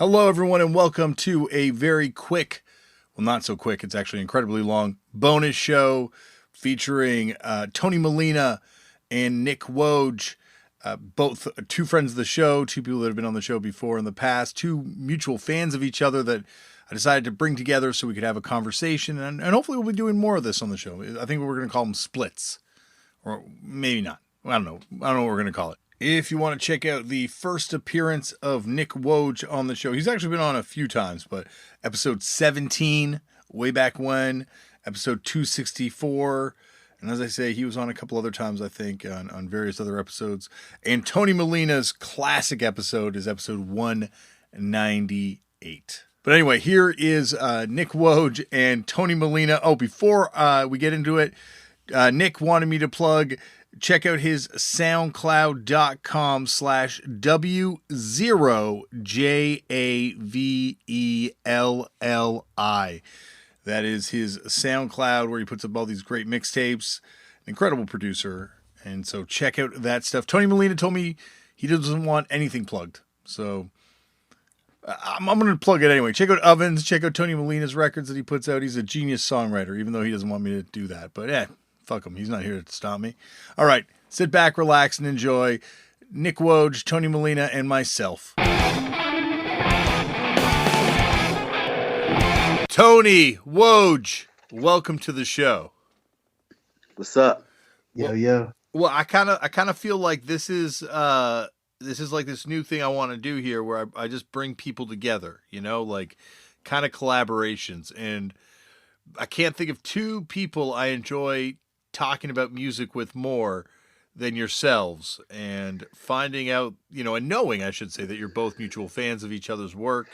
Hello, everyone, and welcome to a very quick, well, not so quick, it's actually incredibly long, bonus show featuring Tony Molina and Nick Woj, both two friends of the show, two people that have been on the show before in the past, two mutual fans of each other that I decided to bring together so we could have a conversation, and hopefully we'll be doing more of this on the show. I think we're going to call them splits, or maybe not. I don't know what we're going to call it. If you want to check out the first appearance of Nick Woj on the show, he's actually been on a few times, but episode 17, way back when, episode 264, and as I say, he was on a couple other times, I think, on various other episodes. And Tony Molina's classic episode is episode 198. But anyway, here is Nick Woj and Tony Molina. Oh, before we get into it, Nick wanted me to plug... Check out his soundcloud.com/WZERO, That is his SoundCloud where he puts up all these great mixtapes. Incredible producer. And so check out that stuff. Tony Molina told me he doesn't want anything plugged. So I'm going to plug it anyway. Check out Ovens. Check out Tony Molina's records that he puts out. He's a genius songwriter, even though he doesn't want me to do that. But fuck him. He's not here to stop me. All right. Sit back, relax, and enjoy Nick Woj, Tony Molina, and myself. Tony Woj, welcome to the show. What's up? Yo. Well, I kind of feel like this is like this new thing I want to do here where I just bring people together, like kind of collaborations. And I can't think of two people I enjoy talking about music with more than yourselves, and finding out, and knowing, I should say, that you're both mutual fans of each other's work.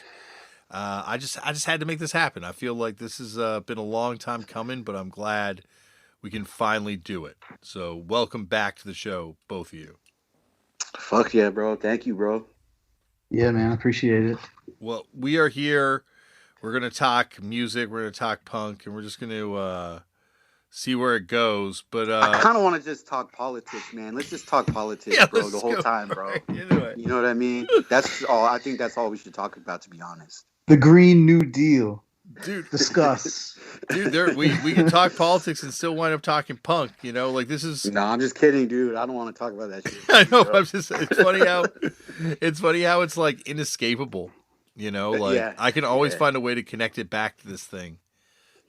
I just had to make this happen. I feel like this has been a long time coming, but I'm glad we can finally do it. So welcome back to the show, both of you. Fuck yeah, bro. Thank you, bro. Yeah, man. I appreciate it. Well, we are here. We're going to talk music. We're going to talk punk, and we're just going to see where it goes. But I kind of want to just talk politics, man. Let's just talk politics, bro, the whole time, bro. You know what I mean? That's all. I think that's all we should talk about, to be honest. The Green New Deal. Dude, discuss. Dude, we can talk politics and still wind up talking punk, like this is... No, I'm just kidding, dude. I don't want to talk about that shit. I know, but it's funny how it's like inescapable, like I can always find a way to connect it back to this thing,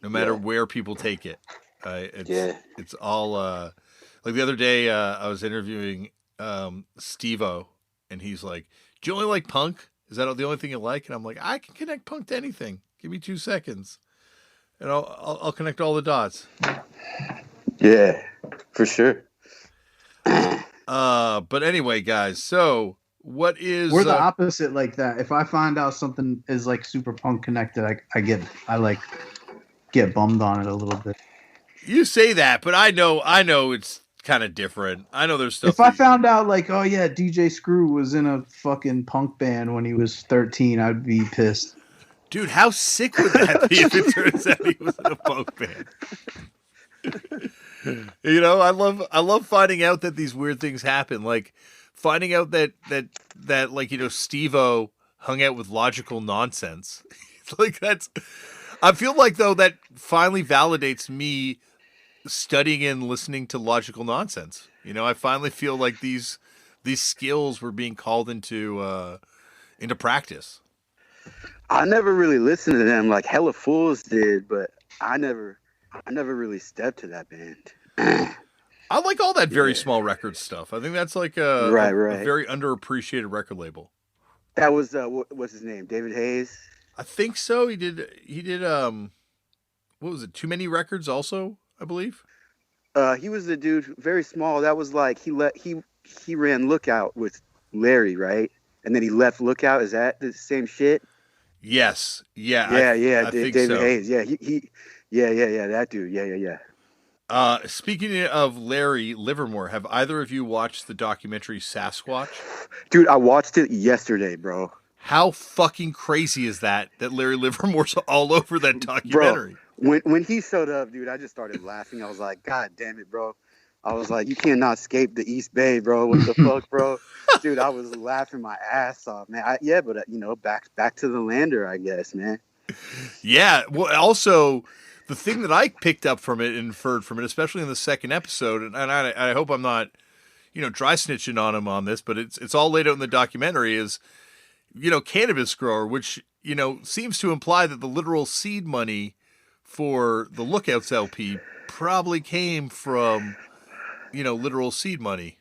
no matter where people take it. It's all like the other day I was interviewing Steve-O, and he's like, do you only like punk? Is that the only thing you like? And I'm like, I can connect punk to anything. Give me 2 seconds and I'll connect all the dots. Yeah, for sure. But anyway, guys, so what is... We're the opposite like that. If I find out something is like super punk connected, I get bummed on it a little bit. You say that, but I know it's kind of different. I know there's stuff. If I found out like, oh yeah, DJ Screw was in a fucking punk band when he was 13, I'd be pissed. Dude, how sick would that be if it turns out he was in a punk band? I love finding out that these weird things happen. Like finding out that like, Steve-O hung out with Logical Nonsense. Like that's... I feel like, though, that finally validates me studying and listening to Logical Nonsense. I finally feel like these skills were being called into practice. I never really listened to them like Hella Fools did, but I never really stepped to that band. I like all that Very Small Records stuff. I think that's like a very underappreciated record label. That was what's his name? David Hayes. I think so. He did what was it? Too Many Records also, I believe. He was the dude, Very Small. That was like he ran Lookout with Larry, right? And then he left Lookout. Is that the same shit? Yes. Yeah. I think David so. Hayes. Yeah, yeah, that dude. Yeah. Speaking of Larry Livermore, have either of you watched the documentary Sasquatch? Dude, I watched it yesterday, bro. How fucking crazy is that Larry Livermore's all over that documentary? Bro, when he showed up, dude, I just started laughing. I was like, God damn it, bro. I was like, you cannot escape the East Bay, bro. What the fuck, bro? Dude, I was laughing my ass off, man. But back to the lander, I guess, man. Yeah. Well, also, the thing that I picked up from it and inferred from it, especially in the second episode, and I hope I'm not, dry snitching on him on this, but it's all laid out in the documentary, is, cannabis grower, which, seems to imply that the literal seed money for the Lookouts LP probably came from, literal seed money.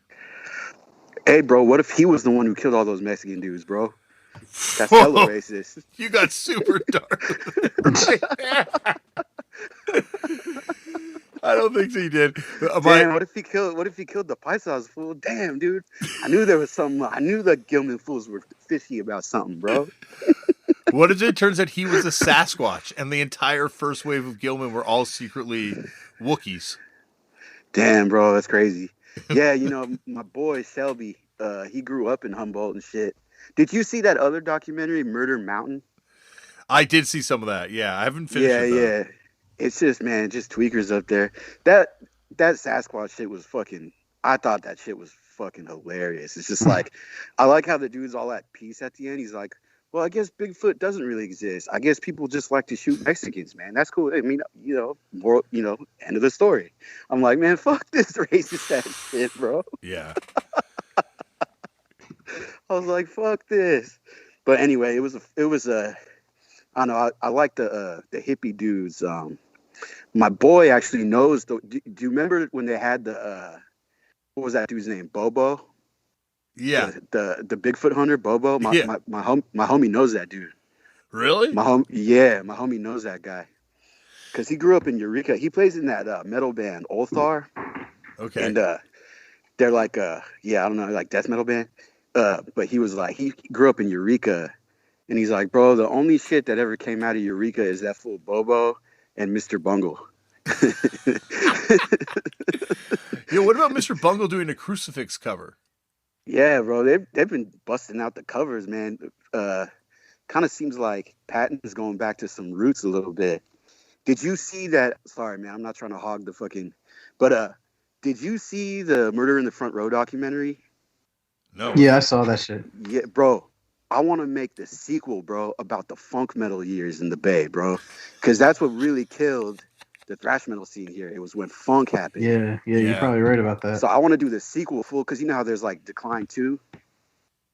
Hey, bro, what if he was the one who killed all those Mexican dudes, bro? That's hella racist. You got super dark. I don't think he did. Damn, what if he killed the Paisas, fool? Damn, dude. I knew there was something. I knew the Gilman fools were fishy about something, bro. What if it turns out he was a Sasquatch and the entire first wave of Gilman were all secretly Wookiees? Damn, bro, that's crazy. Yeah, my boy Shelby, he grew up in Humboldt and shit. Did you see that other documentary, Murder Mountain? I did see some of that. Yeah, I haven't finished it, though. Yeah. It's just, man, just tweakers up there. That Sasquatch shit was fucking... I thought that shit was fucking hilarious. It's just like... I like how the dude's all at peace at the end. He's like, well, I guess Bigfoot doesn't really exist. I guess people just like to shoot Mexicans, man. That's cool. I mean, end of the story. I'm like, man, fuck this racist ass shit, bro. Yeah. I was like, fuck this. But anyway, it was a I don't know. I like the hippie dudes. My boy actually knows. Do you remember when they had the what was that dude's name? Bobo. Yeah. The Bigfoot hunter, Bobo. My homie knows that dude. Really? My homie knows that guy. Because he grew up in Eureka. He plays in that metal band, Ulthar. Okay. And they're like I don't know, like death metal band. But he was like, he grew up in Eureka. And he's like, bro, the only shit that ever came out of Eureka is that fool Bobo and Mr. Bungle. What about Mr. Bungle doing a crucifix cover? Yeah, bro, they've been busting out the covers, man. Kind of seems like Patton is going back to some roots a little bit. Did you see that? Sorry, man, I'm not trying to hog the fucking... But did you see the Murder in the Front Row documentary? No. Yeah, I saw that shit. Yeah, bro. I want to make the sequel, bro, about the funk metal years in the Bay, bro. Because that's what really killed the thrash metal scene here. It was when funk happened. Yeah, you're probably right about that. So I want to do the sequel full, because you know how there's like Decline 2,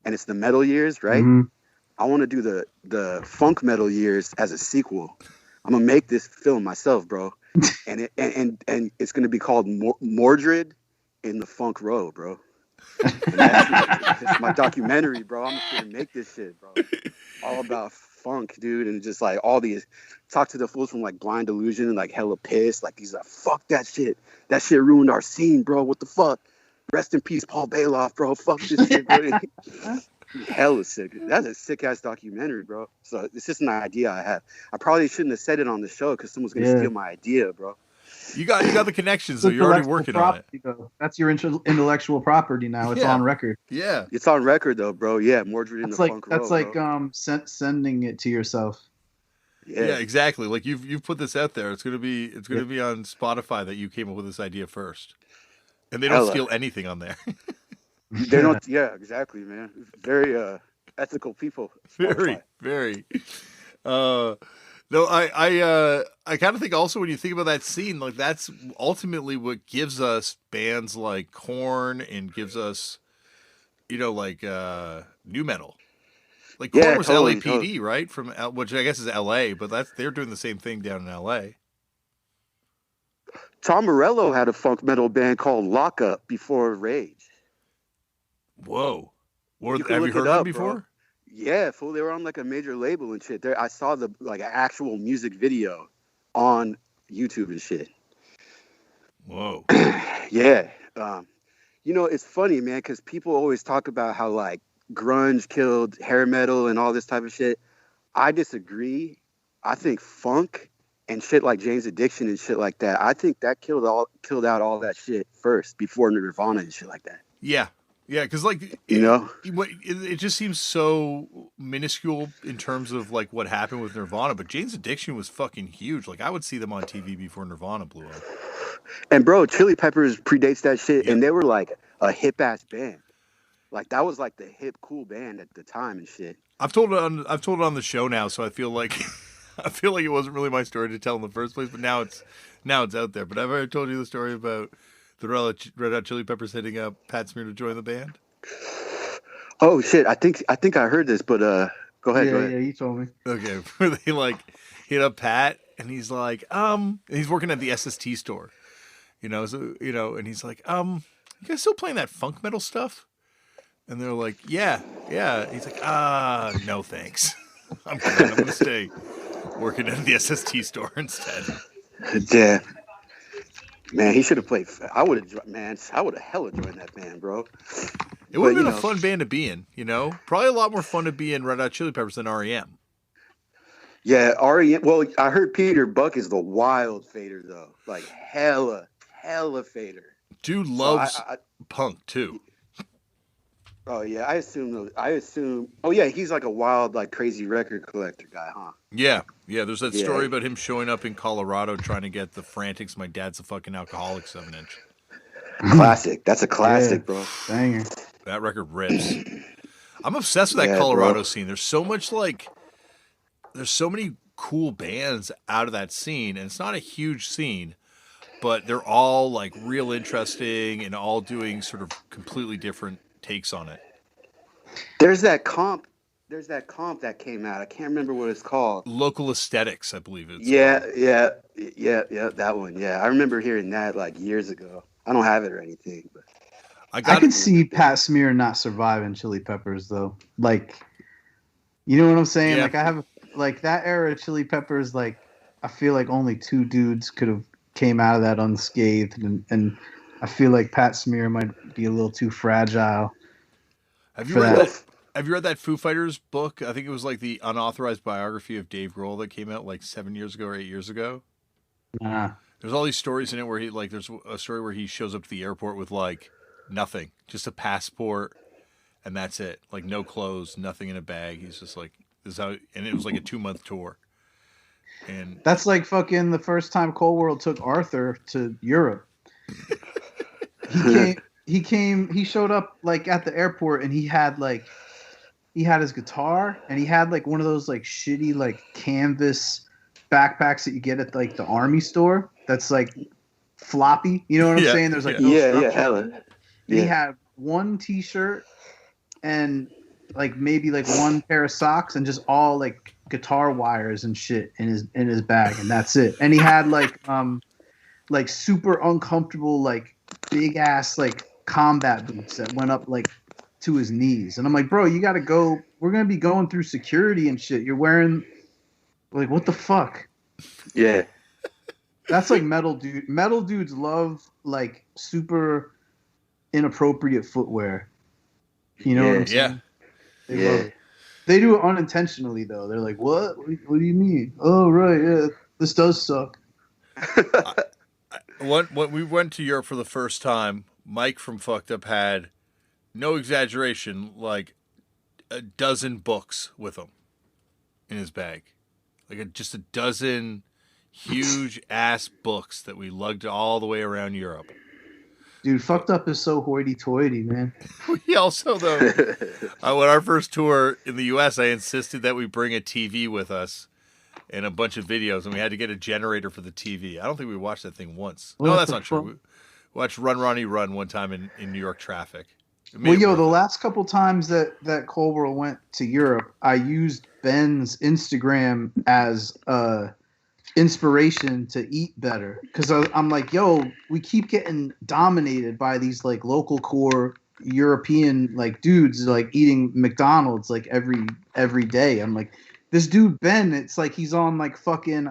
and it's the metal years, right? Mm-hmm. I want to do the funk metal years as a sequel. I'm going to make this film myself, bro. and it's going to be called Mordred in the Funk Row, bro. That's my documentary, bro. I'm just gonna make this shit, bro. All about funk, dude, and just like all these talk to the fools from like Blind Illusion and like hella pissed. Like he's like, fuck that shit. That shit ruined our scene, bro. What the fuck? Rest in peace, Paul Bailoff, bro. Fuck this shit, bro. Hella sick. That's a sick ass documentary, bro. So it's just an idea I have. I probably shouldn't have said it on the show because someone's gonna steal my idea, bro. You got the connections, though. You're already working on it. Though. That's your intellectual property now. It's on record. Yeah. It's on record, though, bro. Yeah, Mordred in the Funk Row. That's like sending it to yourself. Yeah, exactly. Like you've put this out there. It's gonna be on Spotify that you came up with this idea first, and they don't steal anything on there. They don't. Yeah, exactly, man. Very ethical people. Spotify. Very. No, I kind of think also when you think about that scene, like that's ultimately what gives us bands like Korn and gives us, like new metal. Like Korn was totally, LAPD, totally. right? From which I guess is LA, but they're doing the same thing down in LA. Tom Morello had a funk metal band called Lockup before Rage. Whoa, have you look heard it of them up, before? Bro. Yeah, fool. They were on like a major label and shit. I saw the like actual music video on YouTube and shit. Whoa. Yeah. It's funny, man, because people always talk about how like grunge killed hair metal and all this type of shit. I disagree. I think funk and shit like Jane's Addiction and shit like that, I think that killed out all that shit first before Nirvana and shit like that. Yeah. Yeah, because like it just seems so minuscule in terms of like what happened with Nirvana, but Jane's Addiction was fucking huge. Like I would see them on TV before Nirvana blew up. And bro, Chili Peppers predates that shit, Yep. and they were like a hip ass band. Like that was like the hip cool band at the time and shit. I've told it on the show now, so I feel like I feel like it wasn't really my story to tell in the first place, but now it's out there. But I've already told you the story about the Red Hot Chili Peppers hitting up Pat Smear to join the band. Oh shit, I think I heard this, but go ahead. Yeah, you told me. Okay, where they like hit up Pat, and he's like, he's working at the SST store, so and he's like, you guys still playing that funk metal stuff? And they're like, yeah. He's like, no thanks. I'm good. I'm gonna stay working at the SST store instead. Yeah. Man, he should have played. I would have hella joined that band, bro. It would have been a fun band to be in, Probably a lot more fun to be in Red Hot Chili Peppers than REM. Yeah, REM. Well, I heard Peter Buck is the wild fader, though. Like, hella fader. Dude loves punk, too. Oh, yeah, I assume. Oh, yeah, he's like a wild, like, crazy record collector guy, huh? Yeah. There's that story about him showing up in Colorado trying to get the Frantics, My Dad's a Fucking Alcoholic 7-inch. Classic. That's a classic, bro. Banger. That record rips. I'm obsessed with that Colorado scene. There's so many cool bands out of that scene, and it's not a huge scene, but they're all like real interesting and all doing sort of completely different takes on it. There's that comp that came out. I can't remember what it's called. Local Aesthetics, I believe it's called. That one. Yeah, I remember hearing that like years ago. I don't have it or anything, but I could see Pat Smear not surviving Chili Peppers though. Like, you know what I'm saying? Yeah. Like I have like that era of Chili Peppers. Like I feel like only two dudes could have came out of that unscathed, and I feel like Pat Smear might be a little too fragile. Have you read that Foo Fighters book? I think it was like the unauthorized biography of Dave Grohl that came out like 7 years ago or 8 years ago. Nah. There's all these stories in it where there's a story where he shows up to the airport with like nothing, just a passport, and that's it. Like no clothes, nothing in a bag. He's just like, this is how, and it was like a 2-month tour. And that's like fucking the first time Cold World took Arthur to Europe. He showed up like at the airport, and he had his guitar, and he had like one of those like shitty like canvas backpacks that you get at like the army store. That's like floppy. You know what I'm saying? There's like no structure. Hella. He had one t-shirt and like maybe like one pair of socks and just all like guitar wires and shit in his bag, and that's it. And he had like super uncomfortable like big ass like combat boots that went up like to his knees. And I'm like, bro, you gotta go. We're gonna be going through security and shit. You're wearing like what the fuck? Yeah. That's like metal dude. Metal dudes love like super inappropriate footwear. You know what I'm saying? They love it. They do it unintentionally though. They're like, "What? What do you mean? Oh, right, yeah, this does suck." When we went to Europe for the first time, Mike from Fucked Up had, no exaggeration, like a dozen books with him in his bag, like just a dozen huge ass books that we lugged all the way around Europe. Dude, Fucked Up is so hoity-toity, man. We also, though, on our first tour in the U.S., I insisted that we bring a TV with us and a bunch of videos, and we had to get a generator for the TV. I don't think we watched that thing once. No, that's not true. We watched Run, Ronnie, Run one time in New York traffic. Well, the last couple times that Cold World went to Europe, I used Ben's Instagram as inspiration to eat better, because I'm like, yo, we keep getting dominated by these like local core European like dudes like eating McDonald's like every day. I'm like, this dude Ben, it's like he's on like fucking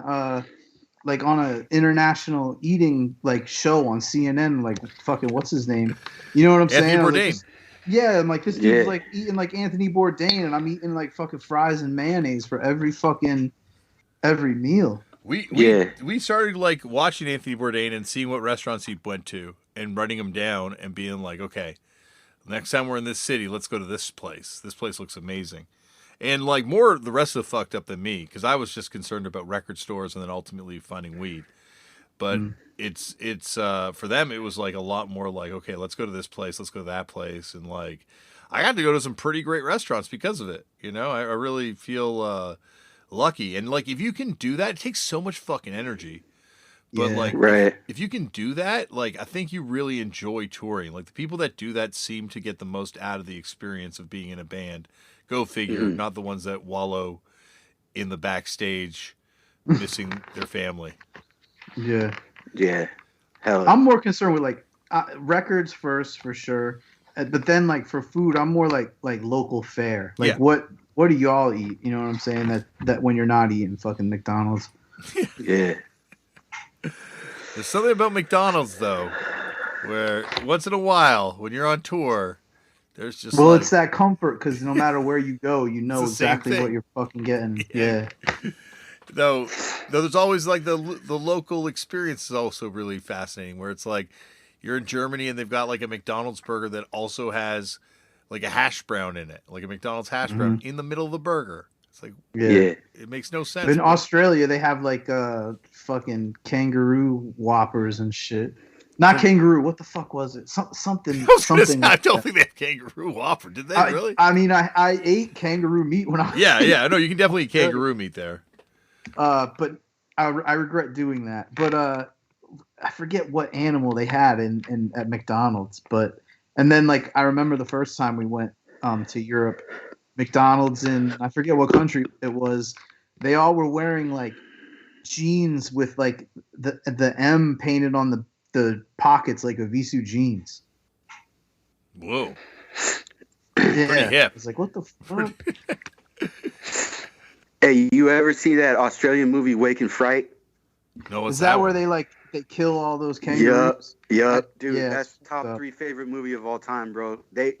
like on a international eating like show on CNN, like fucking what's his name? You know what I'm saying? Bourdain. Yeah, I'm like, this dude's like eating like Anthony Bourdain, and I'm eating like fucking fries and mayonnaise for every meal. We started like watching Anthony Bourdain and seeing what restaurants he went to and writing them down and being like, okay, next time we're in this city, let's go to this place. This place looks amazing. And like more the rest of the Fucked Up than me, because I was just concerned about record stores and then ultimately finding weed. But it's for them it was like a lot more like, okay, let's go to this place, let's go to that place, and like I got to go to some pretty great restaurants because of it. You know, I really feel lucky, and like if you can do that, it takes so much fucking energy. But Yeah. like, Right. if you can do that, like I think you really enjoy touring. Like the people that do that seem to get the most out of the experience of being in a band. Go figure. Mhm. Not the ones that wallow in the backstage, missing their family. Yeah. Yeah. Hell. I'm more concerned with like records first for sure, but then like for food, I'm more like local fare. Like Yeah. what do y'all eat? You know what I'm saying? That when you're not eating fucking McDonald's. Yeah. There's something about McDonald's though, where once in a while when you're on tour, there's just Well, like, it's that comfort because no matter where you go, you know the same exactly what thing. you're fucking getting. Yeah. Yeah. though there's always like the local experience is also really fascinating, where it's like you're in Germany and they've got like a McDonald's burger that also has like a hash brown in it, like a McDonald's hash brown in the middle of the burger. It's like, Yeah. it makes no sense. In Australia, they have like fucking kangaroo whoppers and shit. Not kangaroo. What the fuck was it? Something. I was gonna say, Something. I like don't that. think they have kangaroo whopper. Did they really? I mean, I ate kangaroo meat when I was Yeah. No, you can definitely eat kangaroo meat there. but I regret doing that. But I forget what animal they had in at McDonald's. But and then like I remember the first time we went to Europe, McDonald's in I forget what country it was. They all were wearing like jeans with like the M painted on the pockets like a Visu jeans. Whoa. Yeah, Pretty hip. It's like what the fuck? Hey, you ever see that Australian movie Wake and Fright? No, what's Is that where one? they like they kill all those kangaroos? Yup, dude. Yeah, that's it's top fucked up. 3 favorite movie of all time, bro. They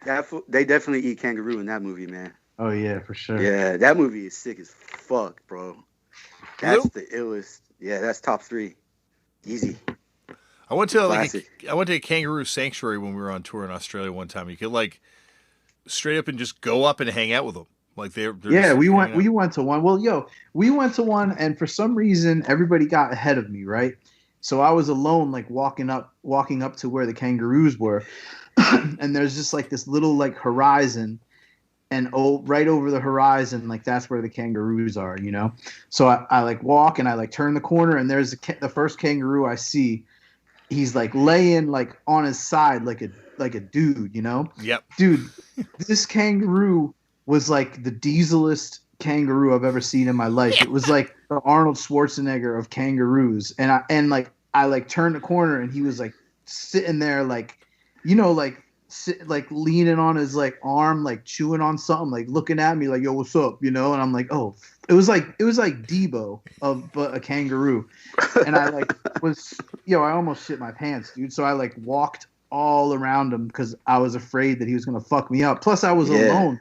definitely eat kangaroo in that movie, man. Oh yeah, for sure. Yeah, that movie is sick as fuck, bro. That's Nope. the illest. Yeah, that's top 3. Easy. I went to Classic. a kangaroo sanctuary when we were on tour in Australia one time. You could like straight up and just go up and hang out with them. Like they're Yeah, just we hanging went out. we went to one. Well, we went to one and for some reason everybody got ahead of me, right? So I was alone like walking up to where the kangaroos were. And there's just like this little like horizon and right over the horizon like that's where the kangaroos are, you know. So I like walk and I like turn the corner and there's the first kangaroo I see. He's like laying like on his side like a dude, you know. Yep. Dude, this kangaroo was like the dieselest kangaroo I've ever seen in my life. It was like the Arnold Schwarzenegger of kangaroos. And I turned the corner and he was like sitting there like, you know, like leaning on his like arm, like chewing on something, like looking at me like, yo, what's up? You know? And I'm like, oh, it was like Debo but a kangaroo. And I like I almost shit my pants, dude. So I like walked all around him because I was afraid that he was gonna fuck me up. Plus I was alone.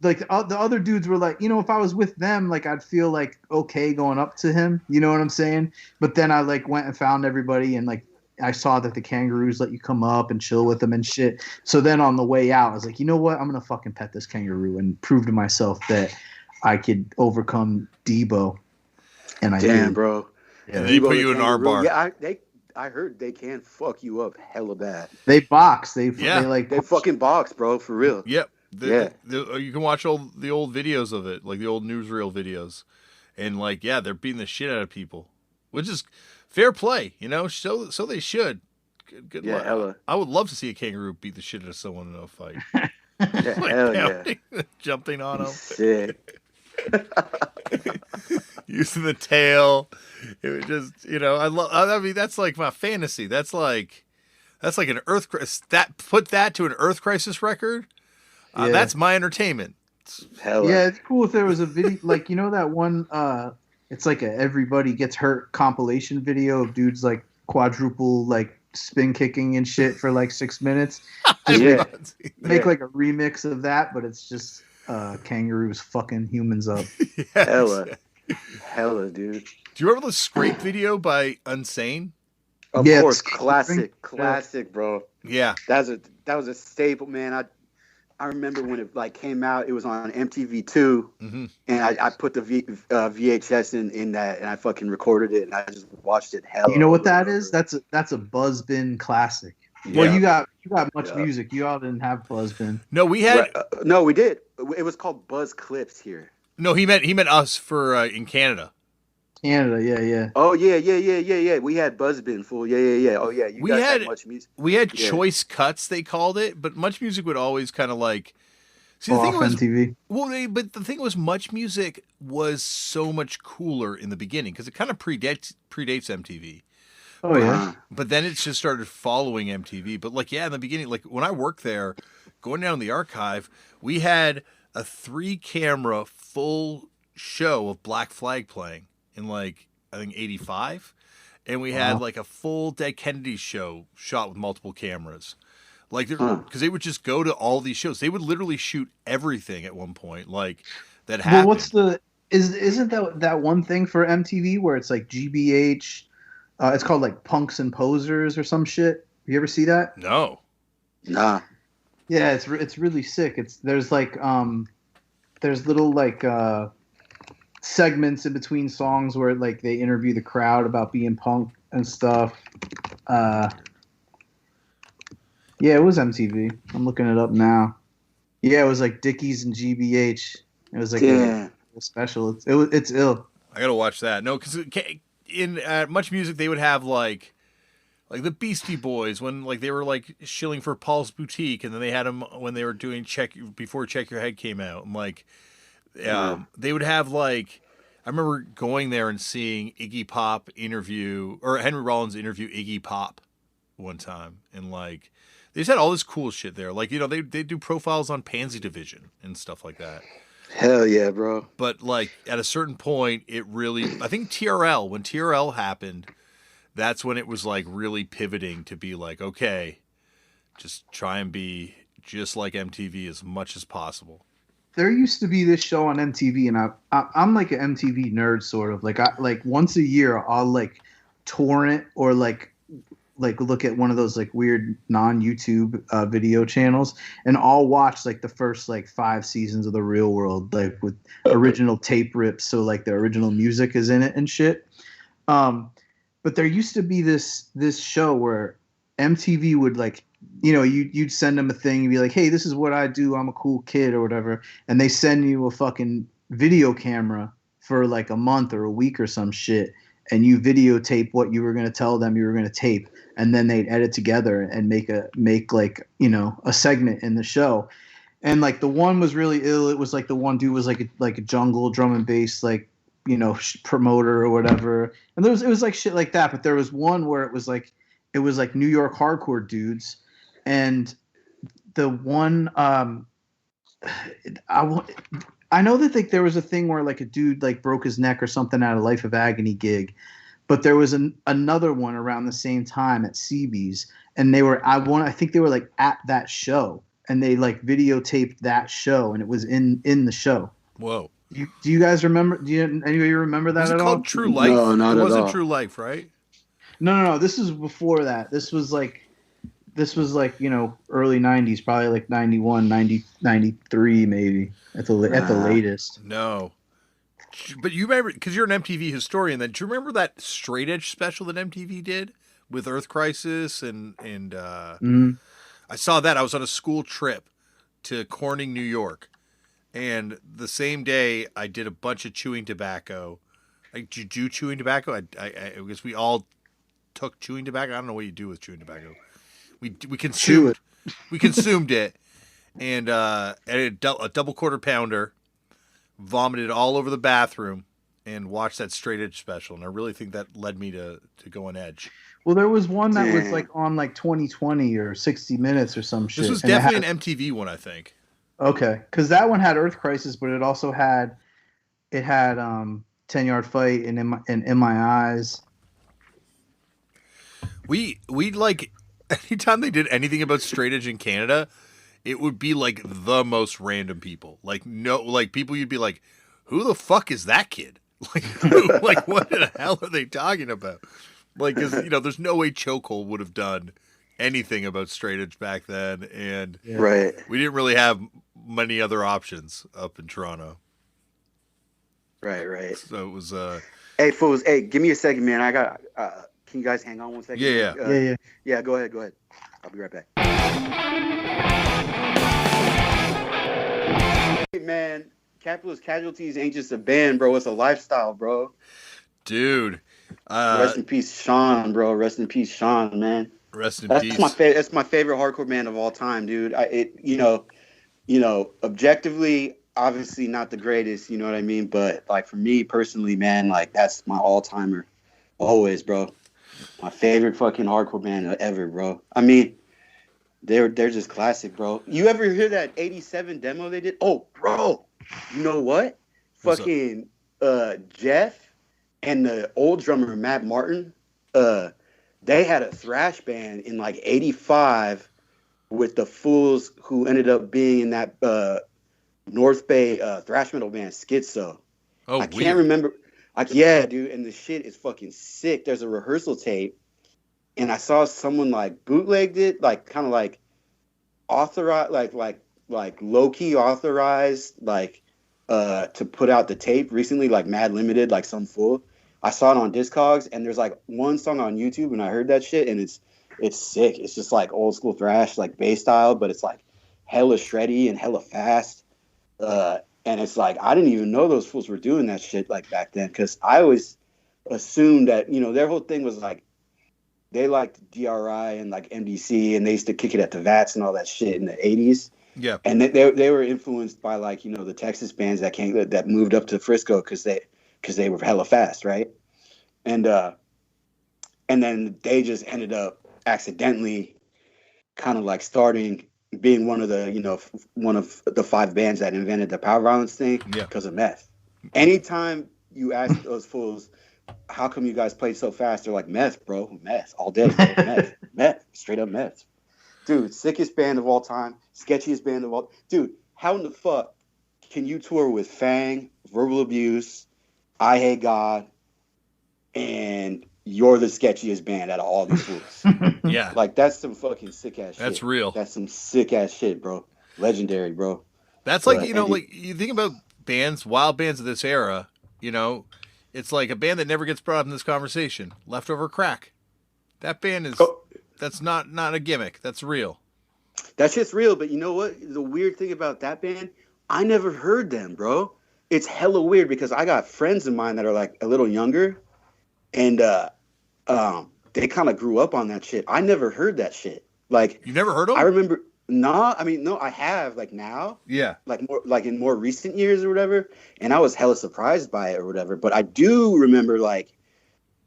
Like the other dudes were like, you know, if I was with them, like I'd feel like okay going up to him. You know what I'm saying? But then I like went and found everybody and like I saw that the kangaroos let you come up and chill with them and shit. So then on the way out, I was like, you know what? I'm gonna fucking pet this kangaroo and prove to myself that I could overcome Debo. And I Damn, did. bro. Yeah. And they put you in an kangaroo, armbar. Yeah, I heard they can fuck you up hella bad. They box. They fucking box, bro, for real. Yep. Yeah. You can watch all the old videos of it, like the old newsreel videos, and like they're beating the shit out of people, which is fair play, you know. So they should. Good Yeah, luck. hella. I would love to see a kangaroo beat the shit out of someone in a fight. Yeah, Like hell yeah. pounding, jumping on them, Sick. using the tail. It was just, you know, I mean, that's like my fantasy. That's like an Earth. Put that to an Earth Crisis record. Yeah. That's my entertainment. Hella. Yeah, it's cool if there was a video like you know that one. It's like a everybody gets hurt compilation video of dudes like quadruple like spin kicking and shit for like 6 minutes. Just Yeah. make like a remix of that, but it's just kangaroos fucking humans up. Yes. Hella, dude. Do you remember the Scrape video by Unsane? Of Yeah, course, the skateboarding. classic, bro. Yeah. That was a staple, man. I remember when it like came out, it was on MTV2, Mm-hmm. and I put the VHS in that, and I fucking recorded it, and I just watched it hella You know what over and that is? over. That's a Buzzbin classic. Well, Yeah. you got Much Yeah. Music. You all didn't have Buzzbin. No, we had Right. No, we did. It was called Buzz Clips here. no. He meant us for in Canada. Canada, yeah. Oh yeah. We had Buzzbin full. Yeah. Oh yeah, you We guys had had Much Music. we had Yeah. choice cuts, they called it, but Much Music would always kind of like. See, the Off thing was, MTV. well, but the thing was, Much Music was so much cooler in the beginning because it kind of predates MTV. Oh yeah. Uh-huh. But then it's just started following MTV. But like, yeah, in the beginning, like when I worked there, going down the archive, we had a 3-camera full show of Black Flag playing in like I think '85, and we had Wow. like a full Dead Kennedys show shot with multiple cameras. Like, because they would just go to all these shows. They would literally shoot everything at one point, like that happened. Well, what's the isn't that one thing for MTV where it's like GBH? It's called like Punks and Posers or some shit. You ever see that? No. Nah. Yeah, it's really sick. There's little like segments in between songs where like they interview the crowd about being punk and stuff. Yeah, it was MTV. I'm looking it up now. Yeah, it was like Dickies and GBH. It was like a special. It's ill. I gotta watch that. No, because in Much Music they would have like the Beastie Boys when like they were like shilling for Paul's Boutique, and then they had them when they were doing Check Your Head came out, and like they would have like I remember going there and seeing Iggy Pop interview or Henry Rollins interview Iggy Pop one time, and like they just had all this cool shit there. Like, you know, they do profiles on Pansy Division and stuff like that. Hell yeah, bro. But like at a certain point, it really, I think when TRL happened, that's when it was like really pivoting to be like, okay, just try and be just like MTV as much as possible. There used to be this show on MTV, and I'm like an MTV nerd, sort of. Like once a year, I'll like torrent or like look at one of those like weird non-YouTube video channels, and I'll watch like the first like 5 seasons of The Real World, like with original tape rips, so like the original music is in it and shit. But there used to be this show where MTV would like, you know, you'd send them a thing and be like, hey, this is what I do, I'm a cool kid or whatever, and they send you a fucking video camera for like a month or a week or some shit, and you videotape what you were going to tell them you were going to tape, and then they'd edit together and make like, you know, a segment in the show. And like the one was really ill. It was like the one dude was like a jungle drum and bass, like, you know, promoter or whatever. And it was like shit like that. But there was one where it was like New York hardcore dudes. And the one, I know that like there was a thing where like a dude like broke his neck or something at a Life of Agony gig. But there was another one around the same time at CB's, and I think they were like at that show, and they like videotaped that show, and it was in the show. Whoa! Do you guys remember? Anybody remember that Was it at all? called True Life? No, not it at wasn't all. True Life, right? No. This was before that. This was like, you know, early 90s, probably like 91, 90, 93 maybe at the latest. No. But you remember, because you're an MTV historian, then do you remember that Straight Edge special that MTV did with Earth Crisis and I saw that. I was on a school trip to Corning, New York, and the same day I did a bunch of chewing tobacco. Like, did you do chewing tobacco? I guess we all took chewing tobacco. I don't know what you do with chewing tobacco. We consumed it, and a double quarter pounder. Vomited all over the bathroom and watched that Straight Edge special, and I really think that led me to go on edge. Well, there was one that was like on like 2020 or 60 Minutes or some shit. This was definitely an MTV one, I think. Okay, because that one had Earth Crisis, but it also had 10-Yard Fight and In My Eyes. We like anytime they did anything about Straight Edge in Canada, it would be like the most random people. Like people you'd be like, who the fuck is that kid? Like what the hell are they talking about? Like, 'cause, you know, there's no way Chokehold would have done anything about straight edge back then, and Yeah. Right. we didn't really have many other options up in Toronto. Right. So it was Hey, fools. Hey, give me a second, man. I got. Can you guys hang on one second? Yeah. man? Yeah. Go ahead. I'll be right back. Hey, man, Capitalist Casualties ain't just a band, bro. It's a lifestyle, bro. dude. Rest in peace, Sean, bro. Rest in peace, Sean, man. Rest in That's peace. That's my favorite hardcore band of all time, dude. Objectively, obviously not the greatest, you know what I mean? But like for me personally, man, like that's my all-timer. Always, bro. My favorite fucking hardcore band ever, bro. I mean, they're just classic, bro. You ever hear that 87 demo they did? Oh, bro. You know what? What's Fucking Jeff and the old drummer Matt Martin, they had a thrash band in like 85 with the fools who ended up being in that North Bay thrash metal band Schizo. Oh, I can't remember. Like, yeah, dude, and the shit is fucking sick. There's a rehearsal tape, and I saw someone like bootlegged it, like kind of like authorized, like low key authorized, like to put out the tape recently, like Mad Limited, like some fool. I saw it on Discogs, and there's like one song on YouTube, and I heard that shit, and it's sick. It's just like old school thrash, like bass style, but it's like hella shreddy and hella fast. And it's like, I didn't even know those fools were doing that shit like back then. Cause I always assumed that, their whole thing was like, they liked DRI and like MDC, and they used to kick it at the Vats and all that shit in the 80s. Yeah. And they were influenced by like, the Texas bands that moved up to Frisco cause they were hella fast. Right. And then they just ended up accidentally kind of like being one of the 5 bands that invented the power violence thing because of meth. Anytime you ask those fools, how come you guys played so fast? They're like, meth, bro. Meth all day. Meth. Straight up meth. Dude, sickest band of all time. Sketchiest band of all. Dude, how in the fuck can you tour with Fang, Verbal Abuse, I Hate God, and you're the sketchiest band out of all these fools? Yeah. Like, that's some fucking sick ass shit. That's real. That's some sick ass shit, bro. Legendary, bro. That's like, like you think about bands, wild bands of this era, it's like a band that never gets brought up in this conversation. Leftover Crack. That band is, that's not a gimmick. That's real. That shit's real, but you know what? The weird thing about that band, I never heard them, bro. It's hella weird because I got friends of mine that are like a little younger, and they kind of grew up on that shit. I never heard that shit. Like, you never heard them? I remember. No, I have, like, now. Yeah. Like in more recent years or whatever, and I was hella surprised by it or whatever. But I do remember like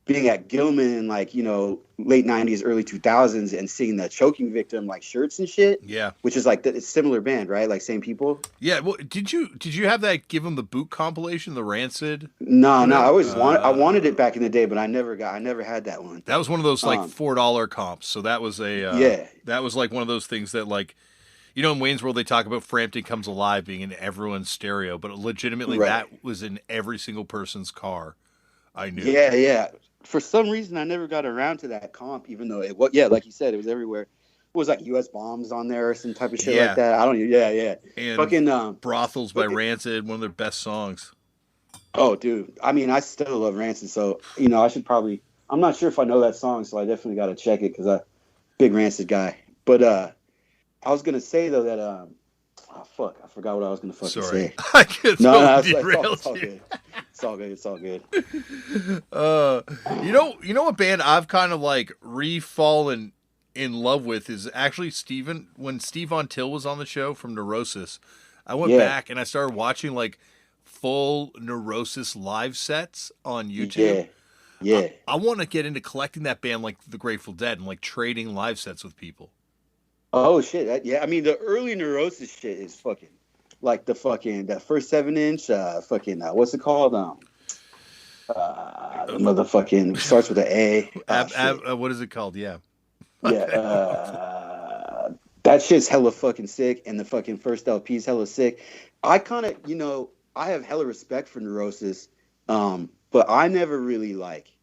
being at Gilman in like, late 90s, early 2000s and seeing the Choking Victim like shirts and shit. Yeah. Which is like it's similar band, right? Like same people. Yeah. Well, did you have that Give 'Em the Boot compilation, the Rancid? No. I wanted it back in the day, but I never had that one. That was one of those like $4 comps. So that was that was like one of those things that like, in Wayne's World they talk about Frampton Comes Alive being in everyone's stereo, but legitimately that was in every single person's car. I knew. Yeah. For some reason, I never got around to that comp, even though it was, like you said, it was everywhere. It was like U.S. Bombs on there or some type of shit like that. I don't know. Yeah. And fucking Brothels by Rancid, one of their best songs. Oh, dude. I mean, I still love Rancid, so, I should probably, I'm not sure if I know that song, so I definitely got to check it because I'm a big Rancid guy. But I was going to say, though, that, I forgot what I was going to fucking say. I just no, it's all good. It's all good. You know what band I've kind of like re-fallen in love with is actually Steven. When Steve Von Till was on the show from Neurosis, I went back and I started watching like full Neurosis live sets on YouTube. Yeah. I want to get into collecting that band like the Grateful Dead and like trading live sets with people. Oh shit! I mean, the early Neurosis shit is fucking like that first 7-inch. What's it called? The motherfucking starts with an A. What is it called? Yeah. Yeah. That shit's hella fucking sick, and the fucking first LP's hella sick. I kind of, I have hella respect for Neurosis, but I never really like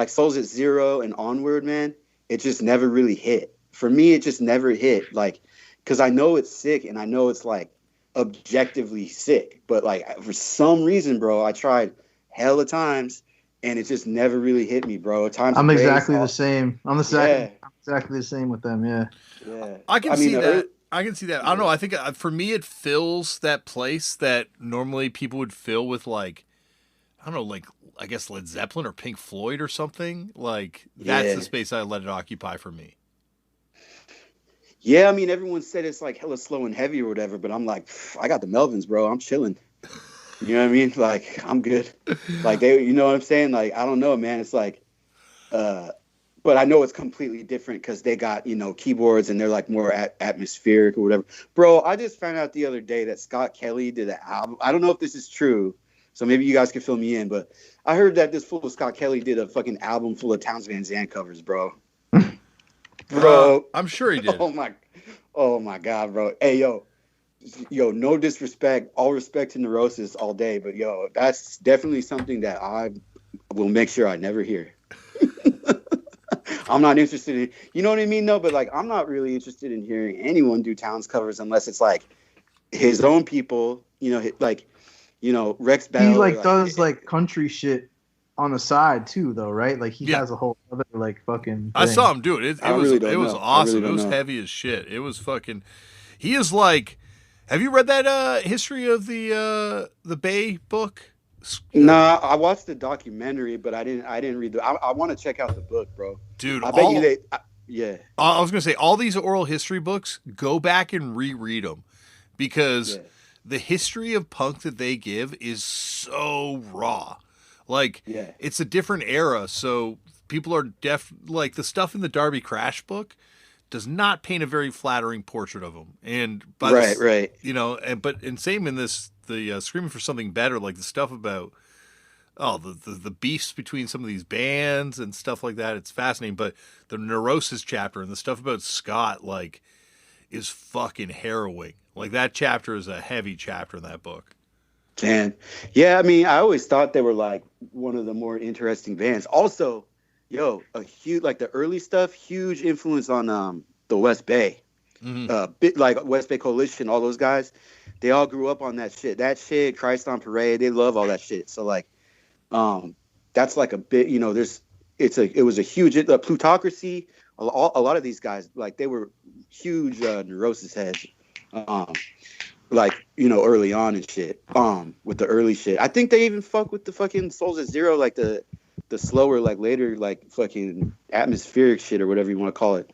Souls at Zero and Onward, man. It just never really hit for me, it just never hit. Like, because I know it's sick and I know it's like objectively sick, but like for some reason, bro, I tried hella times and it just never really hit me, bro. Times I'm of Grace, exactly the same. yeah, I'm exactly the same with them. Yeah. yeah. I can I mean, see that. I can see that. I don't yeah. know. I think for me, it fills that place that normally people would fill with like, I don't know, like I guess Led Zeppelin or Pink Floyd or something. Like that's the Yeah. space I let it occupy for me. Yeah, I mean, everyone said it's like hella slow and heavy or whatever, but I'm like, I got the Melvins, bro. I'm chilling. You know what I mean? Like, I'm good. Like you know what I'm saying? Like, I don't know, man. It's like, uh, but I know it's completely different because they got, keyboards and they're like more atmospheric or whatever. Bro, I just found out the other day that Scott Kelly did an album. I don't know if this is true, so maybe you guys can fill me in, but I heard that this fool Scott Kelly did a fucking album full of Towns Van Zandt covers, bro. Bro, I'm sure he did. oh my God, bro. Hey, yo, no disrespect, all respect to Neurosis all day, but yo, that's definitely something that I will make sure I never hear. I'm not interested in, you know what I mean? No, but like, I'm not really interested in hearing anyone do Towns covers unless it's like his own people, Rex Bell. He like does like country shit on the side too, though, right? Like he has a whole other like fucking thing. I saw him do it. It was know. awesome. Really it was know. heavy as shit. It was fucking. He is like. Have you read that history of the Bay book? Nah, I watched the documentary, but I didn't read I want to check out the book, bro. Dude, I bet you they. Yeah. I was gonna say all these oral history books. Go back and reread them because the history of punk that they give is so raw. Like, it's a different era, so people are like the stuff in the Darby Crash book does not paint a very flattering portrait of him. And by right. And same in this the Screaming for Something Better, like the stuff about the beefs between some of these bands and stuff like that. It's fascinating, but the Neurosis chapter and the stuff about Scott like is fucking harrowing. Like that chapter is a heavy chapter in that book. Man, yeah, I mean, I always thought they were like one of the more interesting bands. Also, a huge like the early stuff, huge influence on the West Bay, bit like West Bay Coalition, all those guys. They all grew up on that shit. That shit, Christ on Parade, they love all that shit. So like, that's like a bit, it was a huge Plutocracy. A lot of these guys, like they were huge Neurosis heads. Early on and shit. With the early shit. I think they even fuck with the fucking Souls at Zero, like the slower, like later, like fucking atmospheric shit or whatever you want to call it.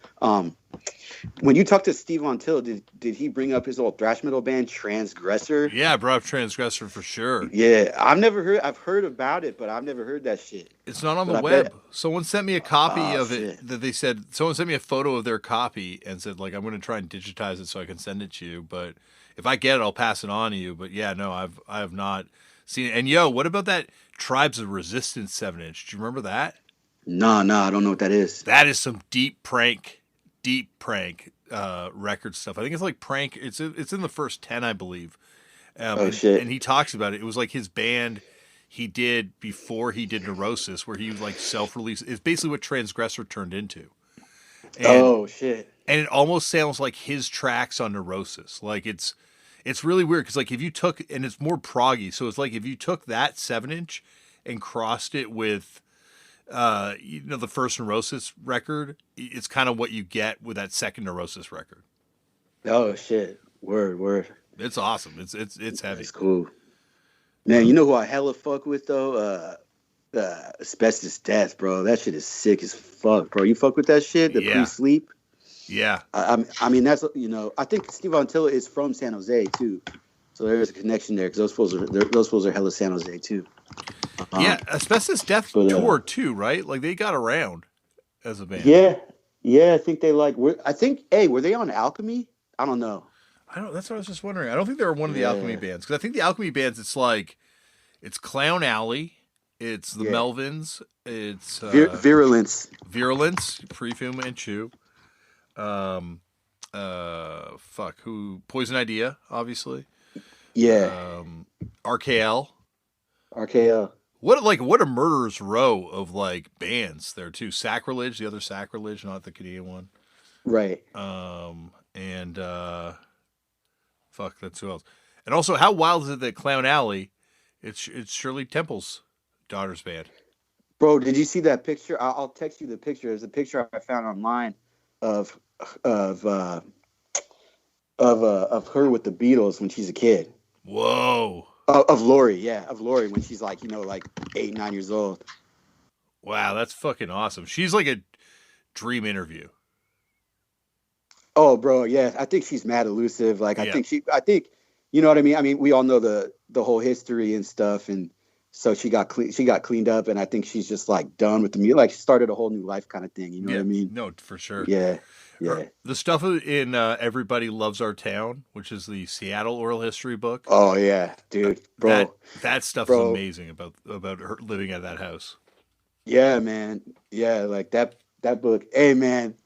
When you talked to Steve Von Till, did he bring up his old thrash metal band Transgressor? Yeah, I brought up Transgressor for sure. Yeah, I've heard about it, but I've never heard that shit. It's not on the web. Someone sent me a copy of it that they said, someone sent me a photo of their copy and said, like, I'm going to try and digitize it so I can send it to you. But if I get it, I'll pass it on to you. But yeah, no, I have not seen it. And what about that Tribes of Resistance 7-inch? Do you remember that? No, I don't know what that is. That is some deep prank record stuff. I think it's like prank. It's in the first 10, I believe. Shit. And he talks about it. It was like his band he did before he did Neurosis, where he like self-released. It's basically what Transgressor turned into. And, shit. And it almost sounds like his tracks on Neurosis. Like it's really weird because like if you took, and it's more proggy, so it's like if you took that 7-inch and crossed it with the first Neurosis record, it's kind of what you get with that second Neurosis record. Oh shit! Word. It's awesome. It's heavy. It's cool. Man, you know who I hella fuck with though? Asbestos Death, bro. That shit is sick as fuck, bro. You fuck with that shit? The pre-sleep. Yeah. I mean that's I think Steve Antilla is from San Jose too, so there is a connection there because those fools are hella San Jose too. Yeah, Asbestos Death toured too, right? Like they got around as a band. Yeah. I think they were they on Alchemy? I don't know. That's what I was just wondering. I don't think they were one of the Alchemy bands because I think the Alchemy bands, it's Clown Alley, it's the Melvins, it's Virulence, Pre Fu Manchu, Poison Idea, obviously. Yeah. RKL. What a murderer's row of like bands there too. Sacrilege, the other Sacrilege, not the Canadian one. Right. And fuck, that's who else. And also, how wild is it that Clown Alley? It's Shirley Temple's daughter's band. Bro, did you see that picture? I'll text you the picture. There's a picture I found online of of uh, of her with the Beatles when she's a kid. Whoa. Of Lori, yeah, of Lori when she's like, like 8, 9 years old. Wow, that's fucking awesome. She's like a dream interview. Oh, bro, yeah, I think she's mad elusive. Like, Yeah. I think, you know what I mean? I mean, we all know the whole history and stuff, and so she got cleaned up, and I think she's just like done with the music. Like, she started a whole new life kind of thing. You know what I mean? No, for sure. Yeah, yeah. The stuff in Everybody Loves Our Town, which is the Seattle oral history book. Oh yeah, dude, bro. That stuff is amazing about her living at that house. Yeah, man. Yeah, like that book. Hey, man,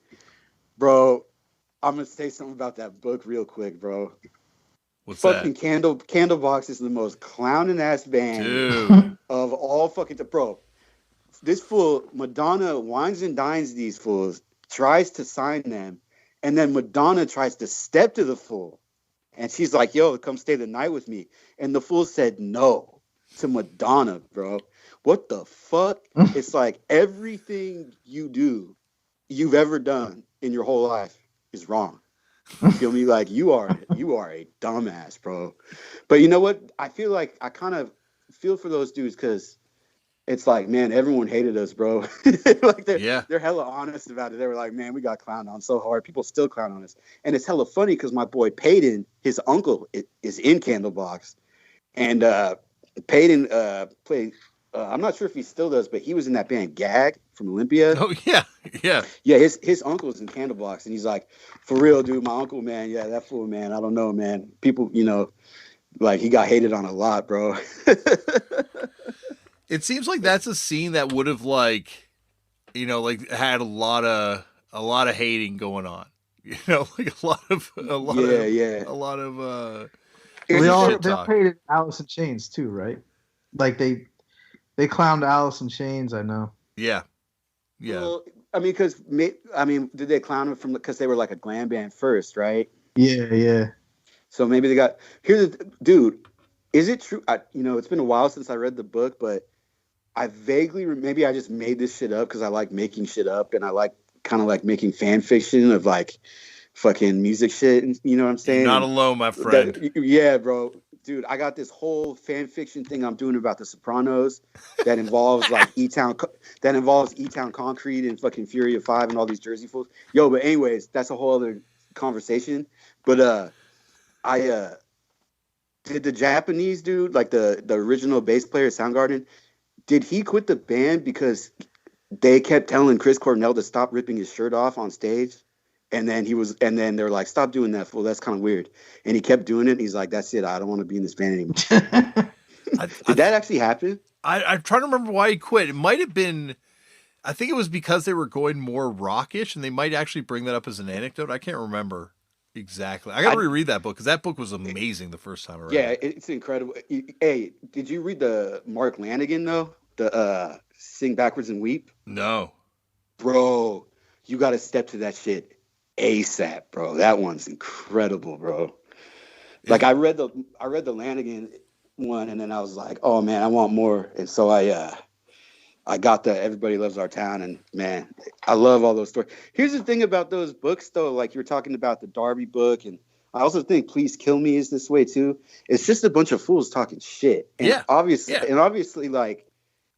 bro. I'm gonna say something about that book real quick, bro. What's fucking that? Candlebox is the most clowning ass band Dude. of all fucking bro. This fool Madonna wines and dines these fools, tries to sign them, and then Madonna tries to step to the fool, and she's like, "Yo, come stay the night with me," and the fool said no to Madonna, bro. What the fuck? It's like everything you've ever done in your whole life is wrong. You feel me? Like you are a dumbass, bro. But you know what? I feel like I kind of feel for those dudes because it's like, man, everyone hated us, bro. Like they're hella honest about it. They were like, man, we got clowned on so hard. People still clown on us, and it's hella funny because my boy Peyton, his uncle, is in Candlebox, and Peyton played. I'm not sure if he still does, but he was in that band Gag from Olympia. Oh yeah. Yeah, his uncle's in Candlebox, and he's like, for real, dude, my uncle, man, yeah, that fool, man, I don't know, man. People, like he got hated on a lot, bro. It seems like that's a scene that would have like had a lot of hating going on. Like a lot of they hated Alice in Chains too, right? Like they clowned Alice in Chains, I know. Yeah. Well, I mean, did they clown them because they were like a glam band first, right? Yeah. So maybe they got dude. Is it true? It's been a while since I read the book, but I vaguely maybe I just made this shit up because I like making shit up and I like kind of like making fan fiction of like fucking music shit. And you know what I'm saying? You're not alone, my friend. Yeah, bro. Dude, I got this whole fan fiction thing I'm doing about The Sopranos that involves like E-Town Concrete and fucking Fury of 5 and all these Jersey fools. Yo, but anyways, that's a whole other conversation. But I did the Japanese dude, like the original bass player at Soundgarden, did he quit the band because they kept telling Chris Cornell to stop ripping his shirt off on stage? And then they're like, stop doing that, fool. That's kind of weird. And he kept doing it. And he's like, that's it. I don't want to be in this band anymore. Did that actually happen? I'm trying to remember why he quit. It might have been, I think it was because they were going more rockish, and they might actually bring that up as an anecdote. I can't remember exactly. I got to reread that book because that book was amazing the first time around. Yeah, it's incredible. Hey, did you read the Mark Lanigan, though? The Sing Backwards and Weep? No. Bro, you got to step to that shit ASAP, bro. That one's incredible, bro. Like I read the Lanigan one, and then I was like, oh man, I want more. And so I got the Everybody Loves Our Town, and man, I love all those stories. Here's the thing about those books, though. Like you were talking about the Darby book, and I also think Please Kill Me is this way too. It's just a bunch of fools talking shit. And obviously, like,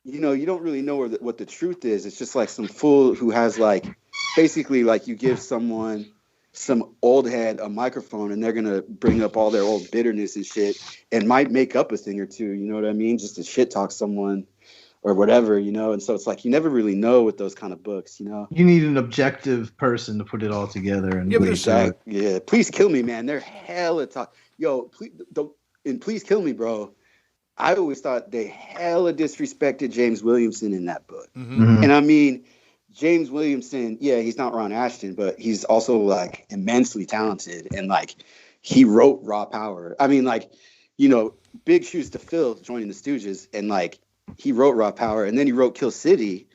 you don't really know what the truth is. It's just like some fool who has like, basically like you give someone, some old head, a microphone, and they're going to bring up all their old bitterness and shit and might make up a thing or two, you know what I mean? Just to shit talk someone or whatever, And so it's like you never really know with those kind of books, You need an objective person to put it all together. And Please Kill Me, man. They're hella talk. Yo, Please Kill Me, bro. I always thought they hella disrespected James Williamson in that book. Mm-hmm. And I mean, James Williamson, yeah, he's not Ron Ashton, but he's also like immensely talented. And like he wrote Raw Power. I mean, like, big shoes to fill joining the Stooges. And like he wrote Raw Power, and then he wrote Kill City.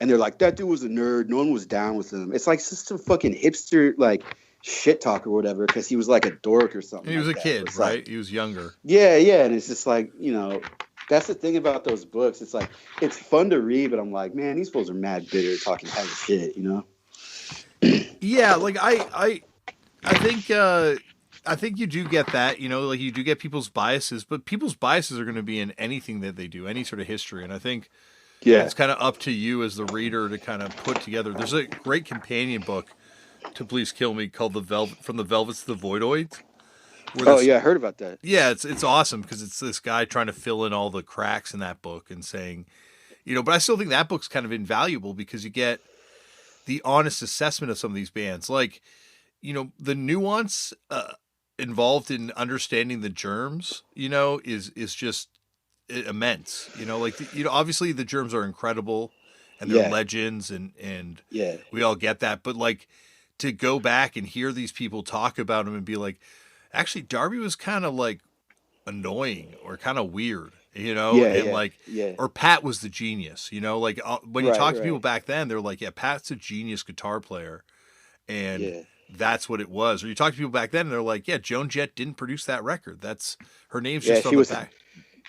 and they're like, that dude was a nerd. No one was down with him. It's like just some fucking hipster like shit talk or whatever because he was like a dork or something. He was like a that. kid, right? Like, he was younger. Yeah, and it's just like, you know, that's the thing about those books. It's like it's fun to read, but I'm like, man, these fools are mad bitter, talking kind of shit, you know? Yeah, like I think you do get that, you know, like you do get people's biases, but people's biases are going to be in anything that they do, any sort of history. And I think it's kind of up to you as the reader to kind of put together. There's a great companion book to Please Kill Me called From the Velvets to the Voidoids. Oh yeah, I heard about that. Yeah, it's awesome because it's this guy trying to fill in all the cracks in that book and saying, you know, but I still think that book's kind of invaluable because you get the honest assessment of some of these bands. Like, you know, the nuance involved in understanding the Germs, you know, is just immense. You know, like, you know, obviously the Germs are incredible and they're legends and we all get that. But like to go back and hear these people talk about them and be like, actually, Darby was kind of like annoying or kind of weird, you know? Or Pat was the genius, you know? Like when you talk to people back then, they're like, yeah, Pat's a genius guitar player. And that's what it was. Or you talk to people back then and they're like, yeah, Joan Jett didn't produce that record. That's her name's just on the back.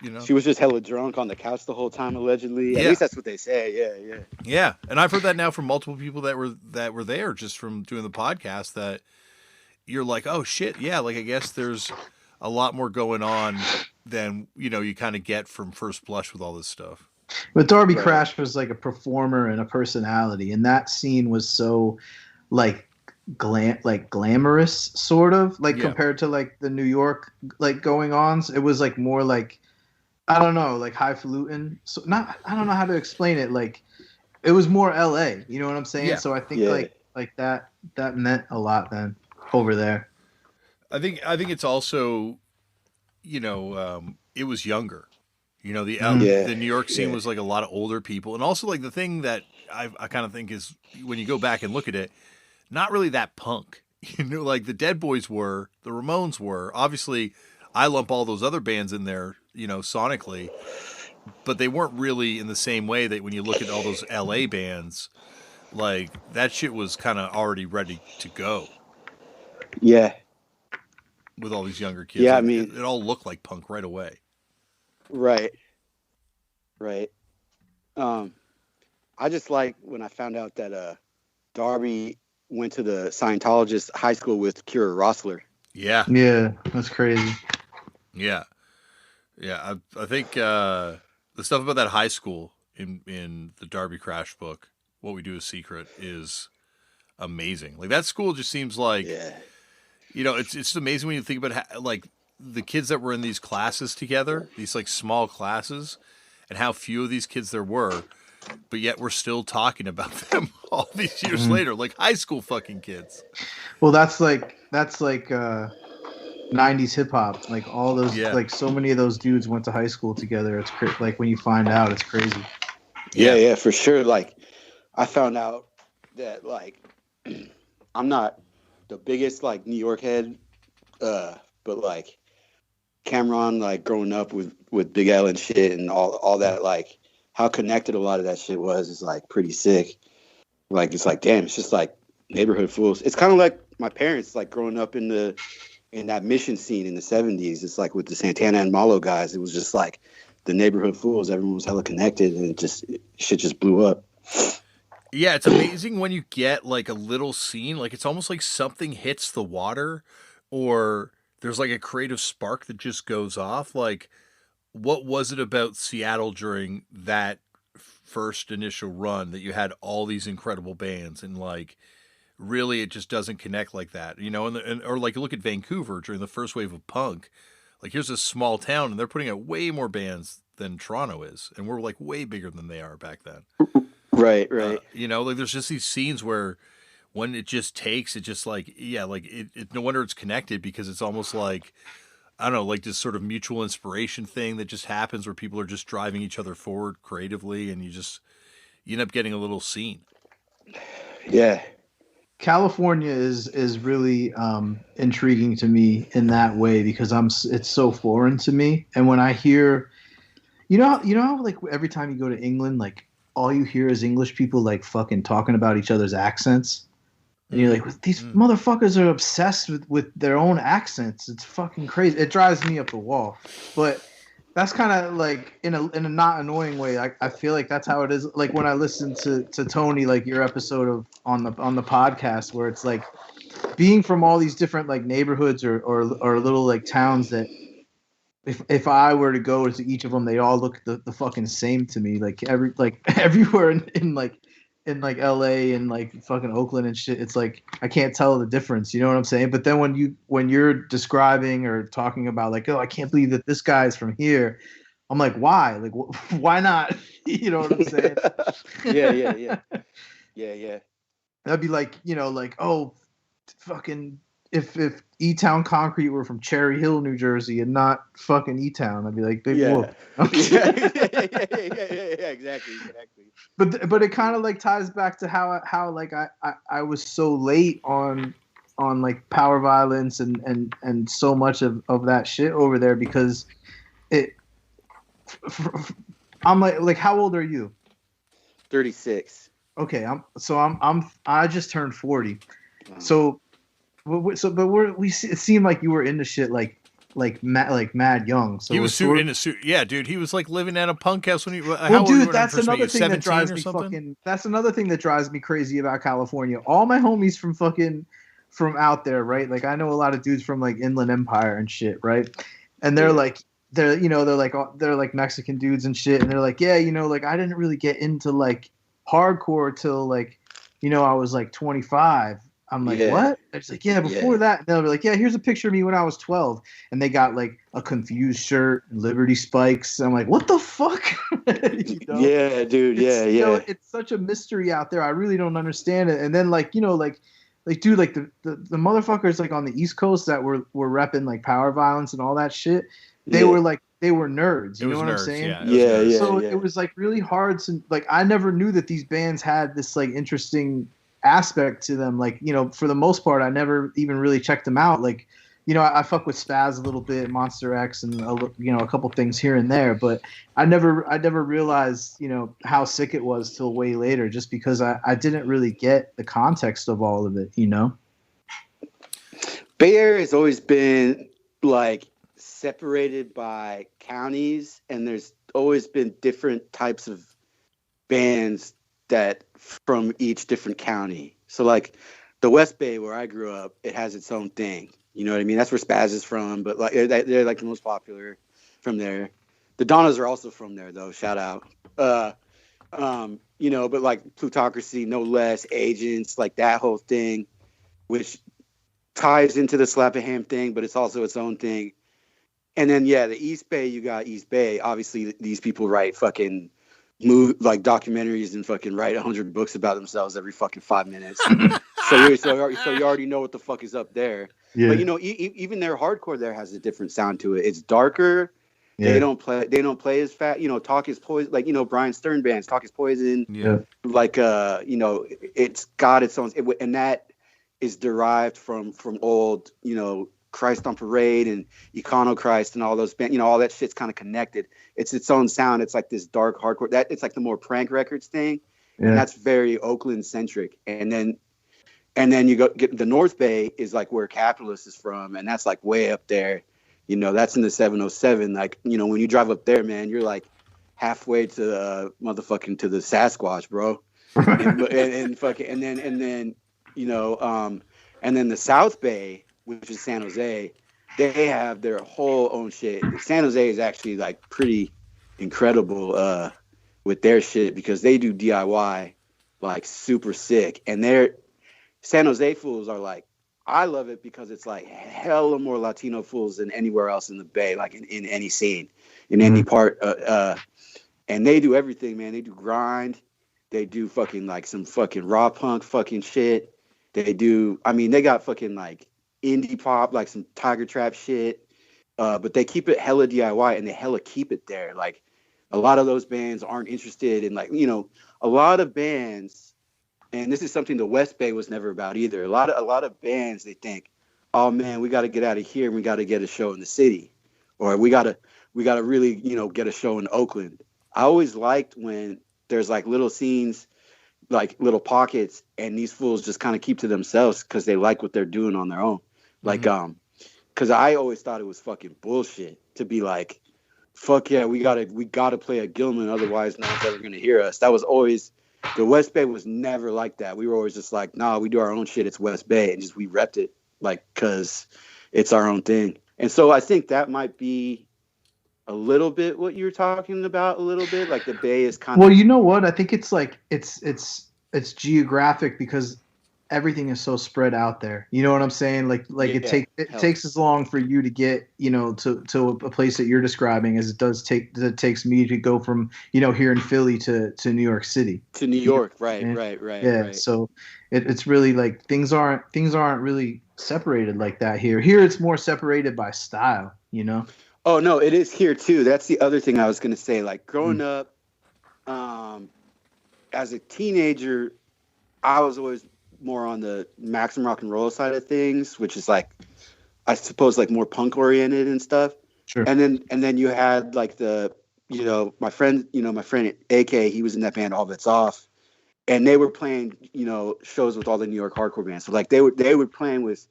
You know? She was just hella drunk on the couch the whole time, allegedly. Yeah. At least that's what they say. Yeah. And I've heard that now from multiple people that were there just from doing the podcast that you're like, oh shit, yeah, like I guess there's a lot more going on than, you know, you kind of get from first blush with all this stuff. But Darby Crash was like a performer and a personality, and that scene was so like glamorous, sort of like compared to like the New York like going ons. It was like more like, I don't know, like highfalutin. So I don't know how to explain it. Like it was more LA, you know what I'm saying? Yeah. So I think like that meant a lot then over there. I think it's also, you know, it was younger. You know, the New York scene was like a lot of older people, and also like the thing that I kind of think is when you go back and look at it, not really that punk. You know, like the Dead Boys were, the Ramones were. Obviously, I lump all those other bands in there, you know, sonically, but they weren't really in the same way that when you look at all those LA bands, like that shit was kind of already ready to go. Yeah. With all these younger kids. Yeah, like, I mean, it all looked like punk right away. Right. I just like when I found out that Darby went to the Scientologist high school with Kira Rossler. Yeah, that's crazy. Yeah. I think the stuff about that high school in the Darby Crash book, What We Do Is Secret, is amazing. Like that school just seems like, you know, it's just amazing when you think about how, like the kids that were in these classes together, these like small classes, and how few of these kids there were, but yet we're still talking about them all these years later, like high school fucking kids. Well, that's like 90s hip hop. Like all those, like so many of those dudes went to high school together. It's like when you find out, it's crazy. Yeah, for sure. Like I found out that like I'm not the biggest like New York head, but like Cameron, like growing up with Big L and shit and all that, like how connected a lot of that shit was is like pretty sick. Like it's like, damn, it's just like neighborhood fools. It's kind of like my parents, like growing up in that Mission scene in the 70s. It's like with the Santana and Malo guys, it was just like the neighborhood fools. Everyone was hella connected, and shit just blew up. Yeah, it's amazing when you get like a little scene, like it's almost like something hits the water, or there's like a creative spark that just goes off. Like, what was it about Seattle during that first initial run that you had all these incredible bands, and like really it just doesn't connect like that, you know? Or like you look at Vancouver during the first wave of punk. Like here's a small town, and they're putting out way more bands than Toronto is, and we're like way bigger than they are back then. Right. You know, like there's just these scenes where when it just takes, it just like, like it no wonder it's connected, because it's almost like, I don't know, like this sort of mutual inspiration thing that just happens where people are just driving each other forward creatively, and you end up getting a little scene. Yeah. California is really intriguing to me in that way, because it's so foreign to me. And when I hear, you know, like every time you go to England, like all you hear is English people like fucking talking about each other's accents. And you're like, these motherfuckers are obsessed with their own accents. It's fucking crazy. It drives me up the wall. But that's kind of like in a not annoying way. I feel like that's how it is. Like when I listen to Tony, like your episode of on the podcast, where it's like being from all these different like neighborhoods or little like towns that if I were to go to each of them, they all look the fucking same to me. Like everywhere in like LA and like fucking Oakland and shit, it's like I can't tell the difference. You know what I'm saying? But then when you're describing or talking about like, oh, I can't believe that this guy's from here, I'm like, why? Like, why not? You know what I'm saying? Yeah. That'd be like, like, oh, fucking if E-Town Concrete were from Cherry Hill, New Jersey, and not fucking E-Town, I'd be like, big whoop. Yeah, exactly. But it kind of like ties back to how like I was so late on like power violence and so much of that shit over there because I'm like how old are you? 36. Okay, I just turned 40. Wow. It seemed like you were into shit like mad young. So he was in a suit. Yeah, dude. He was like living at a punk house when he. Well, dude, that's another thing that drives me fucking. That's another thing that drives me crazy about California. All my homies from out there, right? Like I know a lot of dudes from like Inland Empire and shit, right? And they're like they're like Mexican dudes and shit, and they're like, yeah, like I didn't really get into like hardcore till like, I was like 25. I'm like, what? It's like, yeah, before that. And they'll be like, yeah, here's a picture of me when I was 12. And they got like a Confused shirt and Liberty Spikes. And I'm like, what the fuck? Yeah, dude. Yeah. It's such a mystery out there. I really don't understand it. And then like, dude, like the motherfuckers like on the East Coast that were repping like power violence and all that shit. They were nerds. You know what I'm saying? Yeah. So it was like really hard to like, I never knew that these bands had this like interesting aspect to them. Like, for the most part, I never even really checked them out. Like, I fuck with Spaz a little bit, Monster X, and a couple things here and there, but I never realized, how sick it was till way later, just because I didn't really get the context of all of it, Bay Area has always been like separated by counties, and there's always been different types of bands that from each different county. So like the West Bay where I grew up, it has its own thing. You know what I mean? That's where Spaz is from, but like they're like the most popular from there. The Donnas are also from there though. Shout out. But like Plutocracy, No Less, Agents, like that whole thing, which ties into the Slap-a-Ham thing, but it's also its own thing. And then the East Bay, you got East Bay. Obviously, these people write fucking like documentaries and fucking write 100 books about themselves every fucking 5 minutes. so you already know what the fuck is up there. Yeah. But even their hardcore there has a different sound to it. It's darker. Yeah. They don't play as fast. Talk is Poison. Like Brian Stern bands, Talk is Poison. Yeah. Like it's got its own, and that is derived from old Christ on Parade and Econochrist and all those bands, all that shit's kind of connected. It's its own sound. It's like this dark hardcore. That it's like the more Prank Records thing, and that's very Oakland centric. And then you get the North Bay is like where Capitalist is from, and that's like way up there. That's in the 707. Like when you drive up there, man, you're like halfway to motherfucking to the Sasquatch, bro. And then the South Bay, which is San Jose, they have their whole own shit. San Jose is actually like pretty incredible with their shit because they do DIY like super sick. And their San Jose fools are like, I love it because it's like hella more Latino fools than anywhere else in the Bay, like in any scene, in any part. And they do everything, man. They do grind. They do fucking like some fucking raw punk fucking shit. They got fucking like indie pop, like some Tiger Trap shit, but they keep it hella DIY and they hella keep it there. Like a lot of those bands aren't interested in like a lot of bands, and this is something the West Bay was never about either. A lot of bands, they think, oh man, we got to get out of here and we got to get a show in the city, or we got to really get a show in Oakland. I always liked when there's like little scenes, like little pockets, and these fools just kind of keep to themselves because they like what they're doing on their own. Like, because I always thought it was fucking bullshit to be like, fuck yeah, we gotta play a Gilman, otherwise no one's ever gonna hear us. That was always the West Bay was never like that. We were always just like, nah, we do our own shit. It's West Bay, and just we repped it like because it's our own thing. And so I think that might be a little bit what you're talking about. A little bit like the Bay is kind of. Well, you know what? I think it's like it's geographic because everything is so spread out there. You know what I'm saying? Like it takes as long for you to get, you know, to a place that you're describing as it takes me to go from, you know, here in Philly to New York City. To New York, right. Yeah. Right. So it's really like things aren't really separated like that here. Here it's more separated by style, you know? Oh no, it is here too. That's the other thing I was gonna say. Like growing up, as a teenager, I was always more on the Maximum Rock and Roll side of things, which is like, I suppose, like more punk oriented and stuff. Sure. And then you had like my friend AK, he was in that band All Bets Off, and they were playing, you know, shows with all the New York hardcore bands. So like they were playing with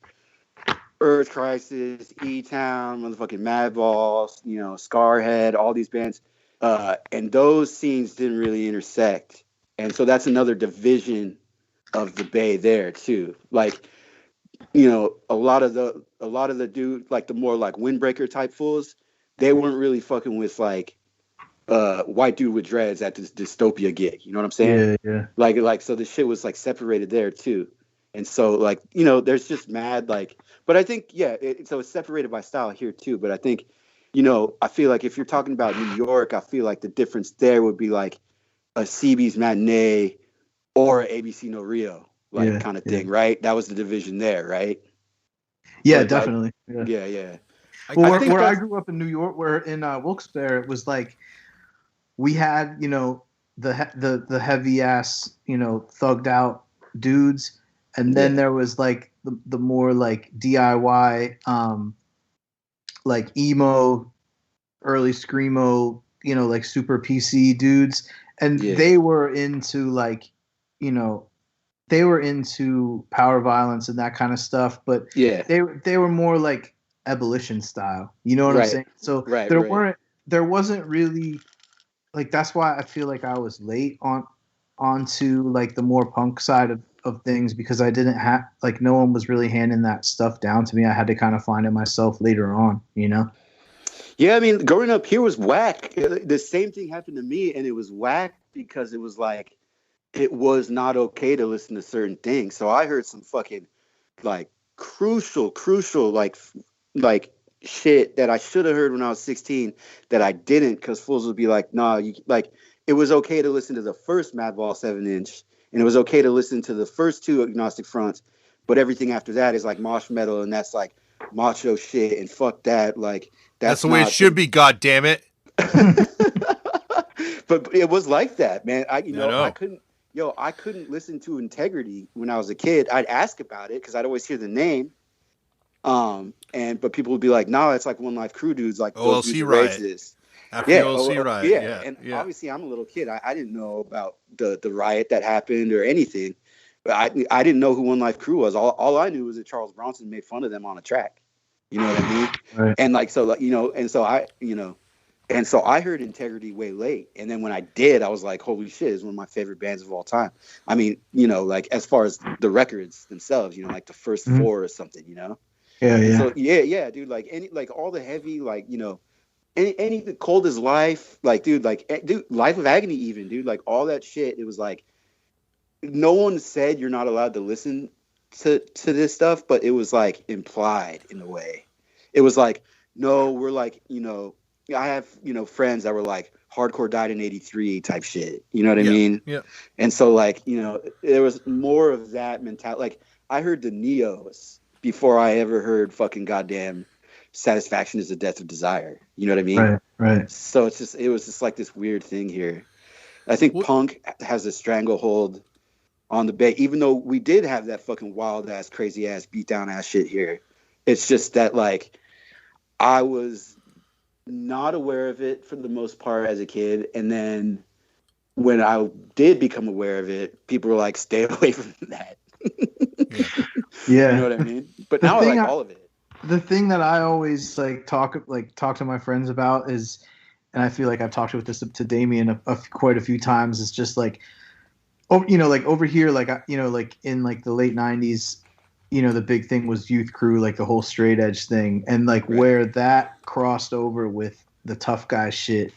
Earth Crisis, E-Town, motherfucking Madball, you know, Scarhead, all these bands. And those scenes didn't really intersect. And so that's another division of the Bay there too. Like, you know, a lot of the dude, like the more like windbreaker type fools, they weren't really fucking with like white dude with dreads at this dystopia gig. You know what I'm saying? Yeah. Like so the shit was like separated there too. And so like, you know, there's just mad like, but I think, yeah, so it's separated by style here too. But I think, you know, I feel like if you're talking about New York, I feel like the difference there would be like a CB's Matinee or an ABC No Rio, like kind of thing, right? That was the division there, right? Yeah, Like definitely. Yeah. Well, where I grew up in New York, where in Wilkes-Barre, it was like we had, you know, the heavy ass, you know, thugged out dudes, and then there was like the more like DIY, like emo, early screamo, you know, like super PC dudes, and they were into like, you know, they were into power violence and that kind of stuff, but they were more like abolition style. You know what I'm saying? So there wasn't really like, that's why I feel like I was late onto like the more punk side of things, because I didn't have like, no one was really handing that stuff down to me. I had to kind of find it myself later on, you know? Yeah, I mean, growing up here was whack. The same thing happened to me, and it was whack because it was like, it was not okay to listen to certain things. So I heard some fucking like crucial like shit that I should have heard when I was 16 that I didn't, because fools would be like, nah, you like, it was okay to listen to the first Madball 7-inch, and it was okay to listen to the first two Agnostic Fronts, but everything after that is like mosh metal, and that's like macho shit, and fuck that. Like that's the way it should be. God damn it! But it was like that, man. I couldn't listen to Integrity when I was a kid. I'd ask about it because I'd always hear the name. But people would be like, "No, it's like One Life Crew dudes, like those dudes are racist." After the OLC riot, yeah. And obviously, I'm a little kid. I didn't know about the riot that happened or anything. But I didn't know who One Life Crew was. All I knew was that Charles Bronson made fun of them on a track. You know what I mean? Right. And like, so, like, you know, and so I heard Integrity way late. And then when I did, I was like, holy shit, it's one of my favorite bands of all time. I mean, you know, like as far as the records themselves, you know, like the first four or something, you know? Yeah. So yeah, dude, like all the heavy, like, you know, any the Cold as Life, like, dude, Life of Agony even, dude, like all that shit. It was like, no one said you're not allowed to listen to this stuff, but it was like implied in a way. It was like, no, we're like, you know, I have, you know, friends that were like, hardcore died in '83 type shit. You know what I mean? Yeah. And so, like, you know, there was more of that mentality. Like, I heard the Neos before I ever heard fucking goddamn Satisfaction is the Death of Desire. You know what I mean? Right. So it was just like this weird thing here. I think punk has a stranglehold on the Bay, even though we did have that fucking wild ass, crazy ass, beat down ass shit here. It's just that, like, I was not aware of it for the most part as a kid, and then when I did become aware of it, people were like, "Stay away from that." Yeah. You know what I mean? But now I like all of it. The thing that I always talk to my friends about is, and I feel like I've talked with this to Damian quite a few times, is just like, oh, like over here, like like in like the late '90s, the big thing was Youth Crew, like the whole straight edge thing, and like where that crossed over with the tough guy shit.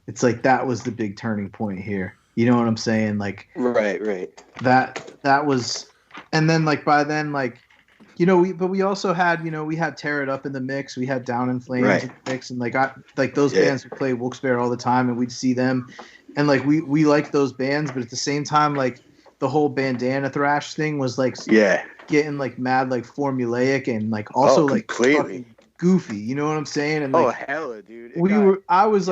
It's like that was the big turning point here. You know what I'm saying? Like, right. That was, and then like by then, like, we also had, we had Tear It Up in the mix. We had Down in Flames in the mix, and like those bands would play Wilkes-Barre all the time, and we'd see them, and like we liked those bands, but at the same time, like the whole bandana thrash thing was like getting like mad like formulaic and like also like completely goofy. You know what I'm saying? And like, hella, dude. I was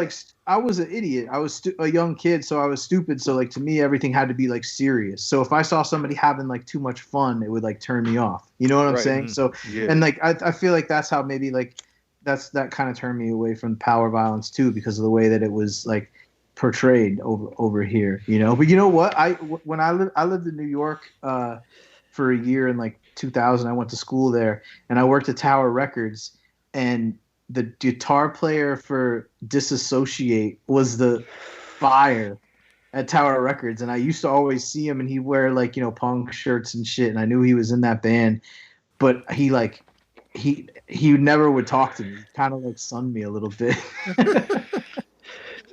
an idiot. I was a young kid, so I was stupid. So like to me, everything had to be like serious. So if I saw somebody having like too much fun, it would like turn me off. You know what I'm saying? So and like I feel like that's how maybe like that kind of turned me away from power violence too, because of the way that it was like portrayed over here. But you know what? When I lived in New York for a year in like 2000. I went to school there, and I worked at Tower Records. And the guitar player for Disassociate was the fire at Tower Records. And I used to always see him, and he'd wear like, punk shirts and shit. And I knew he was in that band, but he never would talk to me. Kind of like sunned me a little bit.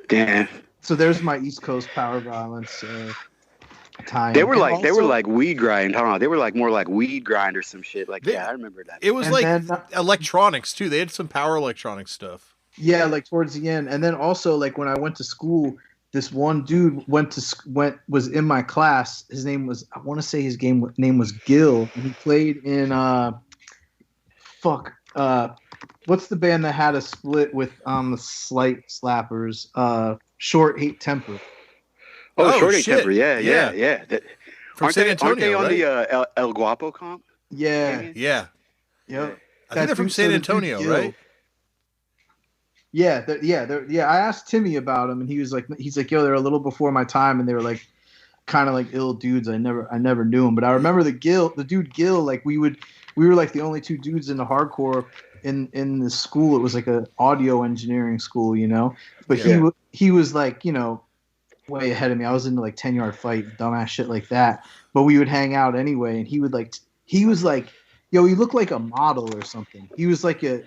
Damn. So there's my East Coast power violence time. They were like weed grind. Hold on, they were like more like weed grind or some shit. Like I remember that. It was electronics too. They had some power electronic stuff. Yeah, like towards the end, and then also like when I went to school, this one dude was in my class. His name was, I want to say his name was Gil, and he played in what's the band that had a split with the Slight Slappers? Short Hate Temper. Short Hate Temper. Yeah. From San Antonio, aren't they on right? the El Guapo comp? Yeah. Yep. I think they're from San Antonio, right? Yeah, I asked Timmy about them, and he's like, yo, they're a little before my time, and they were like, kind of like ill dudes. I never knew them, but I remember the dude Gil. Like we were like the only two dudes in the hardcore in the school. It was like a audio engineering school, But he was like, way ahead of me. I was into like 10-yard fight, dumbass shit like that. But we would hang out anyway, and he was like, yo, he looked like a model or something. He was like a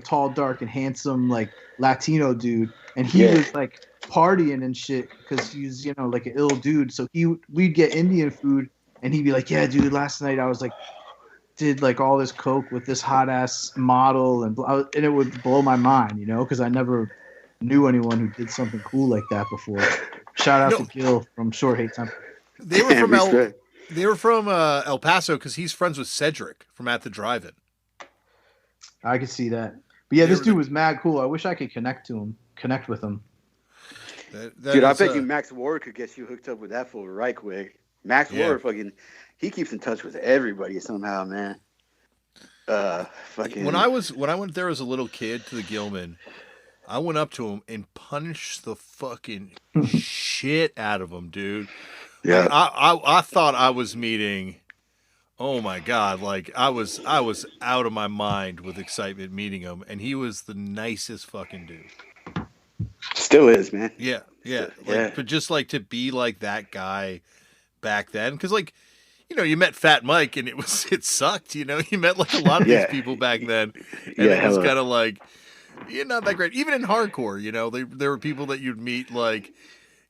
tall, dark, and handsome like Latino dude, and he was like partying and shit because he's like an ill dude. So we'd get Indian food, and he'd be like, yeah, dude, last night I was like did like all this coke with this hot ass model, and it would blow my mind, because I never knew anyone who did something cool like that before. Shout out to Gil from Short Hate Temper. They were from El Paso because he's friends with Cedric from At the Drive-In. I could see that. But yeah, this dude was mad cool. I wish I could connect with him. Dude, I bet you Max Ward could get you hooked up with that fool right quick. Max Ward he keeps in touch with everybody somehow, man. When I went there as a little kid to the Gilman, I went up to him and punched the fucking shit out of him, dude. Yeah. Like, I thought I was meeting, oh my God, like I was out of my mind with excitement meeting him, and he was the nicest fucking dude. Still is, man. Yeah. But just like to be like that guy back then, because like, you met Fat Mike and it sucked, you met like a lot of these people back then, and it was kind of like, you're not that great. Even in hardcore, there were people that you'd meet like,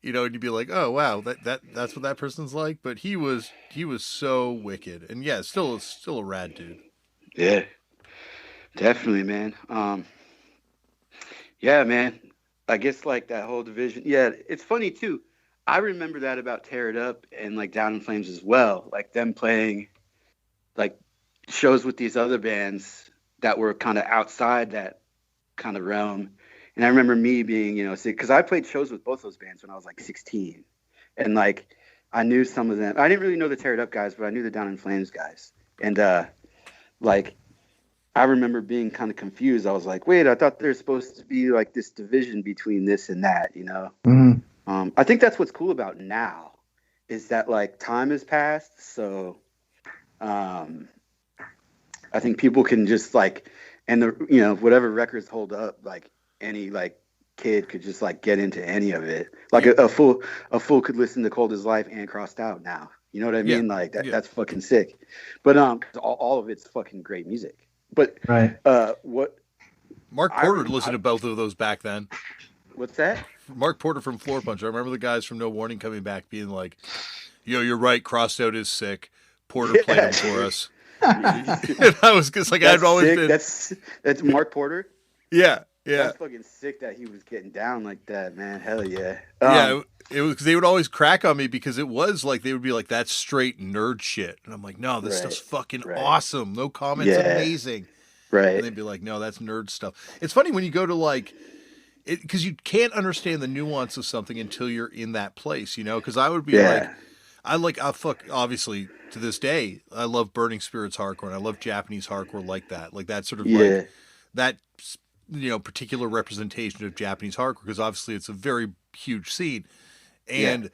and you'd be like, oh wow, that's what that person's like. But he was so wicked, and yeah, still a rad dude. Yeah, definitely, man. Yeah, man. I guess like that whole division. Yeah, it's funny too. I remember that about Tear It Up and like Down in Flames as well. Like them playing like shows with these other bands that were kind of outside that kind of realm. And I remember me being, because I played shows with both those bands when I was like 16. And like I knew some of them. I didn't really know the Tear It Up guys, but I knew the Down in Flames guys. And like I remember being kind of confused. I was like, wait, I thought there's supposed to be like this division between this and that, Mm-hmm. I think that's what's cool about now is that like time has passed. So um, I think people can just like, and whatever records hold up, like any like kid could just like get into any of it. Like a fool could listen to Cold as Life and Crossed Out now. You know what I Yeah. mean? Like Yeah. that's fucking sick. But 'cause all of it's fucking great music. But Right. what Mark Porter listened to both of those back then. what's that? Mark Porter from Floor Punch. I remember the guys from No Warning coming back being like, "Yo, you're right. Crossed Out is sick. Porter played him for us." And I was just like, That's I'd always sick. been. That's Mark Porter. Yeah. That's fucking sick that he was getting down like that, man. Hell yeah. Yeah, it was because they would always crack on me because it was like they would be like, "That's straight nerd shit," and I'm like, "No, this stuff's fucking awesome. No comments, amazing." Right. And they'd be like, "No, that's nerd stuff." It's funny when you go to like, because you can't understand the nuance of something until you're in that place, you know? Because I would be obviously to this day, I love Burning Spirits hardcore, and I love Japanese hardcore like that sort of like that. Particular representation of Japanese hardcore, because obviously it's a very huge scene. And,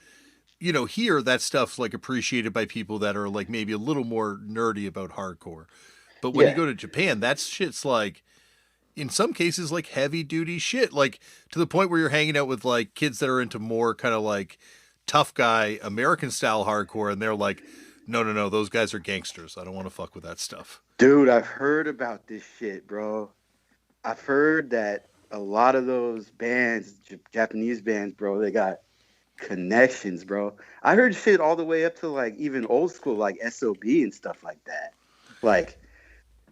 here that stuff's like appreciated by people that are like maybe a little more nerdy about hardcore. But when you go to Japan, that shit's like, in some cases, like heavy duty shit, like to the point where you're hanging out with like kids that are into more kind of like tough guy American style hardcore. And they're like, no, those guys are gangsters. I don't want to fuck with that stuff. Dude, I've heard about this shit, bro. I've heard that a lot of those bands, Japanese bands, bro, they got connections, bro. I heard shit all the way up to like even old school, like SOB and stuff like that. Like,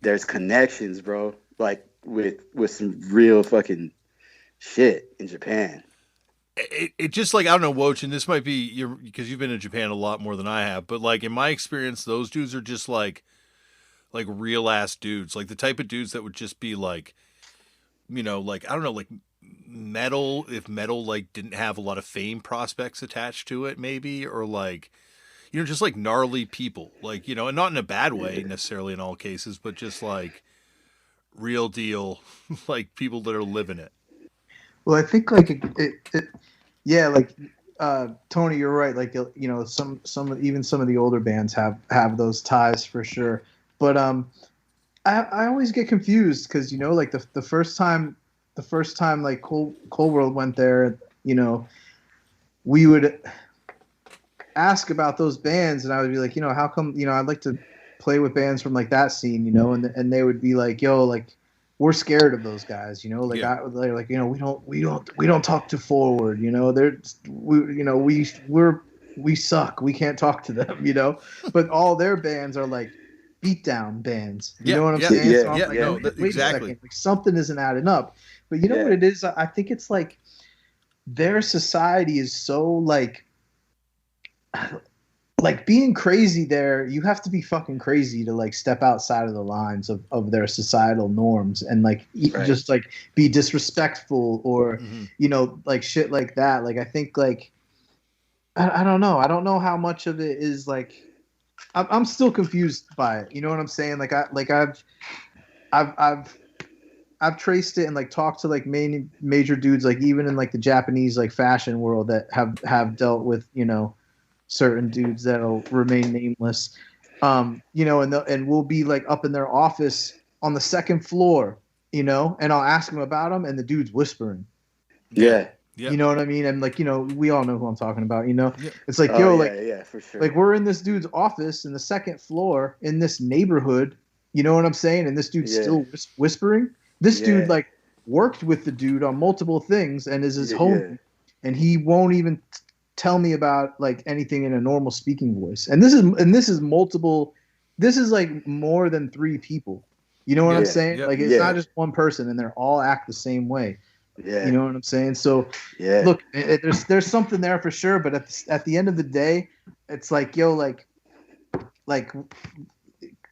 there's connections, bro. Like with some real fucking shit in Japan. It just like, I don't know, Woj, and this might be because you've been in Japan a lot more than I have, but like in my experience, those dudes are just like real ass dudes, like the type of dudes that would just be like, like, I don't know, like metal, if metal like didn't have a lot of fame prospects attached to it, maybe, or like, just like gnarly people, like, and not in a bad way necessarily in all cases, but just like real deal, like people that are living it. Well, I think like like Tony, you're right. Like some even some of the older bands have those ties for sure. But I always get confused because like the first time like Cold World went there, we would ask about those bands, and I would be like, how come I'd like to play with bands from like that scene, and they would be like, yo, like we're scared of those guys, like we don't talk to Forward, we suck, we can't talk to them, but all their bands are like beatdown bands, you know what I'm saying? Yeah, so I'm like, no, wait exactly. a second, like something isn't adding up. But you know what it is? I think it's like their society is so like being crazy there, you have to be fucking crazy to like step outside of the lines of their societal norms and like just like be disrespectful or like shit like that. Like I think like I don't know how much of it is like I'm still confused by it. You know what I'm saying? Like I've traced it and like talked to like major dudes, like even in like the Japanese like fashion world that have dealt with certain dudes that'll remain nameless, and we'll be like up in their office on the second floor, and I'll ask them about them, and the dude's whispering. Yeah. Yeah. You know what I mean? And like, we all know who I'm talking about, It's like, yeah, for sure. Like we're in this dude's office in the second floor in this neighborhood, you know what I'm saying? And this dude's still whispering. This dude like worked with the dude on multiple things and is his homie, and he won't even tell me about like anything in a normal speaking voice. And this is multiple. This is like more than 3 people. You know what I'm saying? Like it's not just one person, and they're all act the same way. Yeah. You know what I'm saying? So look, there's something there for sure, but at the end of the day, it's like, yo, like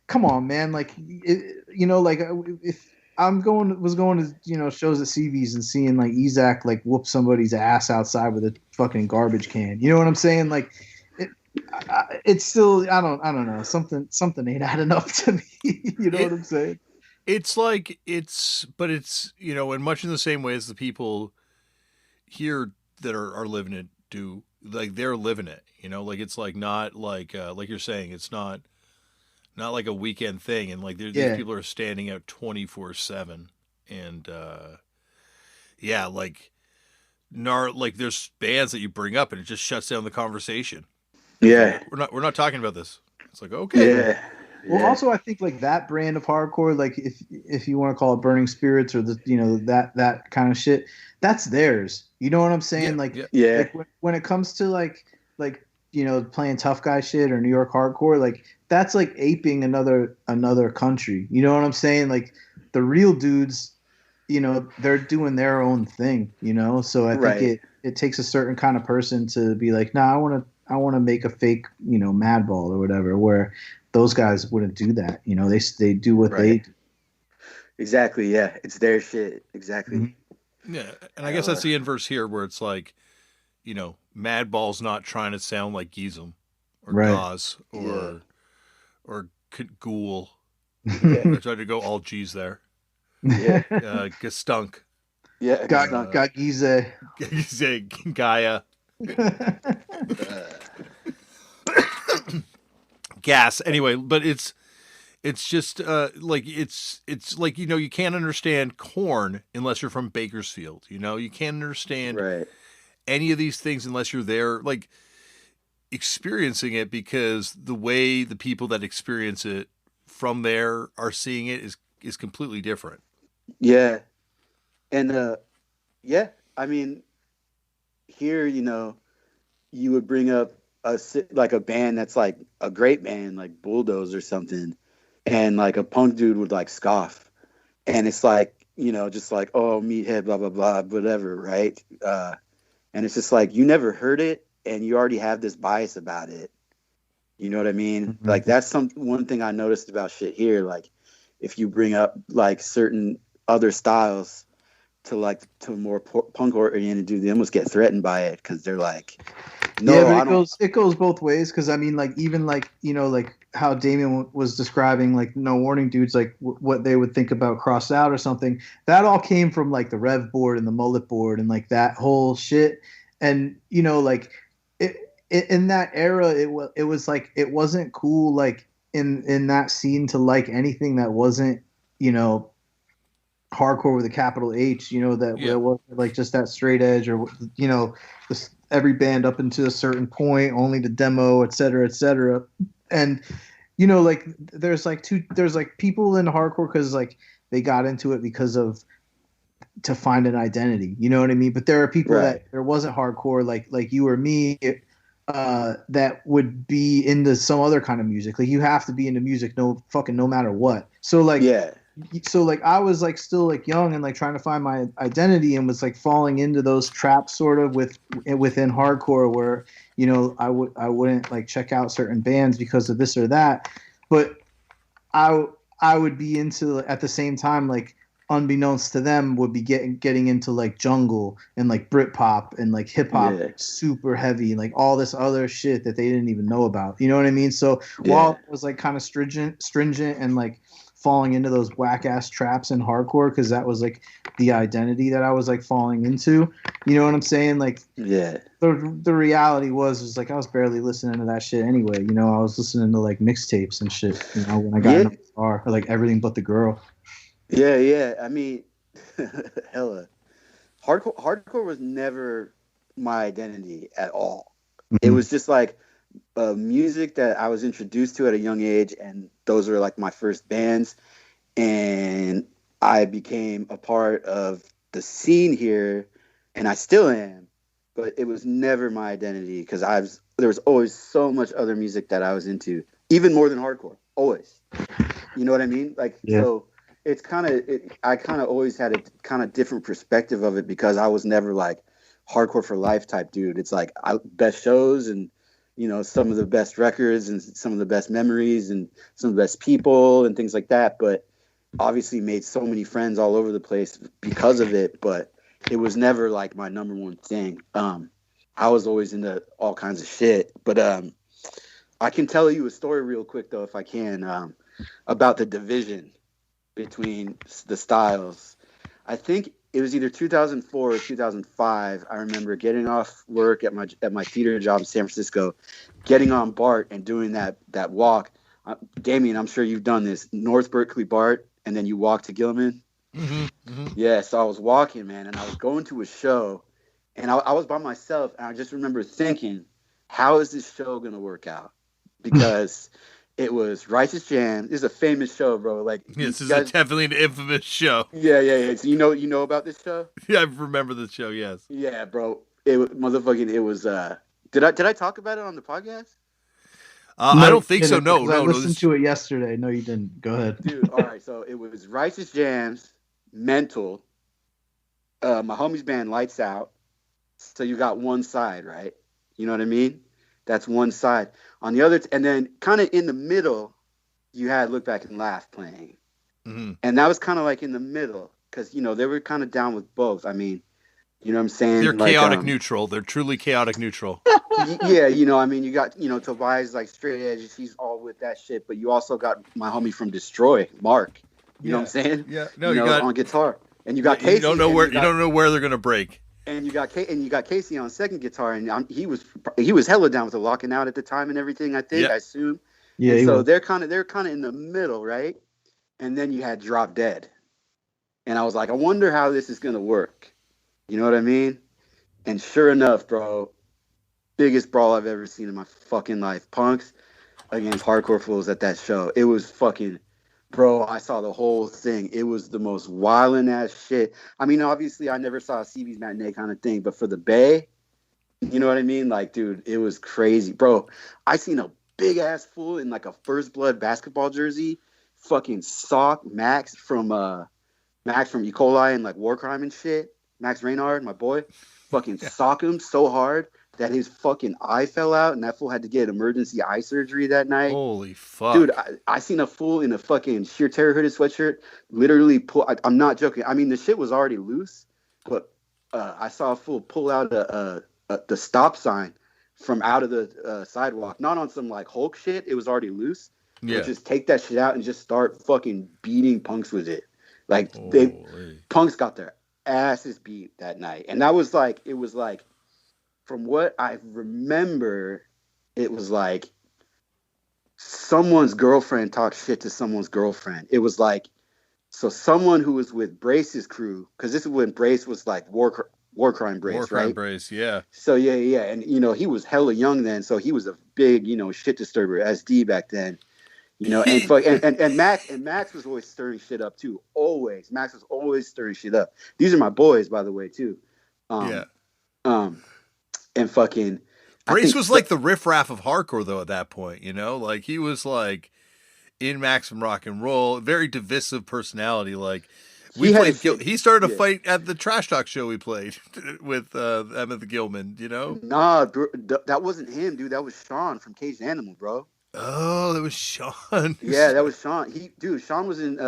come on, man. Like, like if I'm was going to, shows at CVs and seeing like Isaac like whoop somebody's ass outside with a fucking garbage can. You know what I'm saying? Like it's still, I don't know. Something ain't adding up to me. You know what I'm saying? It's like, but it's, in much in the same way as the people here that are living it, do, like they're living it, you know, like it's not like you're saying, it's not like a weekend thing, and like these Yeah. people are standing out 24/7, and yeah, like there's bands that you bring up and it just shuts down the conversation. It's like Yeah. we're not talking about this. It's like, okay. Yeah. Well, Yeah. also I think like that brand of hardcore, like if you want to call it Burning Spirits or the that kind of shit, that's theirs. You know what I'm Yeah, saying? yeah, Yeah. Like when it comes to like playing tough guy shit or New York hardcore, like that's like aping another country. You know what I'm saying? Like the real dudes, they're doing their own thing. So I think Right. it takes a certain kind of person to be like, nah, I want to make a fake, Madball or whatever, where those guys wouldn't do that. They do what they Right. do. Exactly. Yeah. It's their shit. Exactly. yeah. And I guess that's Hella. the inverse here, where it's like, Madball's not trying to sound like Geezem or Right. Gauze Yeah. or Ghoul. Yeah. I tried to go all G's there. Yeah. Gestunk. Yeah. got Stunk. got Gize. Gaia. Uh, Gas. Anyway, but it's just like it's like, you can't understand corn unless you're from Bakersfield. You can't understand right. any of these things unless you're there, like experiencing it, because the way the people that experience it from there are seeing it is completely different. Yeah. And yeah, I mean, here, you would bring up like a band that's like a great band, like Bulldoze or something, and like a punk dude would like scoff, and it's like, just like, oh, meathead, blah blah blah, whatever, right? And it's just like, you never heard it, and you already have this bias about it. You know what I mean? Mhm. Like that's one thing I noticed about shit here. Like if you bring up like certain other styles to more punk oriented dude, they almost get threatened by it because they're like, no, Yeah, but I don't. it goes both ways, because I mean, like even like like how Damian was describing like No Warning dudes, like what they would think about Crossed Out or something. That all came from like the Rev board and the Mullet board and like that whole shit. And like in that era, it was like it wasn't cool like in that scene to like anything that wasn't hardcore with a capital H, that Yeah. was like just that straight edge, or every band up into a certain point, only the demo, et cetera, et cetera. And like there's like people in hardcore because like they got into it because of to find an identity, you know what I mean? But there are people Right. that there wasn't hardcore like you or me, that would be into some other kind of music. Like you have to be into music no matter what. So like Yeah. I was like still like young and like trying to find my identity, and was like falling into those traps sort of within hardcore where I wouldn't like check out certain bands because of this or that, but I would be into at the same time, like unbeknownst to them, would be getting into like jungle and like Britpop and like hip hop, Yeah. super heavy, like all this other shit that they didn't even know about. You know what I mean? So while it was like kind of stringent and like falling into those whack ass traps in hardcore, because that was like the identity that I was like falling into. You know what I'm saying? Like Yeah. the reality was like I was barely listening to that shit anyway. I was listening to like mixtapes and shit. When I got in the car, or like Everything But the Girl. Yeah. Yeah. I mean, hella. Hardcore was never my identity at all. It was just like music that I was introduced to at a young age, and those were like my first bands, and I became a part of the scene here, and I still am, but it was never my identity because there was always so much other music that I was into, even more than hardcore, always. You know what I mean? Like, Yeah. So it's I kind of always had a kind of different perspective of it because I was never like hardcore for life type dude. It's like best shows and some of the best records and some of the best memories and some of the best people and things like that. But obviously made so many friends all over the place because of it. But it was never like my number one thing. I was always into all kinds of shit. But I can tell you a story real quick though, if I can, about the division between the styles. I think it was either 2004 or 2005. I remember getting off work at my theater job in San Francisco, getting on BART and doing that walk. Damian, I'm sure you've done this. North Berkeley BART, and then you walk to Gilman. Mm-hmm, mm-hmm. Yeah, so I was walking, man, and I was going to a show, and I was by myself, and I just remember thinking, how is this show gonna work out? Because it was Righteous Jam. This is a famous show, bro. Like, this is definitely an infamous show. Yeah. So you know about this show? Yeah, I remember the show. Yes. Yeah, bro. It was. Did I talk about it on the podcast? I don't think so. No. I listened to it yesterday. No, you didn't. Go ahead, dude. All right. So it was Righteous Jams, Mental, my homie's band, Lights Out. So you got one side, right? You know what I mean? That's one side. On the other, and then kind of in the middle, you had Look Back and Laugh playing. Mm-hmm. And that was kind of like in the middle because, they were kind of down with both. I mean, you know what I'm saying? They're chaotic neutral. They're truly chaotic neutral. Yeah, I mean, you got, Tobias like straight edge. He's all with that shit. But you also got my homie from Destroy, Mark. You know what I'm saying? Yeah. No, you got on guitar. And you got Casey. You don't know where they're gonna break. And you got Casey on second guitar, and he was hella down with the Locking Out at the time and everything. I think, I assume. Yeah. So they're kind of in the middle, right? And then you had Drop Dead, and I was like, I wonder how this is gonna work. You know what I mean? And sure enough, bro, biggest brawl I've ever seen in my fucking life. Punks against Hardcore Fools at that show. It was fucking. Bro, I saw the whole thing. It was the most wildin' ass shit. I mean, obviously, I never saw a CB's matinee kind of thing, but for the Bay, you know what I mean? Like, dude, it was crazy. Bro, I seen a big ass fool in like a First Blood basketball jersey, fucking sock Max from E. coli and like War Crime and shit. Max Reynard, my boy, fucking sock him so hard that his fucking eye fell out, and that fool had to get emergency eye surgery that night. Holy fuck. Dude, I seen a fool in a fucking sheer terror hooded sweatshirt literally pull. I'm not joking. I mean, the shit was already loose, but I saw a fool pull out the stop sign from out of the sidewalk. Not on some like Hulk shit. It was already loose. Yeah. But just take that shit out and just start fucking beating punks with it. Like, punks got their asses beat that night. And that was like, it was like, from what I remember, it was like someone's girlfriend talked shit to someone's girlfriend. It was like, so someone who was with Brace's crew, because this is when Brace was like war crime Brace, War crime Brace, yeah. So yeah, and he was hella young then, so he was a big shit disturber, SD back then, and Max was always stirring shit up too, always. Max was always stirring shit up. These are my boys, by the way, too. And fucking Brace was like the riffraff of hardcore though at that point, like he was like in Maximum Rock and Roll, very divisive personality. Like he started a fight at the Trash Talk show we played with Emmett Gilman, Nah, bro, that wasn't him, dude. That was Sean from Caged Animal, bro. Oh, that was Sean. Yeah, that was Sean. Sean was in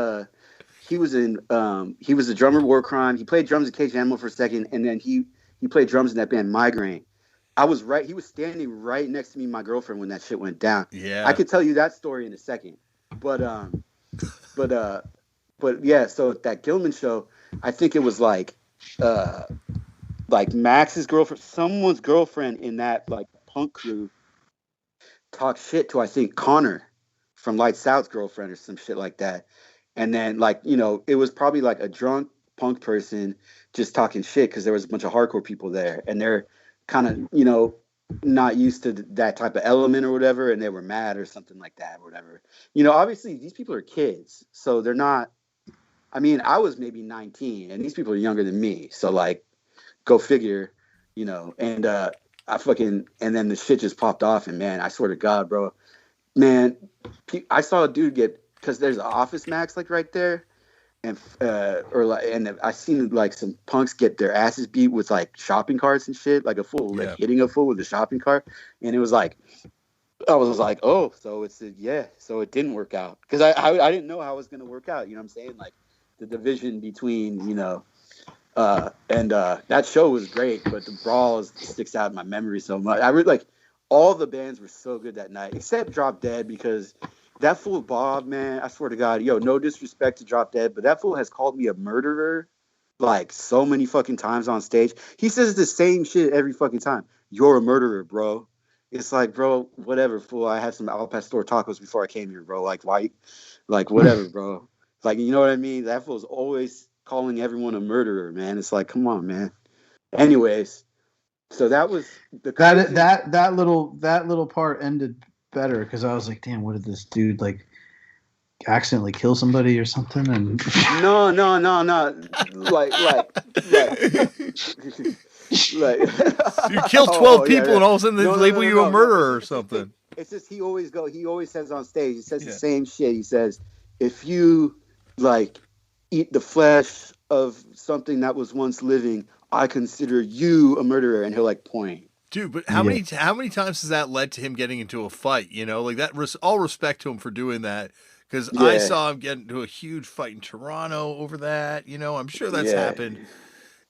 he was a drummer of War Crime. He played drums in Caged Animal for a second, and then he played drums in that band Migraine. I was right. He was standing right next to me, and my girlfriend, when that shit went down. Yeah, I could tell you that story in a second. But yeah. So that Gilman show, I think it was like Max's girlfriend, someone's girlfriend in that like punk crew, talked shit to I think Connor from Lights Out's girlfriend or some shit like that. And then it was probably like a drunk punk person just talking shit because there was a bunch of hardcore people there, and they're kind of not used to that type of element or whatever, and they were mad or something like that or whatever. Obviously these people are kids, so they're not. I mean, I was maybe 19 and these people are younger than me, so like go figure. And and then the shit just popped off, and man, I swear to God, bro, man, I saw a dude because there's an Office Max like right there, and I seen like some punks get their asses beat with like shopping carts and shit, like a fool like hitting a fool with a shopping cart, and it was like, I was like, oh, so so it didn't work out because I didn't know how it was gonna work out. You know what I'm saying? Like the division between that show was great, but the brawl sticks out in my memory so much. I really like all the bands were so good that night except Drop Dead because. That fool Bob, man, I swear to God, no disrespect to Drop Dead, but that fool has called me a murderer like so many fucking times on stage. He says the same shit every fucking time. You're a murderer, bro. It's like, bro, whatever, fool. I had some al pastor tacos before I came here, bro. Like, why? Like, whatever, bro. Like, you know what I mean? That fool's always calling everyone a murderer, man. It's like, come on, man. Anyways, so that was the crazy. That little part ended better because I was like, damn, what did this dude like accidentally kill somebody or something? And No. Like, like You killed 12 people yeah. and all of a sudden they label you a murderer or It's something. It's just he always says on stage, he says Yeah. the same shit. He says, if you like eat the flesh of something that was once living, I consider you a murderer. And he'll like point. Dude, but how many times has that led to him getting into a fight? You know, like that. All respect to him for doing that, because I saw him get into a huge fight in Toronto over that. You know, I'm sure that's happened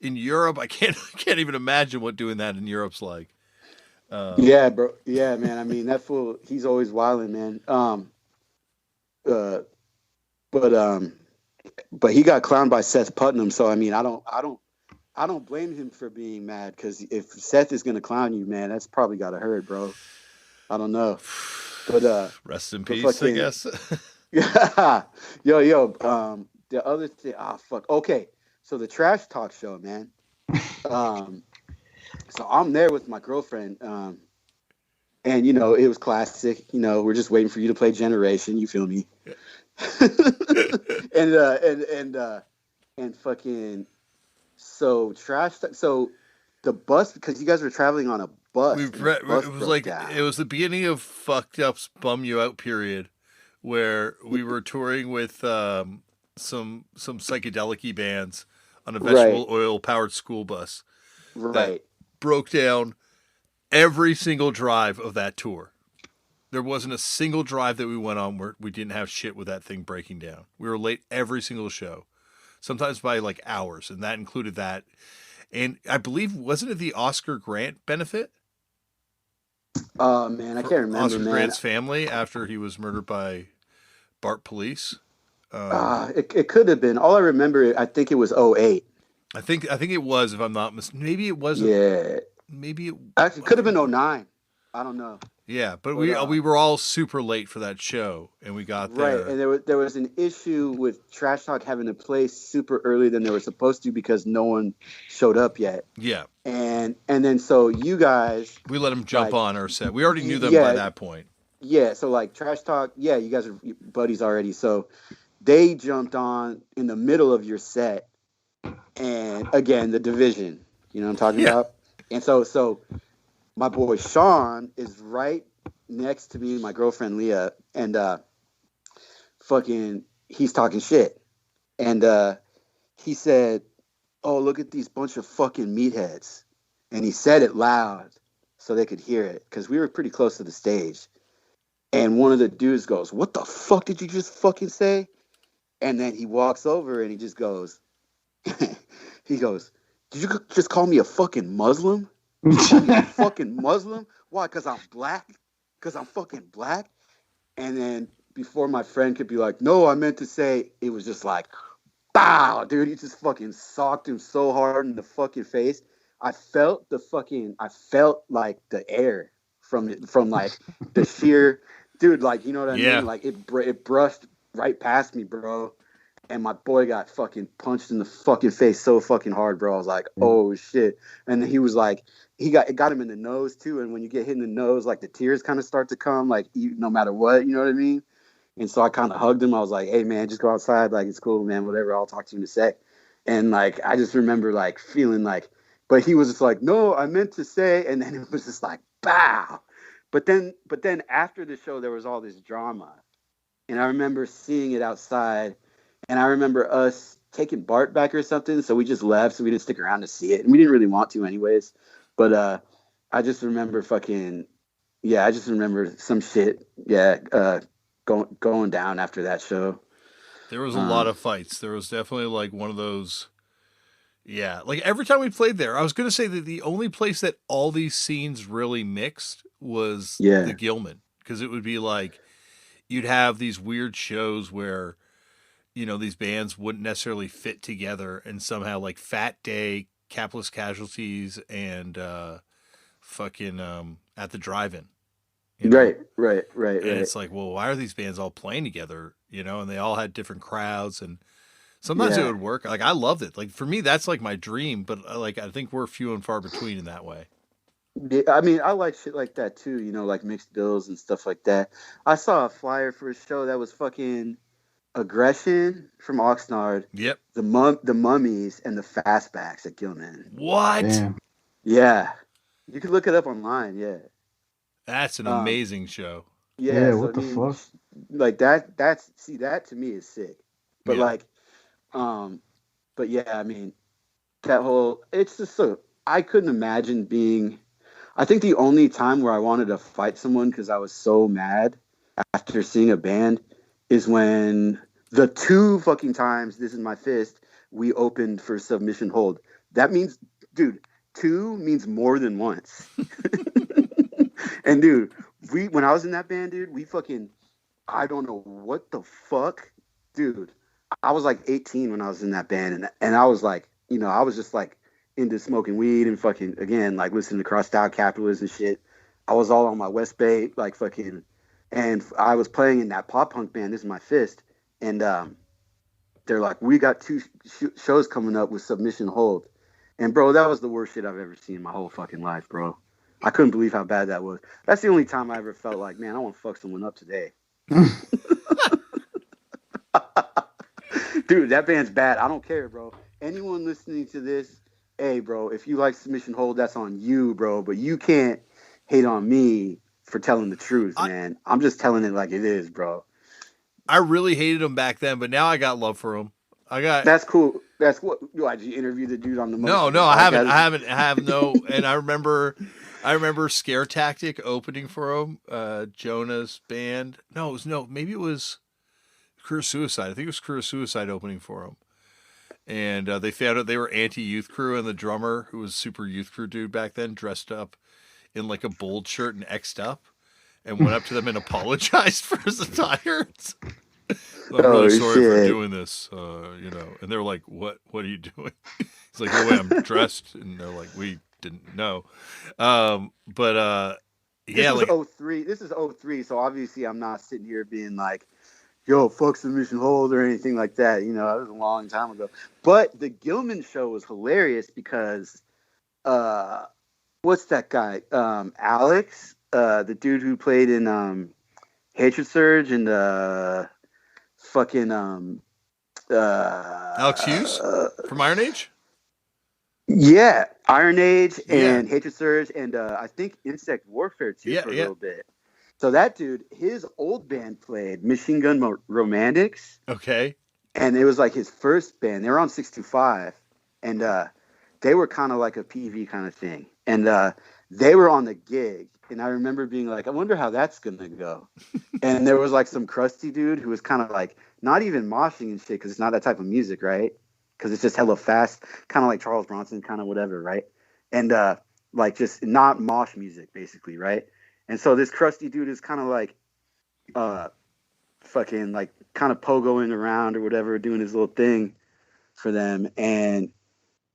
in Europe. I can't even imagine what doing that in Europe's like. Yeah, bro. Yeah, man. I mean, that fool. He's always wilding, man. But he got clowned by Seth Putnam. So I mean, I don't blame him for being mad, because if Seth is gonna clown you, man, that's probably gotta hurt, bro. I don't know, but rest in peace, I guess. Yeah, yo. The other thing, fuck. Okay, so the trash talk show, man. So I'm there with my girlfriend, and you know it was classic. You know, we're just waiting for you to play Generation. You feel me? and fucking. So so the bus, because you guys were traveling on a bus. It was the beginning of Fucked Up's Bum You Out period, where we were touring with some psychedelic-y bands on a vegetable oil powered school bus. Right. Broke down every single drive of that tour. There wasn't a single drive that we went on where we didn't have shit with that thing breaking down. We were late every single show, sometimes by like hours, and that included that. And I believe, wasn't it the Oscar Grant benefit? Man, I can't remember. Oscar Grant's family after he was murdered by BART police. It could have been. All I remember, I think it was 2008. I think it was, if I'm not mistaken. Maybe it wasn't. Yeah. Maybe it actually could have been 2009. I don't know. Yeah, but we were all super late for that show, and we got there. Right, and there was an issue with Trash Talk having to play super early than they were supposed to, because no one showed up yet. Yeah. And then so you guys, we let them jump on our set. We already knew them by that point. Yeah, so like Trash Talk, you guys are buddies already. So they jumped on in the middle of your set, and again, the division. You know what I'm talking about? And so my boy Sean is right next to me and my girlfriend Leah, and he's talking shit. And he said, "Oh, look at these bunch of fucking meatheads." And he said it loud so they could hear it, because we were pretty close to the stage. And one of the dudes goes, "What the fuck did you just fucking say?" And then he walks over and he just goes, he goes, "Did you just call me a fucking Muslim? You call me a fucking Muslim? Why? Because I'm black? Because I'm fucking black?" And then before my friend could be like, "No, I meant to say," it was just like, bow, dude. He just fucking socked him so hard in the fucking face. I felt like the air from like the sheer, dude, like, you know what I mean? Like it brushed right past me, bro. And my boy got fucking punched in the fucking face so fucking hard, bro. I was like, oh shit. And then he was like, it got him in the nose too. And when you get hit in the nose, like the tears kind of start to come, like no matter what, you know what I mean? And so I kind of hugged him. I was like, "Hey man, just go outside. Like, it's cool, man. Whatever. I'll talk to you in a sec." And like, I just remember like feeling like, but he was just like, "No, I meant to say," and then it was just like, bow. But then after the show, there was all this drama. And I remember seeing it outside, and I remember us taking Bart back or something. So we just left, so we didn't stick around to see it. And we didn't really want to anyways. But I just remember I just remember some shit. Yeah. Going down after that show. There was a lot of fights. There was definitely like one of those. Yeah, like every time we played there, I was going to say that the only place that all these scenes really mixed was the Gilman, because it would be like you'd have these weird shows where these bands wouldn't necessarily fit together, and somehow like Fat Day, Capitalist Casualties, and fucking At the Drive-In. Right. And it's like, well, why are these bands all playing together? And they all had different crowds, and sometimes it would work. Like I loved it. Like for me, that's like my dream, but like I think we're few and far between in that way. Yeah, I mean, I like shit like that too, like mixed bills and stuff like that. I saw a flyer for a show that was fucking Aggression from Oxnard. Yep. The Mummies and the Fastbacks at Gilman. What? Damn. Yeah. You can look it up online, yeah. That's an amazing show. Yeah, what the fuck? Like that to me is sick. But but yeah, I mean, that whole, it's just so, I couldn't imagine being, I think the only time where I wanted to fight someone because I was so mad after seeing a band is when the 2 fucking times, this is my fist, we opened for Submission Hold. That means, dude, 2 means more than once. And dude, when I was in that band, dude, we fucking, I don't know what the fuck, dude. I was like 18 when I was in that band, and I was like, I was just like into smoking weed and fucking, again, like listening to Crossed Out Capitalists and shit. I was all on my West Bay, like fucking, and I was playing in that pop punk band, This Is My Fist, and they're like, we got 2 shows coming up with Submission Hold. And bro, that was the worst shit I've ever seen in my whole fucking life, bro. I couldn't believe how bad that was. That's the only time I ever felt like, man, I want to fuck someone up today. Dude, that band's bad. I don't care, bro. Anyone listening to this, hey, bro, if you like Submission Hold, that's on you, bro. But you can't hate on me for telling the truth, man. I'm just telling it like it is, bro. I really hated him back then, but now I got love for him. That's cool. That's what. Did you interview the dude on the? No, I have no. And I remember Scare Tactic opening for him. Jonah's band. Maybe it was Career Suicide. I think it was Career Suicide opening for him. And they found out they were anti-Youth Crew, and the drummer, who was super Youth Crew dude back then, dressed up in like a bold shirt and X'd up, and went up to them and apologized for his attire. I'm really sorry for doing this, And they're like, "What are you doing?" He's like, "Oh wait, I'm dressed," and they're like, "We didn't know." This was 03. This is 03, so obviously I'm not sitting here being like, yo, fuck Submission Hold or anything like that. That was a long time ago. But the Gilman show was hilarious because, what's that guy? Alex, the dude who played in Hatred Surge and fucking Alex Hughes from Iron Age. Yeah, Iron Age and Hatred Surge and I think Insect Warfare too for a little bit. So that dude, his old band played Machine Gun Romantics. Okay. And it was like his first band. They were on 625. And they were kind of like a PV kind of thing. And they were on the gig. And I remember being like, I wonder how that's going to go. And there was like some crusty dude who was kind of like, not even moshing and shit, because it's not that type of music, right? Because it's just hella fast, kind of like Charles Bronson, kind of whatever, right? And like just not mosh music, basically, right? And so this crusty dude is kind of like fucking like kind of pogoing around or whatever, doing his little thing for them. And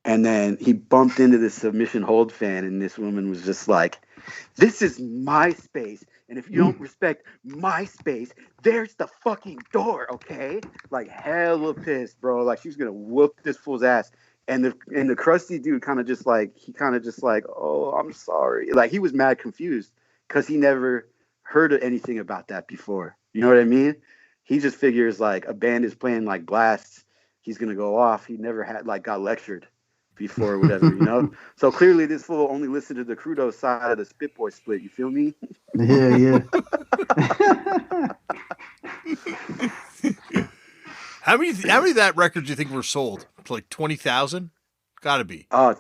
then he bumped into this Submission Hold fan, and this woman was just like, this is my space. And if you don't respect my space, there's the fucking door, okay? Like hella pissed, bro. Like she was gonna whoop this fool's ass. And the crusty dude kind of just like, oh, I'm sorry. Like he was mad confused because he never heard anything about that before. You know what I mean? He just figures like a band is playing like blasts, he's gonna go off. He never had like got lectured before or whatever, So clearly this fool only listened to the Crudo side of the Spit Boy split. You feel me? Yeah. How many of that records do you think were sold? Like 20,000? Gotta be. I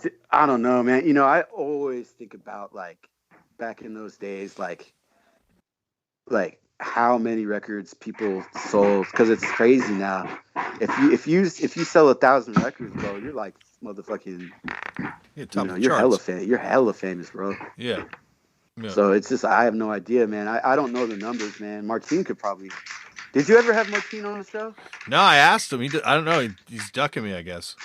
don't know, man. I always think about like back in those days, like how many records people sold, because it's crazy now. If you sell 1,000 records, bro, you're like motherfucking. You're hella famous, bro. Yeah. So it's just I have no idea, man. I don't know the numbers, man. Martine could probably Did you ever have Martine on the show? No, I asked him. I don't know. He's ducking me, I guess.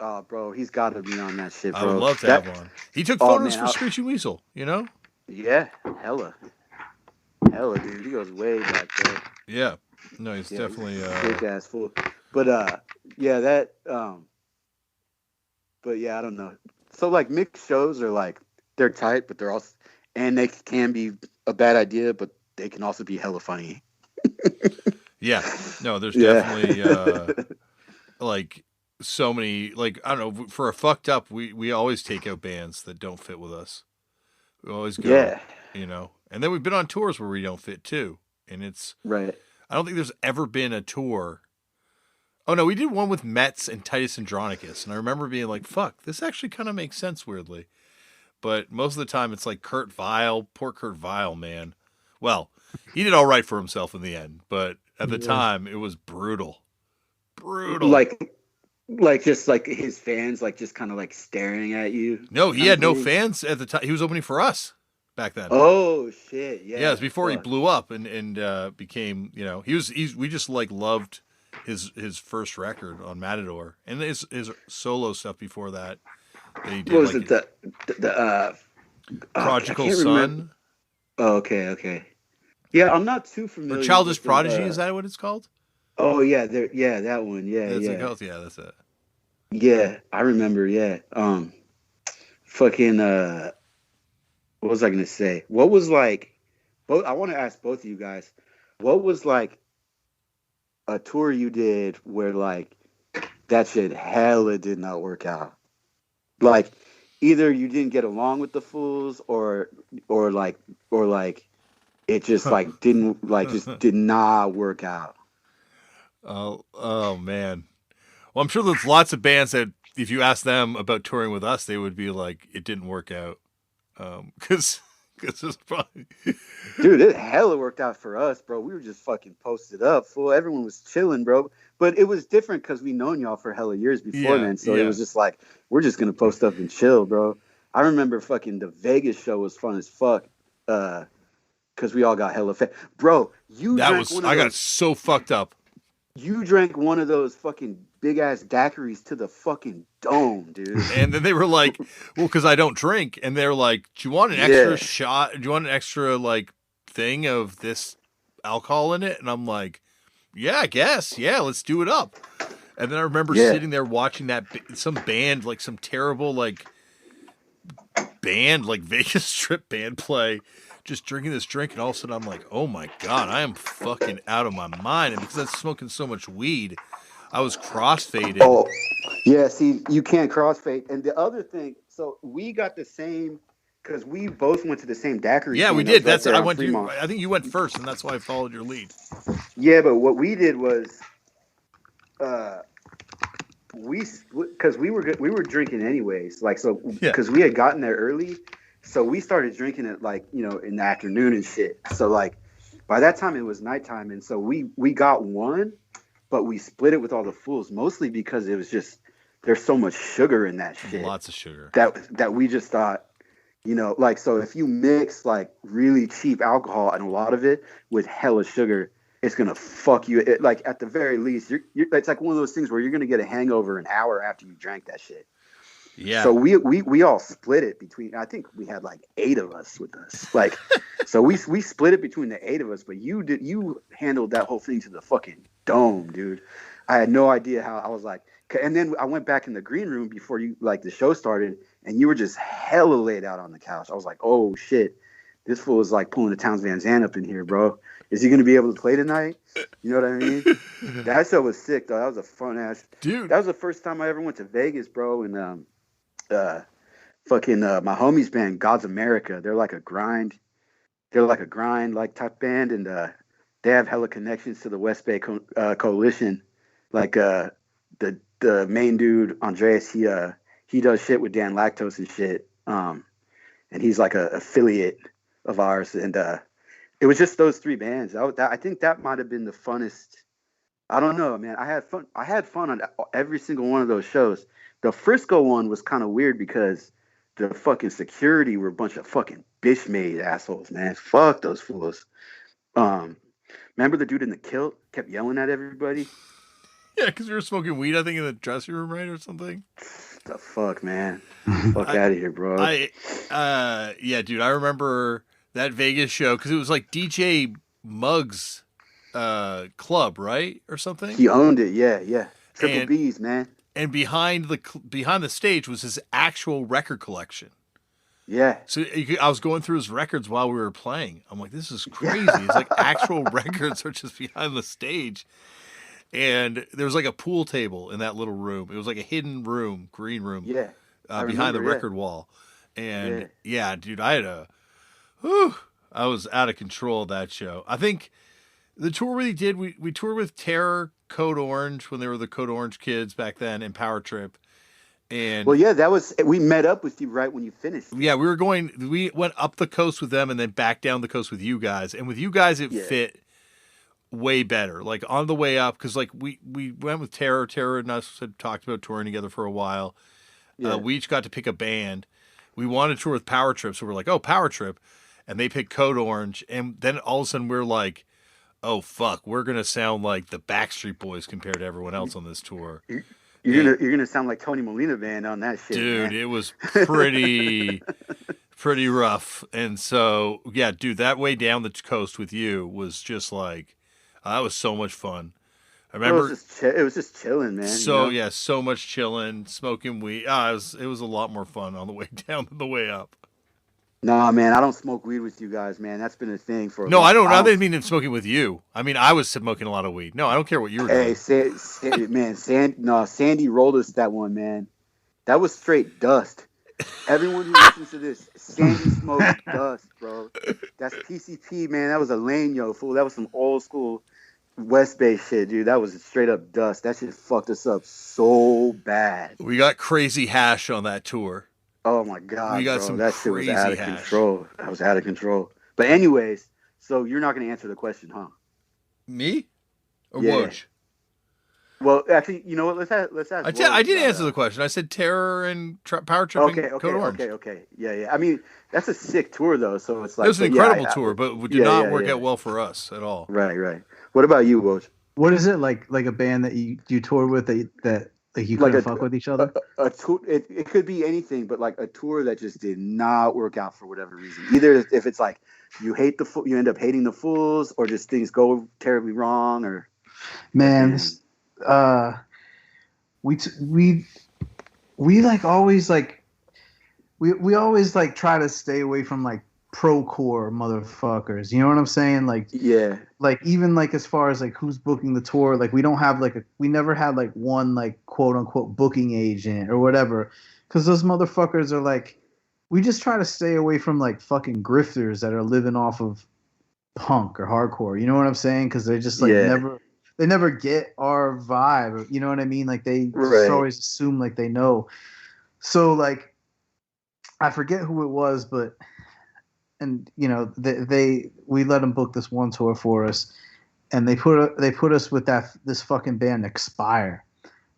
Oh, bro, he's got to be on that shit, I would bro. love to have one. He took Oh photos man, for Screechy Weasel, you know? yeah, hella, dude. He goes way back, bro. Yeah. No, he's Yeah, definitely he's sick ass fool. But yeah, but yeah, I don't know. So like mixed shows are like they're tight, but they're also and they can be a bad idea, but they can also be hella funny. Yeah. No, there's Yeah. definitely like so many like I don't know, for a fucked up we always take out bands that don't fit with us. We always go, Yeah. you know. And then we've been on tours where we don't fit too. And it's Right. I don't think there's ever been a tour. Oh no, we did one with Metz and Titus Andronicus, and I remember being like, "Fuck, this actually kind of makes sense weirdly." But most of the time, it's like Kurt Vile, poor Kurt Vile, man. Well, he did all right for himself in the end, but at the time, it was brutal, brutal. Like just like his fans like just kind of like staring at you. No, he kind of had no thing. fans at the time. He was opening for us back then. Oh shit! Yeah. Yeah, it was before he Fuck. blew up and became, you know, we just like loved his first record on Matador and his solo stuff before that he did. What was like it? The Prodigal I can't Son remember. Oh, okay. Yeah, I'm not too familiar. or Childish with Prodigy, is that what it's called? Oh yeah, yeah, that one. Yeah, That's yeah. it called? Yeah, that's it. Yeah, I remember. Yeah. Fucking. What was I gonna say? What was like? Both. I want to ask both of you guys. What was like a tour you did where like that shit hella did not work out? Like either you didn't get along with the fools, or like it just like didn't like just did not work out. Oh man. Well, I'm sure there's lots of bands that if you ask them about touring with us, they would be like, it didn't work out. Because it's probably Dude, it hella worked out for us, bro. We were just fucking posted up, fool. Everyone was chilling, bro. But it was different because we known y'all for hella years before then. So it was just like, we're just gonna post up and chill, bro. I remember fucking the Vegas show was fun as fuck. Because we all got hella fat. Bro, I got so fucked up. You drank one of those fucking big ass daiquiris to the fucking dome, dude. And then they were like, well, because I don't drink. And they're like, do you want an extra shot? Do you want an extra like thing of this alcohol in it? And I'm like, yeah, I guess. Yeah, let's do it up. And then I remember sitting there watching some band, like some terrible like band, like Vegas Strip band play, just drinking this drink. And all of a sudden I'm like, oh my God, I am fucking out of my mind. And because I was smoking so much weed, I was crossfaded. Oh, yeah. See, you can't crossfade. And the other thing, so we got the same because we both went to the same daiquiri. Yeah, we did. That's I went. I think you went first, and that's why I followed your lead. Yeah, but what we did was, because we were drinking anyways. Like so, because we had gotten there early, so we started drinking it like in the afternoon and shit. So like by that time it was nighttime, and so we got one. But we split it with all the fools, mostly because it was just there's so much sugar in that shit. Lots of sugar. That we just thought, like so if you mix like really cheap alcohol and a lot of it with hella sugar, it's gonna fuck you. Like at the very least, you're it's like one of those things where you're gonna get a hangover an hour after you drank that shit. Yeah. So we all split it between. I think we had like 8 of us with us. Like, so we split it between the 8 of us. But you handled that whole thing to the fucking dome, dude. I had no idea how. I was like, and then I went back in the green room before the show started, and you were just hella laid out on the couch. I was like, oh shit, this fool is like pulling the Towns Van Zandt up in here, bro. Is he gonna be able to play tonight? You know what I mean? That show was sick though. That was a fun ass dude. That was the first time I ever went to Vegas, bro, and my homies band God's America. They're like a grind like type band, and they have hella connections to the West Bay coalition. Like the main dude Andreas, he does shit with Dan Lactose and shit, and he's like a affiliate of ours. And it was just those 3 bands. I think that might have been the funnest. I don't know, man. I had fun on every single one of those shows. The Frisco one was kind of weird because the fucking security were a bunch of fucking bitch-made assholes, man. Fuck those fools. Remember the dude in the kilt kept yelling at everybody? Yeah, because we were smoking weed, I think, in the dressing room, right, or something. The fuck, man. Fuck I, out of here, bro. yeah, dude, I remember that Vegas show because it was like DJ Muggs, club, right, or something. He owned it. Yeah, yeah. Triple And B's, man. and behind the stage was his actual record collection. Yeah. So I was going through his records while we were playing. I'm like, this is crazy. It's like actual records are just behind the stage. And there was like a pool table in that little room. It was like a hidden room, green room, Yeah. behind the record wall. And yeah, dude, I was out of control that show. I think the tour we did, we toured with Terror, Code Orange when they were the Code Orange kids back then, and Power Trip. And well, yeah, we met up with you right when you finished. Yeah, we went up the coast with them and then back down the coast with you guys. And with you guys, it fit way better. Like on the way up, because like we went with Terror. Terror and us had talked about touring together for a while. Yeah. We each got to pick a band. We wanted to tour with Power Trip, so we're like, oh, Power Trip. And they picked Code Orange. And then all of a sudden we're like, oh, fuck, we're going to sound like the Backstreet Boys compared to everyone else on this tour. You're gonna sound like Tony Molina band on that shit, dude. Man. It was pretty rough. And so, yeah, dude, that way down the coast with you was just like that was so much fun. I remember it was just chilling, man. So yeah, so much chilling, smoking weed. It was a lot more fun on the way down than the way up. No, man, I don't smoke weed with you guys, man. That's been a thing for. No, I don't. I didn't mean smoking with you. I mean, I was smoking a lot of weed. No, I don't care what you were doing. Hey, Sandy rolled us that one, man. That was straight dust. Everyone who listens to this, Sandy smoked dust, bro. That's PCP, man. That was a Leño, fool. That was some old school West Bay shit, dude. That was straight up dust. That shit fucked us up so bad. We got crazy hash on that tour. Oh my god, we got bro. some that shit was out of hash. Control. That was out of control. But anyways, so you're not going to answer the question, huh? Me or Woj? Well, actually, you know what? Let's ask. I did answer the question. I said Terror and Power Trip. Okay. Yeah. I mean, that's a sick tour, though. So it's like it was an incredible tour, but it did not work out well for us at all. Right. What about you, Woj? What is it like a band that you toured with that like you couldn't fuck with each other? A tour, it could be anything, but like a tour that just did not work out for whatever reason. Either if it's like you end up hating the Fools, or just things go terribly wrong, or man, we like always like we always like try to stay away from like pro-core motherfuckers. You know what I'm saying? Like yeah. Like even like as far as like who's booking the tour, like we never had like one like quote unquote booking agent or whatever, because those motherfuckers are like, we just try to stay away from like fucking grifters that are living off of punk or hardcore. You know what I'm saying? Because they just like never get our vibe. You know what I mean? Like they just always assume like they know. So like I forget who it was, but. And you know we let them book this one tour for us, and they put us with this fucking band Expire,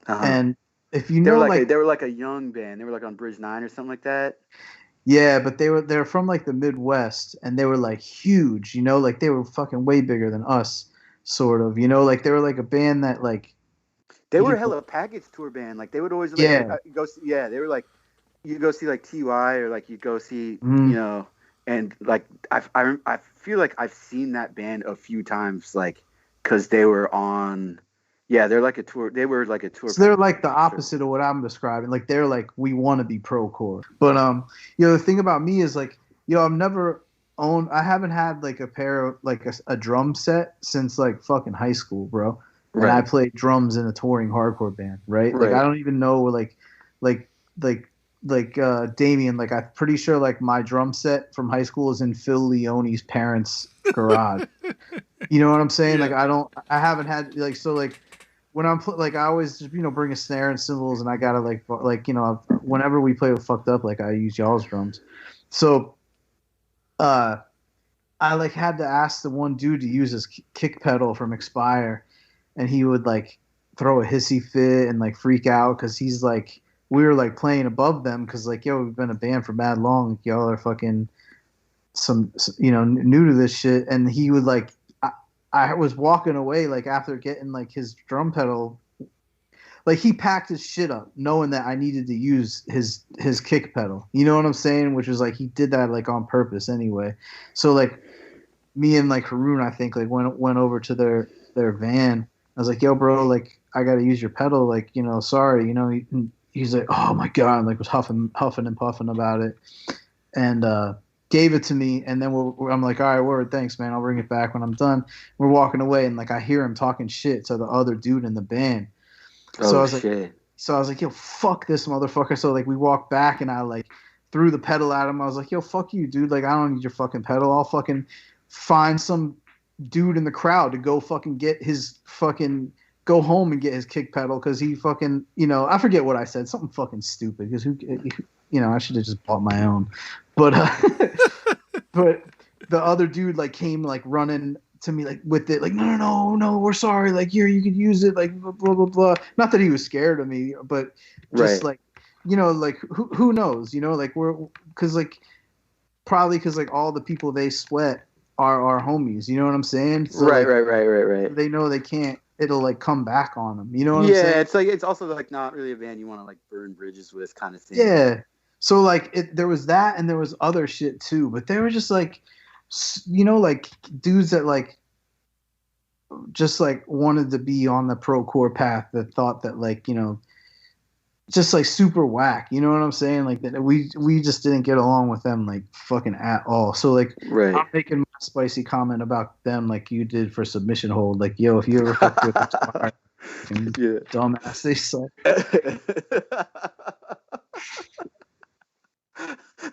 and if you know they were like a young band, they were like on Bridge 9 or something like that. Yeah, but they're from like the Midwest, and they were like huge, you know, like they were fucking way bigger than us, sort of, you know, like they were like a band that like they were hella package tour band, like they would always they were like you go see like TY or like you go see you know. And like I feel like I've seen that band a few times, like because they were on, they're like a tour. They were like a tour. So they're like the opposite of what I'm describing. Like they're like we want to be pro-core. But you know the thing about me is like I haven't had like a pair of like a drum set since like fucking high school, bro. And I played drums in a touring hardcore band, right? Like I don't even know like Damian, like I'm pretty sure like my drum set from high school is in Phil Leone's parents' garage. You know what I'm saying? Yeah. Like I haven't had like, so like when I'm like I always just, you know, bring a snare and cymbals, and I gotta like you know whenever we play with Fucked Up, like I use y'all's drums. So I like had to ask the one dude to use his kick pedal from Expire, and he would like throw a hissy fit and like freak out because he's like, we were like playing above them because like, yo, we've been a band for mad long. Like, y'all are fucking some, you know, new to this shit. And he would like, I was walking away like after getting like his drum pedal. Like he packed his shit up knowing that I needed to use his kick pedal. You know what I'm saying? Which was like he did that like on purpose anyway. So like me and like Haroon, I think like went over to their van. I was like, yo, bro, like I gotta use your pedal, like, you know, sorry, you know. He's like, oh my god, and, like was huffing and puffing about it, and gave it to me. And then I'm like, all right, word, thanks, man. I'll bring it back when I'm done. We're walking away, and like I hear him talking shit to the other dude in the band. So I was like, yo, fuck this motherfucker. So like we walked back, and I like threw the pedal at him. I was like, yo, fuck you, dude. Like I don't need your fucking pedal. I'll fucking find some dude in the crowd to go fucking get his fucking go home and get his kick pedal because he fucking, you know, I forget what I said, something fucking stupid because who, you know, I should have just bought my own, but but the other dude like came like running to me like with it like no, we're sorry, like here you could use it, like blah blah blah. Not that he was scared of me, but just like, you know, like who knows, you know, like we're because like probably because like all the people they sweat are our homies, you know what I'm saying? So, right. They know they can't. It'll like come back on them, you know what I'm saying? Yeah, it's like it's also like not really a band you want to like burn bridges with kind of thing. Yeah. So like there was that, and there was other shit too, but they were just like, you know, like dudes that like just like wanted to be on the pro core path that thought that like, you know, just like super whack, you know what I'm saying? Like that we just didn't get along with them like fucking at all. So like I'm making my spicy comment about them like you did for Submission Hold. Like, yo, if you ever fuck with them, dumbass, they suck.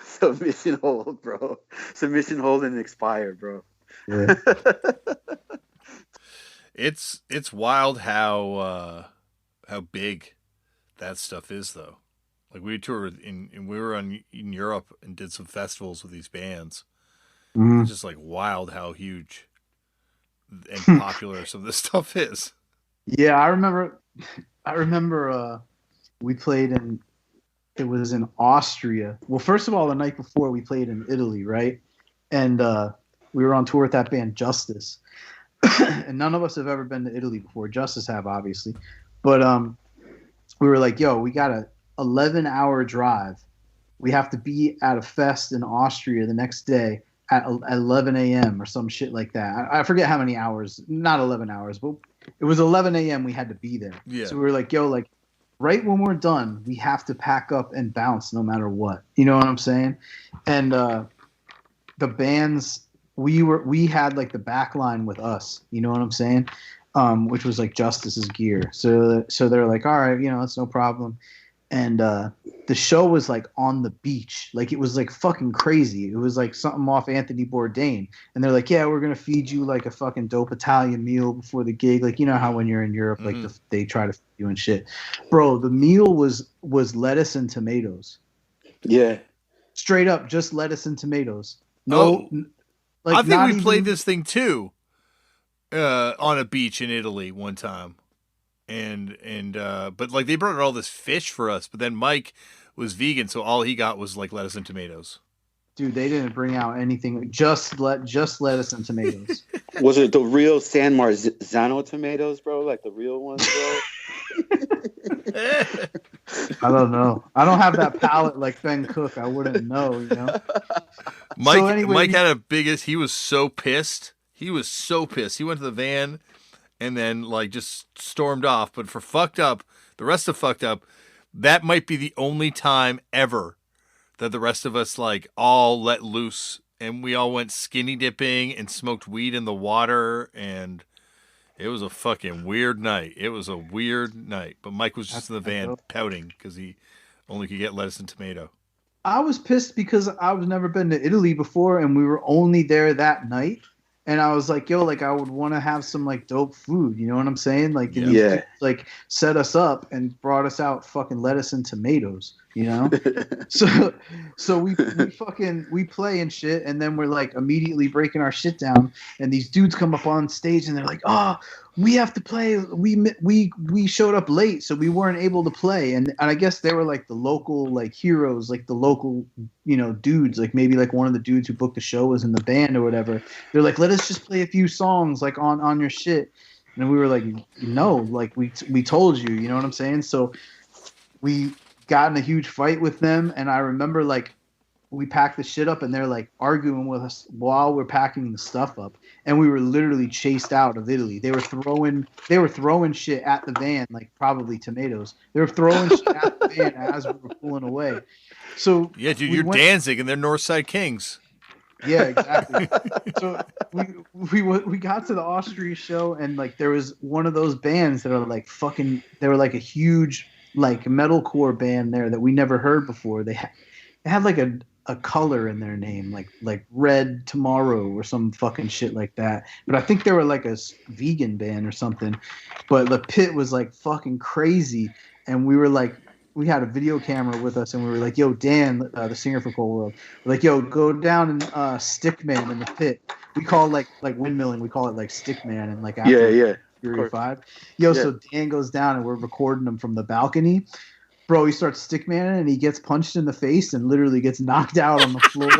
Submission Hold, bro. Submission Hold and Expire, bro. Yeah. It's wild how big that stuff is, though. Like we toured we were in Europe and did some festivals with these bands. Mm-hmm. It's just like wild how huge and popular some of this stuff is. Yeah, I remember we played it was in Austria. Well, first of all, the night before we played in Italy, right? And we were on tour with that band Justice. And none of us have ever been to Italy before. Justice have, obviously. But we were like, yo, we got a 11-hour drive. We have to be at a fest in Austria the next day at 11 a.m. or some shit like that. I forget how many hours. Not 11 hours, but it was 11 a.m. we had to be there. Yeah. So we were like, yo, like right when we're done, we have to pack up and bounce no matter what. You know what I'm saying? And the bands, we had like the back line with us. You know what I'm saying? Which was like Justice's gear. So they're like, all right, you know, that's no problem. And the show was like on the beach. Like it was like fucking crazy. It was like something off Anthony Bourdain. And they're like, yeah, we're going to feed you like a fucking dope Italian meal before the gig. Like, you know how when you're in Europe, like they try to feed you and shit. Bro, the meal was lettuce and tomatoes. Yeah. Straight up, just lettuce and tomatoes. No. Oh, like, I think we played this thing too. On a beach in Italy one time, and but like they brought all this fish for us, but then Mike was vegan, so all he got was like lettuce and tomatoes. Dude, they didn't bring out anything. Just lettuce and tomatoes. Was it the real San Marzano tomatoes, bro? Like the real ones, bro? I don't know. I don't have that palate like Ben Cook. I wouldn't know, you know. Mike had a biggest. He was so pissed. He was so pissed. He went to the van and then like just stormed off. But for Fucked Up, the rest of Fucked Up, that might be the only time ever that the rest of us like all let loose and we all went skinny dipping and smoked weed in the water, and it was a fucking weird night. It was a weird night. But Mike was just in the van pouting because he only could get lettuce and tomato. I was pissed because I've never been to Italy before and we were only there that night. And I was like, yo, like I would want to have some like dope food. You know what I'm saying? Like, like set us up and brought us out fucking lettuce and tomatoes. you know. So we play and shit, and then we're like immediately breaking our shit down, and these dudes come up on stage and they're like, "Oh, we have to play. We showed up late, so we weren't able to play." And I guess they were like the local like heroes, like the local dudes, like maybe like one of the dudes who booked the show was in the band or whatever. They're like, "Let us just play a few songs like on your shit," and we were like, "No, like we told you," you know what I'm saying? So we got in a huge fight with them, and I remember like we packed the shit up and they're like arguing with us while we're packing the stuff up, and we were literally chased out of Italy. They were throwing shit at the van, like probably tomatoes. They were throwing shit at the van as we were pulling away. So Yeah, dude, you're Danzig and they're Northside Kings. Yeah, exactly. So we got to the Austria show, and like there was one of those bands that are like fucking. They were like a huge like metalcore band there that we never heard before. They had like a color in their name, like Red Tomorrow or some fucking shit like that. But I think they were like a vegan band or something. But the pit was like fucking crazy, and we were like. We had a video camera with us, and we were like, "Yo, Dan, the singer for Cold World, we're like, yo, go down and Stickman in the pit." We call it like windmilling. We call it like Stickman, and like after Fury 5. Yo, so Dan goes down, and we're recording him from the balcony. Bro, he starts Stickmaning, and he gets punched in the face and literally gets knocked out on the floor.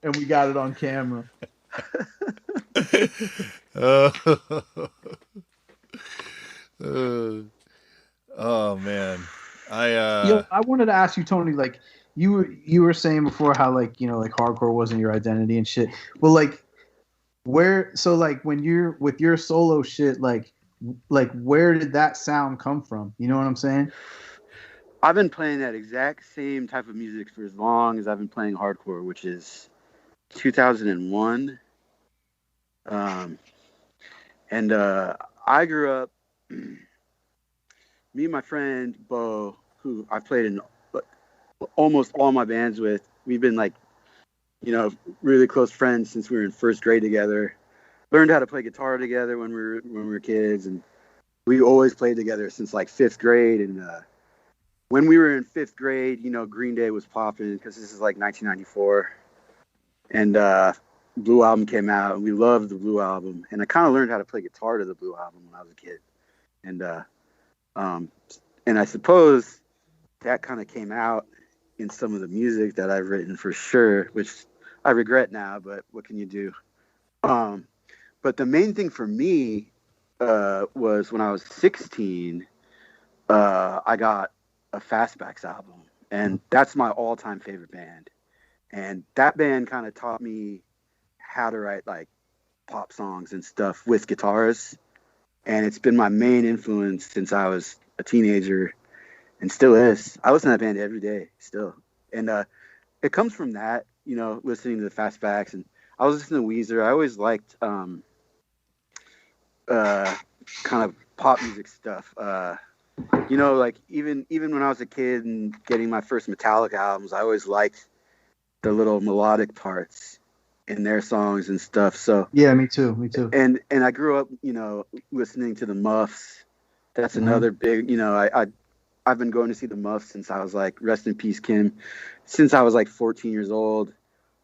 And we got it on camera. Oh man, I wanted to ask you, Tony. Like you were saying before, how like like hardcore wasn't your identity and shit. Well, like like when you're with your solo shit, like where did that sound come from? You know what I'm saying? I've been playing that exact same type of music for as long as I've been playing hardcore, which is 2001. And I grew up. Me and my friend Bo, who I've played in almost all my bands with, we've been like, really close friends since we were in first grade together. Learned how to play guitar together when we were kids, and we always played together since like fifth grade. And when we were in fifth grade, Green Day was popping because this is like 1994, and Blue Album came out, and we loved the Blue Album. And I kind of learned how to play guitar to the Blue Album when I was a kid, and I suppose that kind of came out in some of the music that I've written for sure, which I regret now, but what can you do? But the main thing for me was when I was 16, I got a Fastbacks album, and that's my all-time favorite band. And that band kind of taught me how to write like pop songs and stuff with guitars. And it's been my main influence since I was a teenager, and still is. I listen to that band every day still. And it comes from that, listening to the Fastbacks. And I was listening to Weezer. I always liked kind of pop music stuff. Like even when I was a kid and getting my first Metallica albums, I always liked the little melodic parts in their songs and stuff. So yeah, me too. And I grew up, listening to the Muffs. That's another big, I've been going to see the Muffs since I was like, rest in peace, Kim, since I was like 14 years old.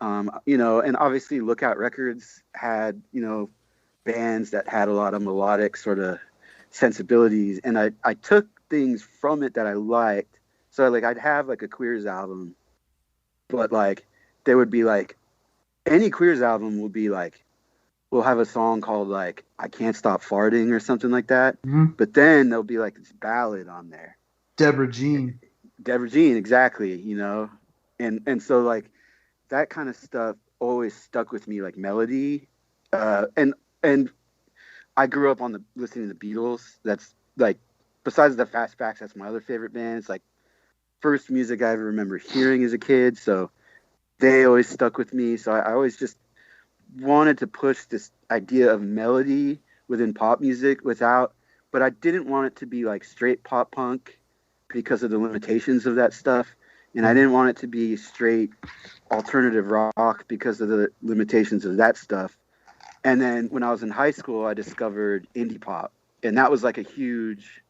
And obviously Lookout Records had, bands that had a lot of melodic sort of sensibilities, and I took things from it that I liked. So like I'd have like a Queers album, but like there would be like any Queers album will be like, we'll have a song called like I Can't Stop Farting or something like that. But then there'll be like this ballad on there. Deborah Jean, exactly. And so like that kind of stuff always stuck with me, like melody. And I grew up listening to the Beatles. That's like, besides the Fastbacks, that's my other favorite band. It's like first music I ever remember hearing as a kid. So they always stuck with me. So I always just wanted to push this idea of melody within pop music but I didn't want it to be like straight pop punk because of the limitations of that stuff. And I didn't want it to be straight alternative rock because of the limitations of that stuff. And then when I was in high school, I discovered indie pop. And that was like a huge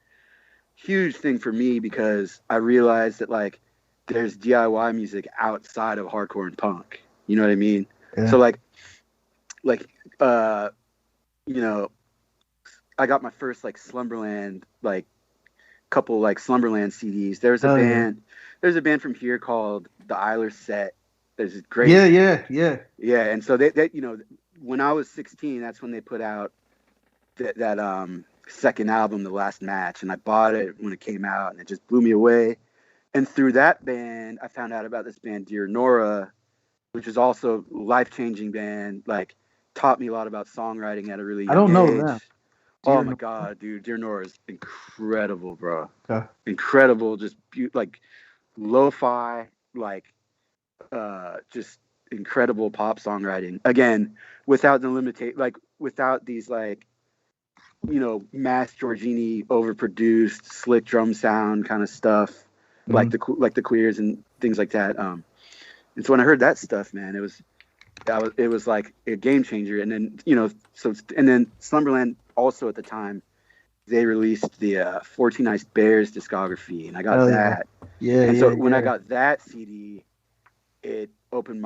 huge thing for me because I realized that like there's DIY music outside of hardcore and punk. You know what I mean? Yeah. So like you know, I got my first like Slumberland like couple like Slumberland CDs. There's a band. There's a band from here called the Eiler Set. There's a great. Yeah. And so they you know, when I was 16, that's when they put out that second album, The Last Match, and I bought it when it came out, and it just blew me away. And through that band, I found out about this band, Dear Nora, which is also a life-changing band. Like, taught me a lot about songwriting at a really young age. I don't know them. Oh my god, dude, Dear Nora is incredible, bro. Okay. Incredible, just like lo-fi, like just incredible pop songwriting. Again, without without these like, you know, Mass Giorgini overproduced slick drum sound kind of stuff, like the Queers and things like that. And so when I heard that stuff, man, it was like a game changer. And then, you know, and then Slumberland also at the time, they released the 14 Iced Bears discography, and I got that. And so when I got that CD, it opened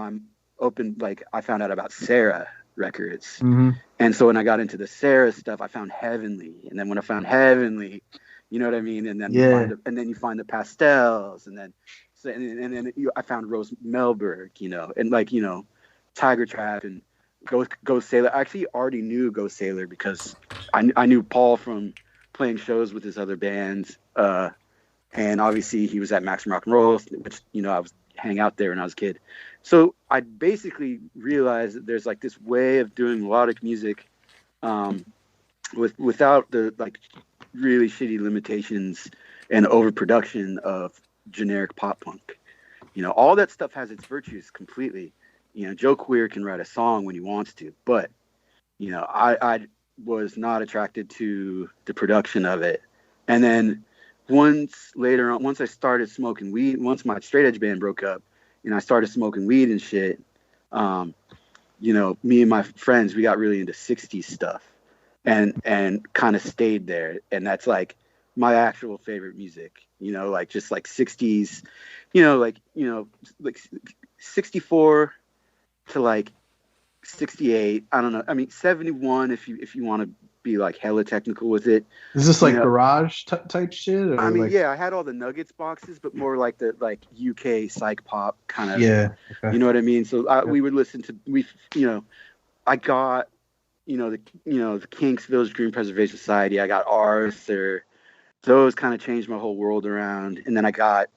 like I found out about Sarah Records. And so when I got into the Sarah stuff, I found Heavenly, and then when I found Heavenly, you know what I mean, and then you find the Pastels, and then I found Rose Melberg, you know, and like, you know, Tiger Trap and Ghost Sailor. I actually already knew Ghost Sailor because I knew Paul from playing shows with his other bands, and obviously he was at Maximum Rock and Roll, which, you know, I was hang out there when I was a kid. So I basically realized that there's like this way of doing melodic music without the like really shitty limitations and overproduction of generic pop punk. You know, all that stuff has its virtues completely. You know, Joe Queer can write a song when he wants to, but, you know, I was not attracted to the production of it. And then once I started smoking weed, once my straight edge band broke up and I started smoking weed and shit, you know, me and my friends, we got really into 60s stuff and kind of stayed there. And that's like my actual favorite music, you know, like just like 60s, you know, like 64 to like 68. I don't know. I mean, 71 if you want to be like hella technical with it. Is this like garage type shit? Or I mean, like... yeah, I had all the Nuggets boxes, but more like the like UK psych pop kind of. Yeah. Okay. You know what I mean? So we would listen to I got the Kinks, Village Green Preservation Society. I got Arthur. Those kind of changed my whole world around, and then I got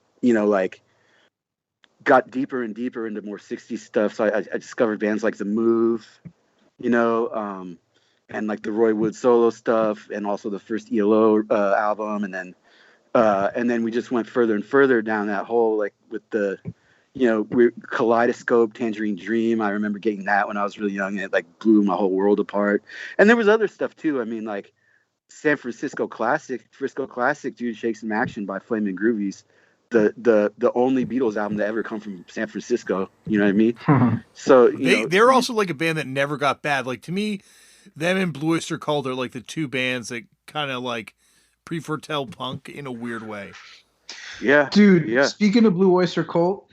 got deeper and deeper into more 60s stuff. So I discovered bands like The Move, and like the Roy Wood solo stuff, and also the first ELO album, and then we just went further and further down that hole, like with the, Kaleidoscope, Tangerine Dream. I remember getting that when I was really young, and it like blew my whole world apart. And there was other stuff too. I mean, like Frisco Classic, dude, Shake Some Action by Flamin' Groovies. The only Beatles album to ever come from San Francisco. You know what I mean? So they're also like a band that never got bad. Like to me, them and Blue Oyster Cult are like the two bands that kind of like pre-foretell punk in a weird way. Yeah, dude. Yeah. Speaking of Blue Oyster Cult,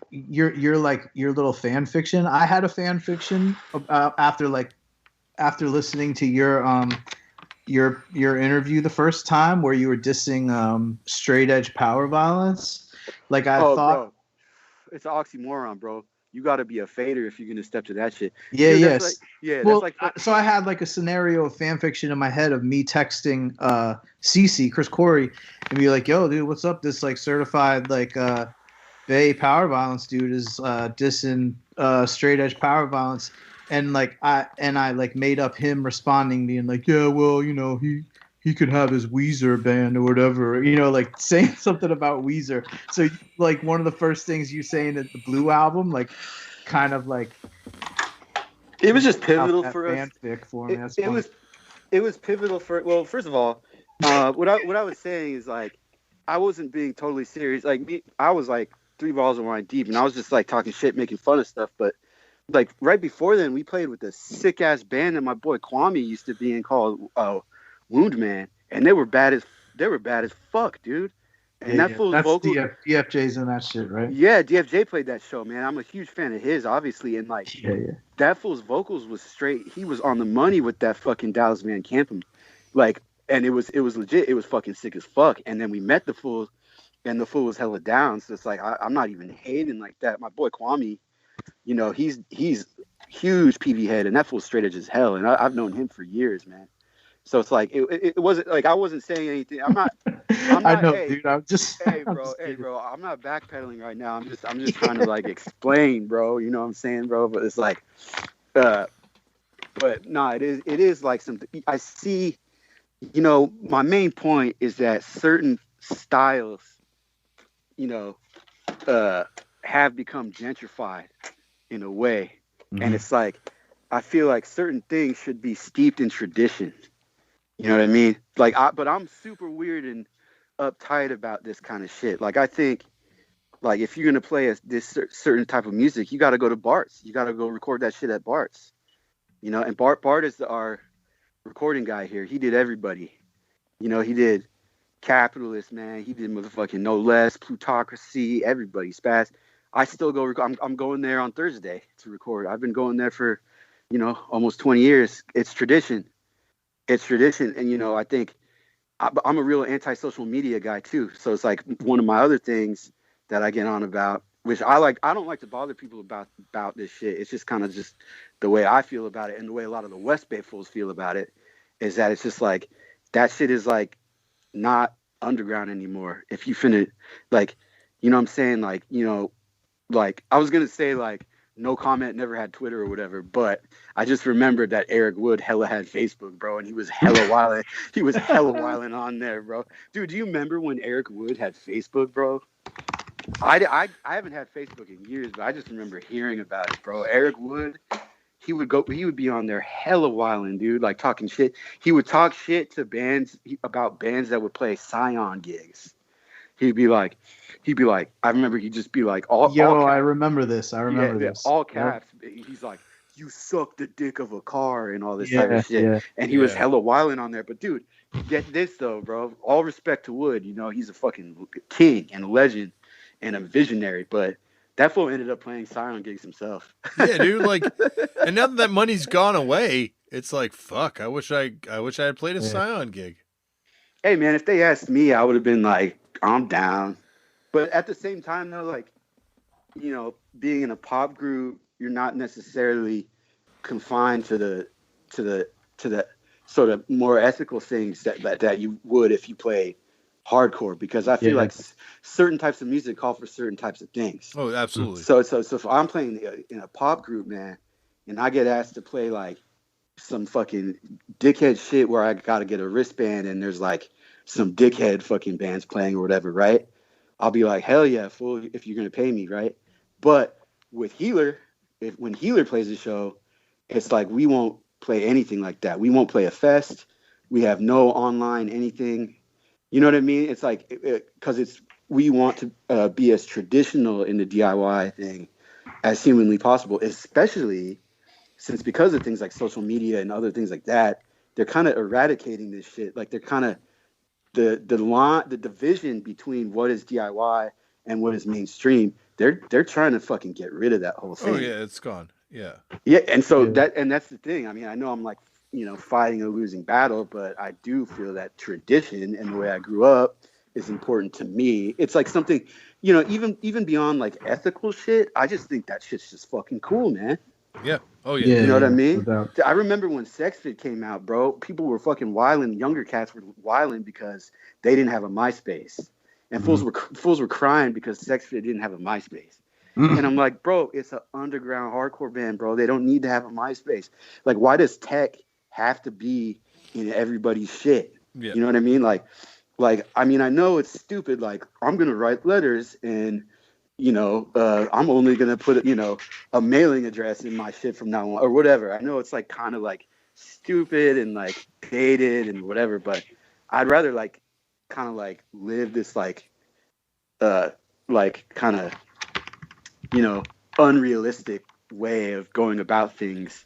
you're like your little fan fiction. I had a fan fiction after listening to your interview the first time where you were dissing straight edge power violence. Like I thought, bro, it's an oxymoron, bro. You got to be a fader if you're gonna step to that shit. Yeah, dude, yes. So I had like a scenario of fan fiction in my head of me texting Cece, Chris Corey, and be like, "Yo, dude, what's up? This like certified like Bay power violence dude is dissing straight edge power violence." And like I like made up him responding, being like, "Yeah, well, he could have his Weezer band or whatever," like saying something about Weezer. So like one of the first things you saying at the Blue album, like kind of like it was just pivotal for us. Fanfic for me. It was pivotal for, well, first of all, what I was saying is like I wasn't being totally serious. Like me, I was like 3 balls of wine deep, and I was just like talking shit, making fun of stuff, but. Like right before then, we played with a sick ass band that my boy Kwame used to be in called Wound Man, and they were bad as fuck, dude. And that Yeah. fool's That's vocal, DFJ's in that shit, right? yeah, DFJ played that show, man. I'm a huge fan of his, obviously, and like Yeah. that fool's vocals was straight. He was on the money with that fucking Dallas Van Campen, like, and it was legit. It was fucking sick as fuck. And then we met the fool, and the fool was hella down. So it's like I'm not even hating like that. My boy Kwame, he's huge PV head, and that fool's straight edge as hell. And I've known him for years, man. So it's like it wasn't like I wasn't saying anything. I'm not. I know, Hey, dude. I'm just. hey, I'm bro. just Hey, kidding. bro. I'm not backpedaling right now. I'm just trying to like explain, bro. You know what I'm saying, bro? But it's like, but no, it is like something I see. My main point is that certain styles, you know, have become gentrified in a way, and it's like I feel like certain things should be steeped in tradition. You know what I mean? Like, but I'm super weird and uptight about this kind of shit. Like, I think, like, if you're gonna play this certain type of music, you got to go to Bart's. You got to go record that shit at Bart's. And Bart is our recording guy here. He did everybody. He did Capitalist, man. He did motherfucking No Less, Plutocracy, everybody, Spaz. I still go. I'm going there on Thursday to record. I've been going there for, almost 20 years. It's tradition. It's tradition, and I think I'm a real anti-social media guy too. So it's like one of my other things that I get on about, which I like. I don't like to bother people about this shit. It's just kind of just the way I feel about it, and the way a lot of the West Bay fools feel about it, is that it's just like that shit is like not underground anymore. If you finna, like, you know what I'm saying, like I was gonna say like no comment, never had Twitter or whatever, but I just remembered that Eric Wood hella had Facebook, bro, and he was hella wilding. He was hella wilding on there, bro. Dude, do you remember when Eric Wood had Facebook, bro? I haven't had Facebook in years, but I just remember hearing about it, bro. Eric Wood, he would be on there hella wilding, dude, like talking shit. He would talk shit to about bands that would play Scion gigs. He'd be like, I remember he'd just be like, all Yo, caps. I remember this. I remember Yeah, this. all Yep. caps. He's like, you suck the dick of a car and all this type Yeah, of shit. yeah. And he was hella wilding on there. But dude, get this though, bro. All respect to Wood. He's a fucking king and a legend and a visionary. But that fool ended up playing Scion gigs himself. Yeah, dude. Like, and now that money's gone away, it's like, fuck. I wish I had played a Scion gig. Hey man, if they asked me, I would have been like, I'm down. But at the same time though, like, being in a pop group, you're not necessarily confined to the sort of more ethical things that you would if you play hardcore, because I feel like certain types of music call for certain types of things. Oh, absolutely. So if I'm playing in a pop group, man, and I get asked to play like some fucking dickhead shit where I got to get a wristband and there's like some dickhead fucking bands playing or whatever, right? I'll be like, hell yeah, fool, if you're going to pay me, right? But with Healer, when Healer plays a show, it's like we won't play anything like that. We won't play a fest. We have no online anything. You know what I mean? It's like, because we want to be as traditional in the DIY thing as humanly possible, especially since because of things like social media and other things like that, they're kind of eradicating this shit. Like they're kind of the division between what is DIY and what is mainstream. They're trying to fucking get rid of that whole thing. Oh yeah, it's gone. Yeah. Yeah, and so that's the thing. I mean, I know I'm like, fighting a losing battle, but I do feel that tradition and the way I grew up is important to me. It's like something, even beyond like ethical shit, I just think that shit's just fucking cool, man. Yeah. Oh yeah. You know what I mean? Without... I remember when Sex Fit came out, bro. People were fucking wilding. Younger cats were wilding because they didn't have a MySpace, and fools were crying because Sex Fit didn't have a MySpace. And I'm like, bro, it's an underground hardcore band, bro. They don't need to have a MySpace. Like, why does tech have to be in everybody's shit? Yeah. You know what I mean? Like, I mean, I know it's stupid. Like, I'm gonna write letters and. I'm only going to put, a mailing address in my shit from now on or whatever. I know it's like kind of like stupid and like dated and whatever, but I'd rather like kind of like live this like kind of, unrealistic way of going about things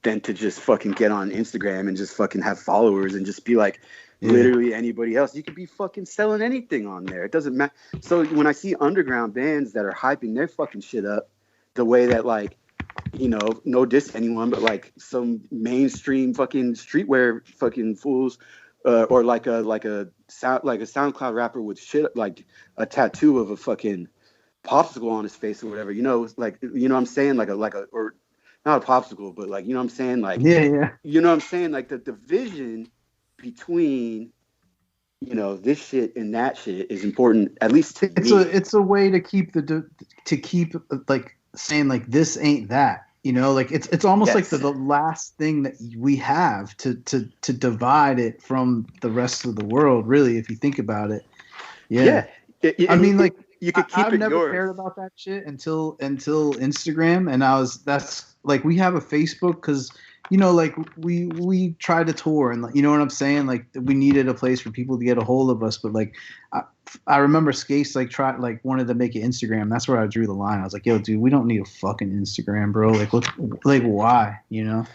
than to just fucking get on Instagram and just fucking have followers and just be like literally anybody else. You could be fucking selling anything on there. It doesn't matter. So when I see underground bands that are hyping their fucking shit up the way that, like, you know, no diss to anyone, but like some mainstream fucking streetwear fucking fools, or like a SoundCloud rapper with shit like a tattoo of a fucking popsicle on his face or whatever, you know, like, you know what I'm saying, like a or not a popsicle, but like, you know what I'm saying, like, you know what I'm saying, like the division between, you know, this shit and that shit is important, at least to me. It's a way to keep like saying like this ain't that, you know, like it's almost like the last thing that we have to divide it from the rest of the world, really, if you think about it. I mean, like, you could keep I've never cared about that shit until Instagram, and that's like, we have a Facebook because, you know, like we tried to tour, and, you know what I'm saying, like we needed a place for people to get a hold of us, but like I remember Skase wanted to make an Instagram. That's where I drew the line. I was like, yo, dude, we don't need a fucking Instagram, bro. Like, look, like, why, you know?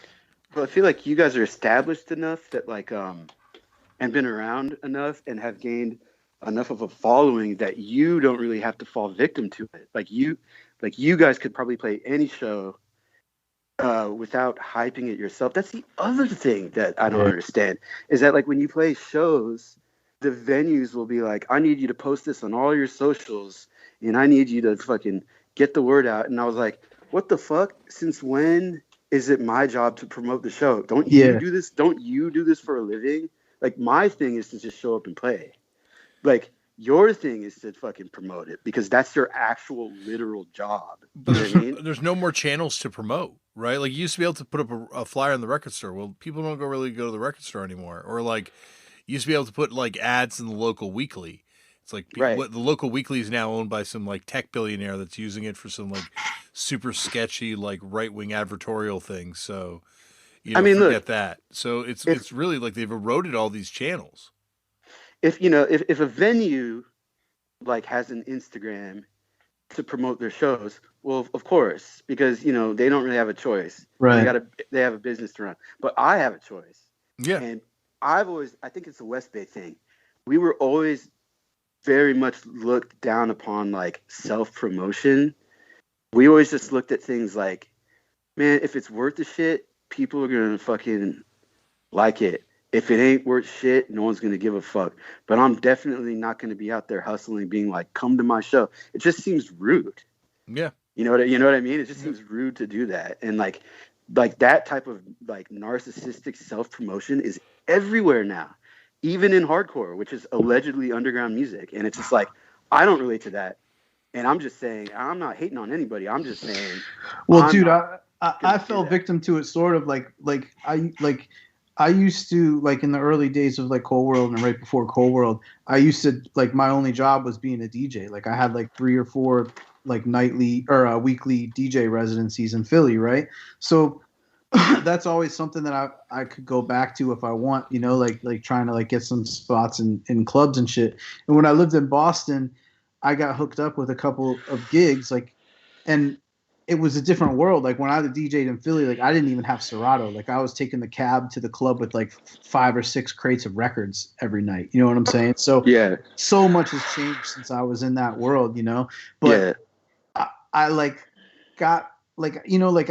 Well, I feel like you guys are established enough that, like, and been around enough and have gained enough of a following that you don't really have to fall victim to it. Like you guys could probably play any show without hyping it yourself. That's the other thing that I don't understand, is that, like, when you play shows, the venues will be like, I need you to post this on all your socials, and I need you to fucking get the word out. And I was like, what the fuck? Since when is it my job to promote the show? Don't you do this? Don't you do this for a living? Like, my thing is to just show up and play. Like, your thing is to fucking promote it because that's your actual literal job. You know what I mean? There's no more channels to promote, right? Like, you used to be able to put up a flyer in the record store. Well, people don't really go to the record store anymore. Or, like, you used to be able to put, like, ads in the local weekly. It's like, what, the local weekly is now owned by some, like, tech billionaire that's using it for some, like, super sketchy, like, right-wing advertorial things. So, you know, forget that. So it's really like they've eroded all these channels. If, you know, if a venue, like, has an Instagram to promote their shows, well, of course, because, you know, they don't really have a choice. Right. They have a business to run. But I have a choice. Yeah. And I think it's a West Bay thing. We were always very much looked down upon, like, self-promotion. We always just looked at things like, man, if it's worth the shit, people are going to fucking like it. If it ain't worth shit, no one's going to give a fuck. But I'm definitely not going to be out there hustling, being like, come to my show. It just seems rude. Yeah. You know what I mean? It just seems rude to do that. And like that type of, like, narcissistic self-promotion is everywhere now, even in hardcore, which is allegedly underground music. And it's just like, I don't relate to that. And I'm just saying, I'm not hating on anybody. I'm just saying, well, dude, I fell victim to it, sort of I used to, like, in the early days of, like, Cold World and right before Cold World, I used to, like, my only job was being a DJ. Like, I had, like, 3 or 4, like, nightly or weekly DJ residencies in Philly, right? So that's always something that I could go back to if I want, you know, like trying to, like, get some spots in clubs and shit. And when I lived in Boston, I got hooked up with a couple of gigs, like, and it was a different world. Like, when I DJ'd in Philly, like, I didn't even have Serato. Like, I was taking the cab to the club with, like, 5 or 6 crates of records every night. You know what I'm saying? So so much has changed since I was in that world, you know. But I like got, like, you know, like,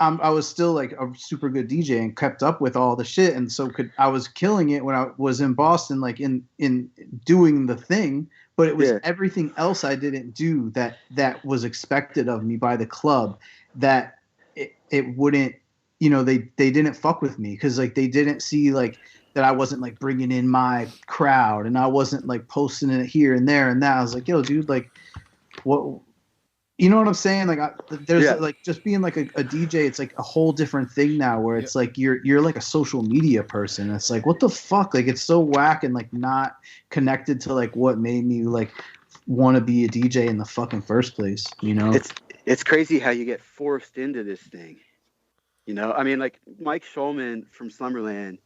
I was still, like, a super good DJ and kept up with all the shit, and so I was killing it when I was in Boston, like, in doing the thing. But it was everything else I didn't do that was expected of me by the club, that it wouldn't, you know, they didn't fuck with me because, like, they didn't see, like, that I wasn't, like, bringing in my crowd, and I wasn't, like, posting it here and there and that. I was like, yo, dude, like, what? You know what I'm saying? Like, there's like, just being, like, a DJ, it's, like, a whole different thing now, where it's like you're like a social media person. It's like, what the fuck? Like, it's so whack and, like, not connected to, like, what made me, like, want to be a DJ in the fucking first place. You know, it's crazy how you get forced into this thing. You know, I mean, like, Mike Schulman from Slumberland,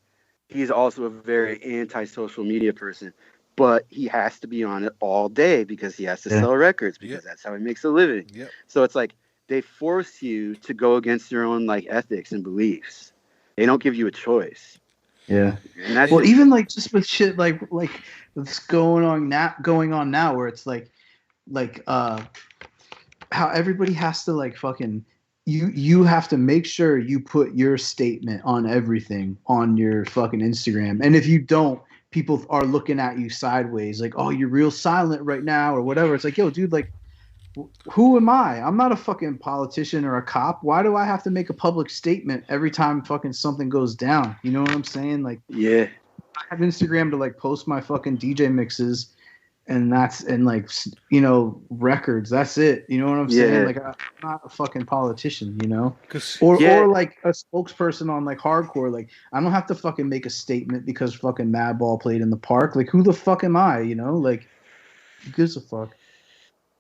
he's also a very anti-social media person. But he has to be on it all day because he has to sell records, because that's how he makes a living. Yep. So it's like, they force you to go against your own like ethics and beliefs. They don't give you a choice. Yeah. And that's Well, just, even like just with shit like what's going on now, where it's like how everybody has to like fucking you have to make sure you put your statement on everything on your fucking Instagram. And if you don't, people are looking at you sideways, like, oh, you're real silent right now or whatever. It's like, yo, dude, like, who am I? I'm not a fucking politician or a cop. Why do I have to make a public statement every time fucking something goes down? You know what I'm saying? Like, yeah. I have Instagram to like post my fucking DJ mixes, and that's and like you know records. That's it. You know what I'm saying? Yeah. Like I'm not a fucking politician. You know, 'Cause- Yeah. or like a spokesperson on like hardcore. Like I don't have to fucking make a statement because fucking Madball played in the park. Like who the fuck am I? You know, like who gives a fuck?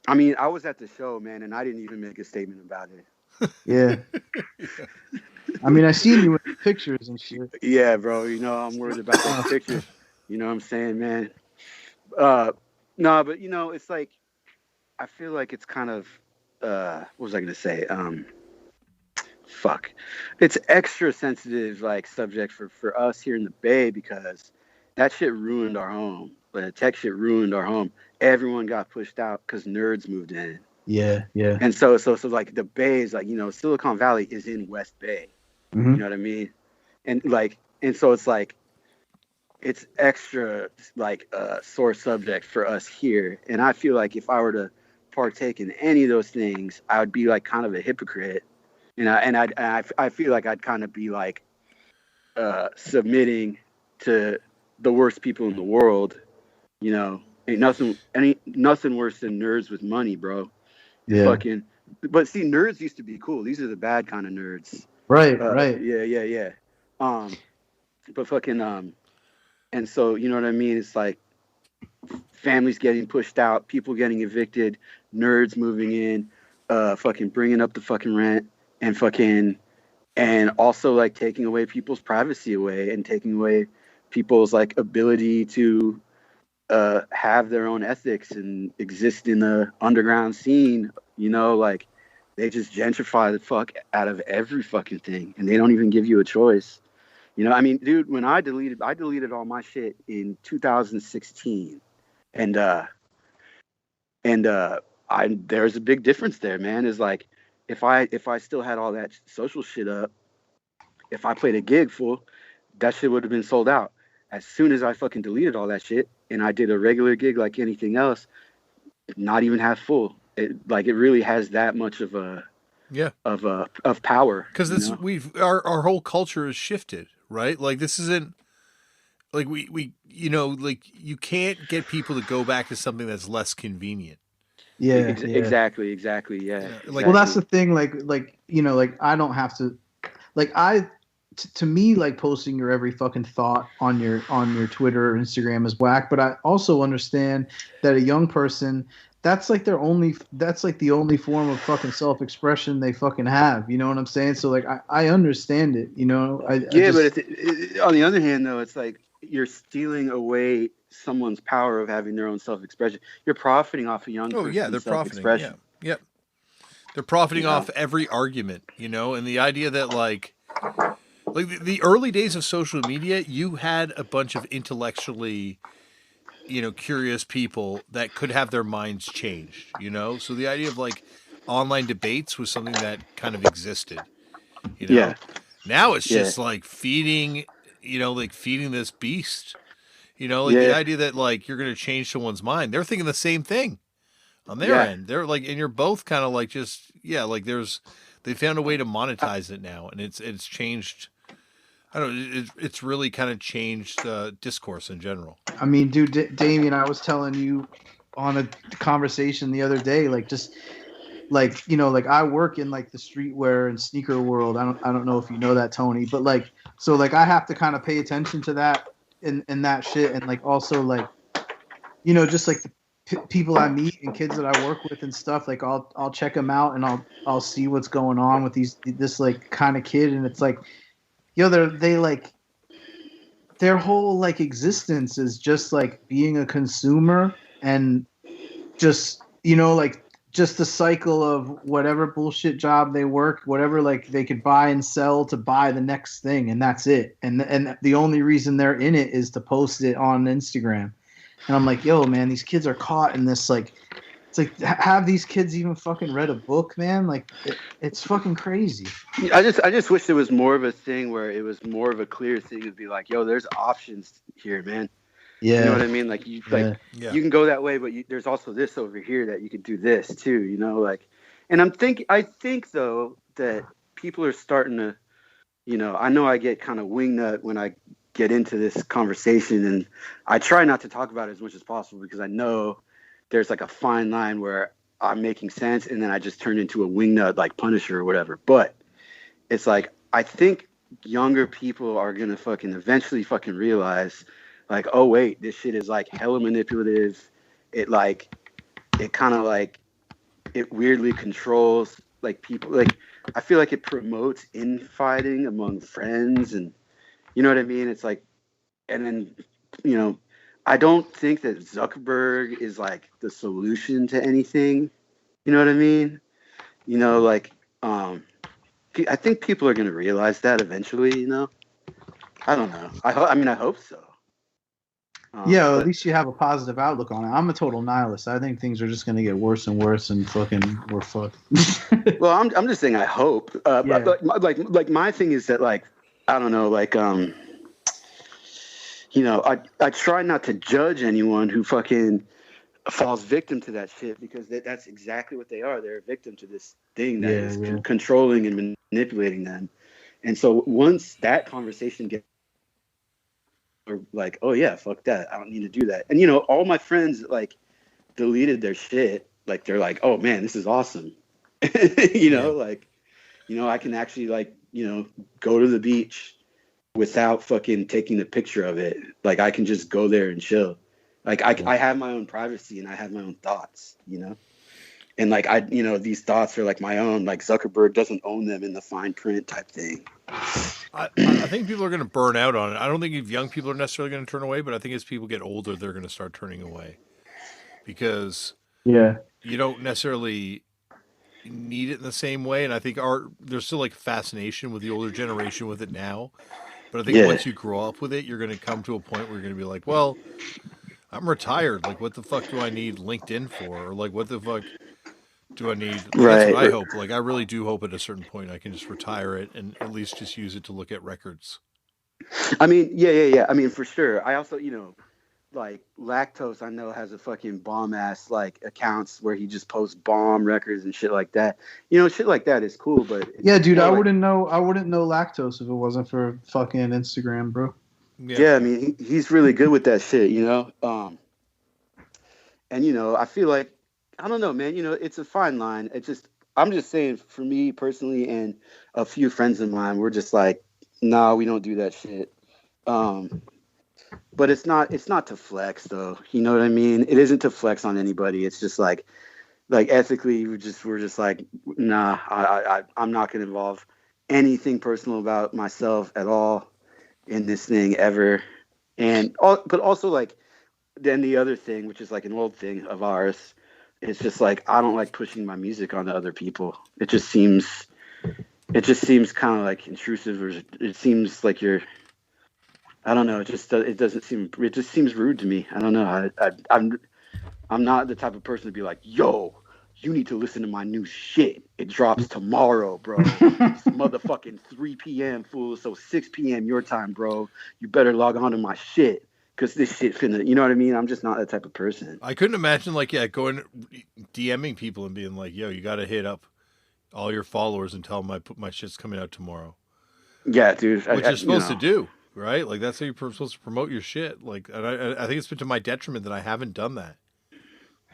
I mean, I was at the show, man, and I didn't even make a statement about it. Yeah. I mean, I seen you in the pictures and shit. Yeah, bro. You know, I'm worried about those pictures. You know what I'm saying, man? No, but you know, it's like I feel like it's kind of what was I gonna say? Fuck. It's extra sensitive like subject for us here in the Bay because that shit ruined our home. The tech shit ruined our home. Everyone got pushed out because nerds moved in. Yeah, yeah. And so like the Bay is like, you know, Silicon Valley is in West Bay. Mm-hmm. You know what I mean? And so it's like it's extra like sore subject for us here. And I feel like if I were to partake in any of those things, I would be like kind of a hypocrite. I feel like I'd kind of be like submitting to the worst people in the world. You know, ain't nothing worse than nerds with money, bro. Yeah. Fucking, but see, nerds used to be cool. These are the bad kind of nerds. Right, right. Yeah. But fucking, and so you know what I mean? It's like families getting pushed out, people getting evicted, nerds moving in, fucking bringing up the fucking rent, and also like taking away people's privacy away and taking away people's like ability to have their own ethics and exist in the underground scene. You know, like they just gentrify the fuck out of every fucking thing, and they don't even give you a choice. You know, I mean, dude, when I deleted all my shit in 2016, and there's a big difference there, man. Is like if I still had all that social shit up, if I played a gig full, that shit would have been sold out. As soon as I fucking deleted all that shit and I did a regular gig like anything else, not even half full. It really has that much of a of power. Because this our whole culture has shifted, right? Like this isn't like we you know, like you can't get people to go back to something that's less convenient. Yeah, exactly. Yeah. Like, well, that's the thing. Like you know, like I don't have to. Like to me, like posting your every fucking thought on your Twitter or Instagram is whack. But I also understand that a young person, that's like the only form of fucking self-expression they fucking have. You know what I'm saying? So like I understand it. You know, but on the other hand, though, it's like you're stealing away someone's power of having their own self-expression. You're profiting off a young person's they're self-expression. profiting. Yeah. They're profiting off every argument, you know, and the idea that like the early days of social media, you had a bunch of intellectually, you know, curious people that could have their minds changed, you know? So the idea of like online debates was something that kind of existed, you know? Yeah. Now it's just like feeding this beast, you know, like the idea that like you're going to change someone's mind. They're thinking the same thing on their end. They're like, and you're both kind of like just, they found a way to monetize it now, and it's changed. I don't know. It's really kind of changed discourse in general. I mean, dude, Damian, I was telling you on a conversation the other day, like just like, you know, like I work in like the streetwear and sneaker world. I don't know if you know that, Tony, but like, so like I have to kind of pay attention to that in that shit. And like, also like, you know, just like the people I meet and kids that I work with and stuff, like I'll check them out and I'll see what's going on with this like kind of kid. And it's like, yo, they like their whole like existence is just like being a consumer and just, you know, like just the cycle of whatever bullshit job they work, whatever like they could buy and sell to buy the next thing, and that's it. And the only reason they're in it is to post it on Instagram. And I'm like, yo, man, these kids are caught in this like. It's like, have these kids even fucking read a book, man? Like, it's fucking crazy. I just wish there was more of a thing where it was more of a clear thing to be like, yo, there's options here, man. Yeah. You know what I mean? Like, you you can go that way, but there's also this over here that you could do this too, you know? Like, and I think though that people are starting to, you know I get kind of wingnut when I get into this conversation, and I try not to talk about it as much as possible because I know there's like a fine line where I'm making sense and then I just turn into a wingnut like Punisher or whatever. But it's like, I think younger people are going to fucking eventually fucking realize like, oh wait, this shit is like hella manipulative. It kind of like, it weirdly controls like people. Like, I feel like it promotes infighting among friends, and you know what I mean? It's like, and then, you know, I don't think that Zuckerberg is like the solution to anything. You know what I mean? You know, like, I think people are going to realize that eventually, you know? I don't know. I mean, I hope so. Yeah, well, at least you have a positive outlook on it. I'm a total nihilist. I think things are just going to get worse and worse, and fucking we're fucked. Well, I'm just saying I hope. Yeah. Like my thing is that, like, I don't know, like, you know, I try not to judge anyone who fucking falls victim to that shit, because that's exactly what they are. They're a victim to this thing that is controlling and manipulating them. And so once that conversation gets like, oh yeah, fuck that, I don't need to do that. And you know, all my friends like deleted their shit. Like, they're like, oh man, this is awesome. You know, like, you know, I can actually like, you know, go to the beach without fucking taking a picture of it. Like, I can just go there and chill. Like, I have my own privacy and I have my own thoughts, you know? And like, you know, these thoughts are like my own, like Zuckerberg doesn't own them in the fine print type thing. I think people are going to burn out on it. I don't think if young people are necessarily going to turn away, but I think as people get older, they're going to start turning away, because you don't necessarily need it in the same way. And I think there's still like fascination with the older generation with it now. But I think once you grow up with it, you're going to come to a point where you're going to be like, well, I'm retired. Like, what the fuck do I need LinkedIn for? Or like, what the fuck do I need? Like, that's what I hope. Like, I really do hope at a certain point I can just retire it and at least just use it to look at records. I mean, yeah. I mean, for sure. I also, you know, like Lactose, I know, has a fucking bomb ass like accounts where he just posts bomb records and shit like that. You know, shit like that is cool, but yeah, dude, I wouldn't know Lactose if it wasn't for fucking Instagram, bro. Yeah, I mean, he's really good with that shit, you know. And you know, I feel like, I don't know, man. You know, it's a fine line. I'm just saying, for me personally, and a few friends of mine, we're just like, nah, we don't do that shit. But it's not to flex though. You know what I mean? It isn't to flex on anybody. It's just like ethically, we're just like, nah, I'm not going to involve anything personal about myself at all in this thing ever. But also, like, then the other thing, which is like an old thing of ours, it's just like, I don't like pushing my music onto other people. It just seems kind of like intrusive, or it seems like you're, I don't know. It just seems rude to me. I don't know. I'm not the type of person to be like, yo, you need to listen to my new shit. It drops tomorrow, bro. It's motherfucking 3 p.m. fool. So 6 p.m. your time, bro. You better log on to my shit, because this shit finna, you know what I mean? I'm just not that type of person. I couldn't imagine like, going DMing people and being like, yo, you got to hit up all your followers and tell them my shit's coming out tomorrow. Yeah, dude. Which you're supposed to do, right? Like, that's how you're supposed to promote your shit. Like, and I think it's been to my detriment that I haven't done that.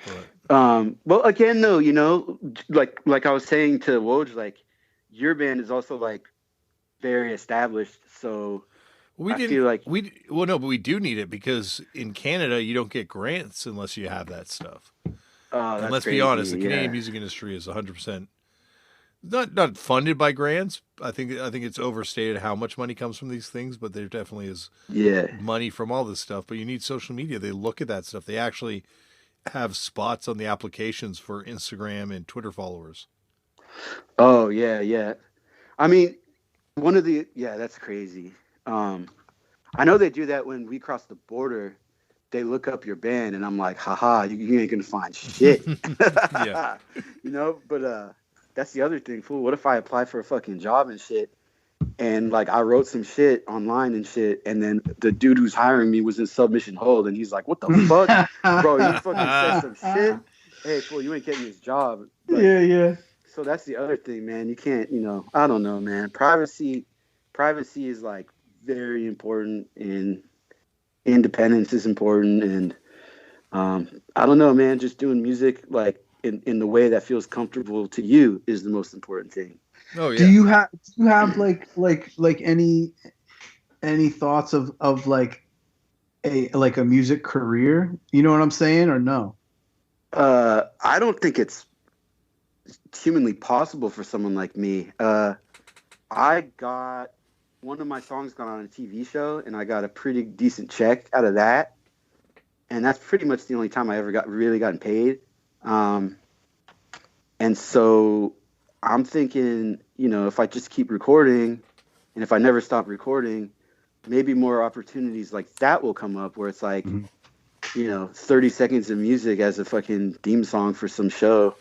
But. Well, again, though, you know, like I was saying to Woj, like, your band is also like very established, so I feel like but we do need it, because in Canada you don't get grants unless you have that stuff. And let's be honest, the Canadian music industry is 100% not funded by grants. I think it's overstated how much money comes from these things, but there definitely is money from all this stuff. But you need social media. They look at that stuff. They actually have spots on the applications for Instagram and Twitter followers. Oh yeah, yeah. I mean, that's crazy. Um, I know they do that when we cross the border. They look up your band, and I'm like, haha, you ain't gonna find shit. Yeah. But that's the other thing, fool. What if I apply for a fucking job and shit, and like I wrote some shit online and shit, and then the dude who's hiring me was in submission hold, and he's like, what the fuck, bro? You fucking said some shit. Hey, fool, you ain't getting this job. Like, yeah. so that's the other thing, man. You can't, I don't know, man. Privacy is like very important, and independence is important, and I don't know, man. Just doing music like in the way that feels comfortable to you is the most important thing. Oh yeah. Do you have like any thoughts of like a music career? You know what I'm saying, or no? I don't think it's humanly possible for someone like me. I got one of my songs got on a TV show, and I got a pretty decent check out of that. And that's pretty much the only time I ever gotten paid. And so I'm thinking, if I just keep recording, and if I never stop recording, maybe more opportunities like that will come up where it's like, 30 seconds of music as a fucking theme song for some show,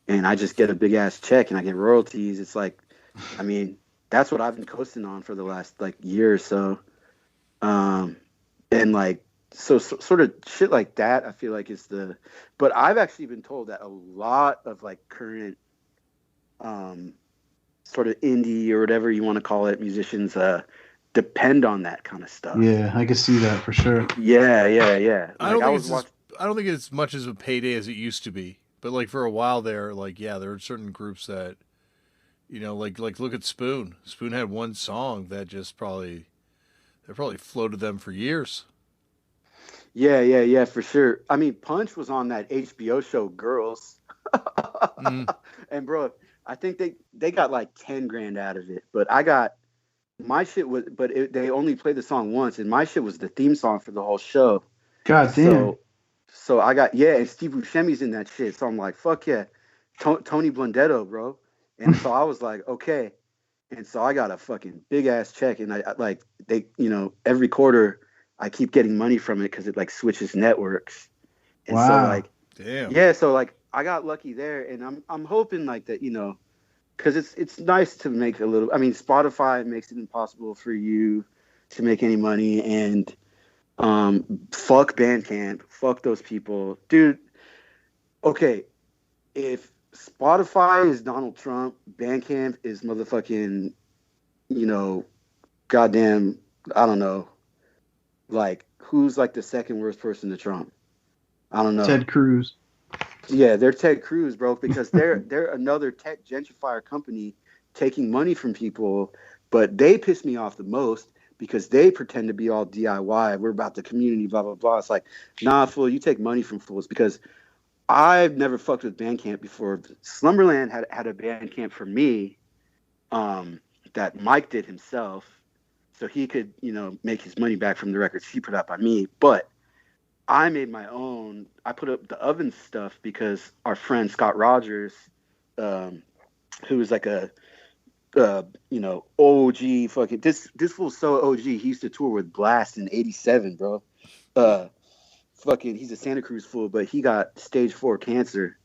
and I just get a big ass check and I get royalties. It's like, I mean, that's what I've been coasting on for the last like year or so. And like, so sort of shit like that, I feel like but I've actually been told that a lot of like current, sort of indie or whatever you want to call it, musicians, depend on that kind of stuff. Yeah, I can see that for sure. Yeah. Like, I don't think it's much as a payday as it used to be. But like for a while there, like there are certain groups that, like look at Spoon. Spoon had one song that probably floated them for years. Yeah, for sure. I mean, Punch was on that HBO show Girls. And bro, I think they got like 10 grand out of it, but my shit was, they only played the song once, and my shit was the theme song for the whole show. God damn. So I got, and Steve Buscemi's in that shit. So I'm like, fuck yeah, Tony Blundetto, bro. And so I was like, okay. And so I got a fucking big ass check, and I like, they, every quarter I keep getting money from it because it like switches networks. And wow. So like, damn. Yeah, so like I got lucky there, and I'm hoping like that, because it's nice to make a little. I mean, Spotify makes it impossible for you to make any money, and fuck Bandcamp, fuck those people, dude. Okay, if Spotify is Donald Trump, Bandcamp is motherfucking, goddamn, I don't know, like who's like the second worst person to Trump? I don't know. Ted Cruz. Yeah, they're Ted Cruz, bro, because they're another tech gentrifier company taking money from people, but they piss me off the most because they pretend to be all DIY. We're about the community, blah, blah, blah. It's like, nah, fool, you take money from fools, because I've never fucked with Bandcamp before. Slumberland had a Bandcamp for me that Mike did himself, so he could, make his money back from the records he put out by me, but I made my own. I put up the oven stuff because our friend Scott Rogers, who was like a, OG fucking, this fool's so OG. He used to tour with Blast in '87, bro. He's a Santa Cruz fool, but he got stage 4 cancer,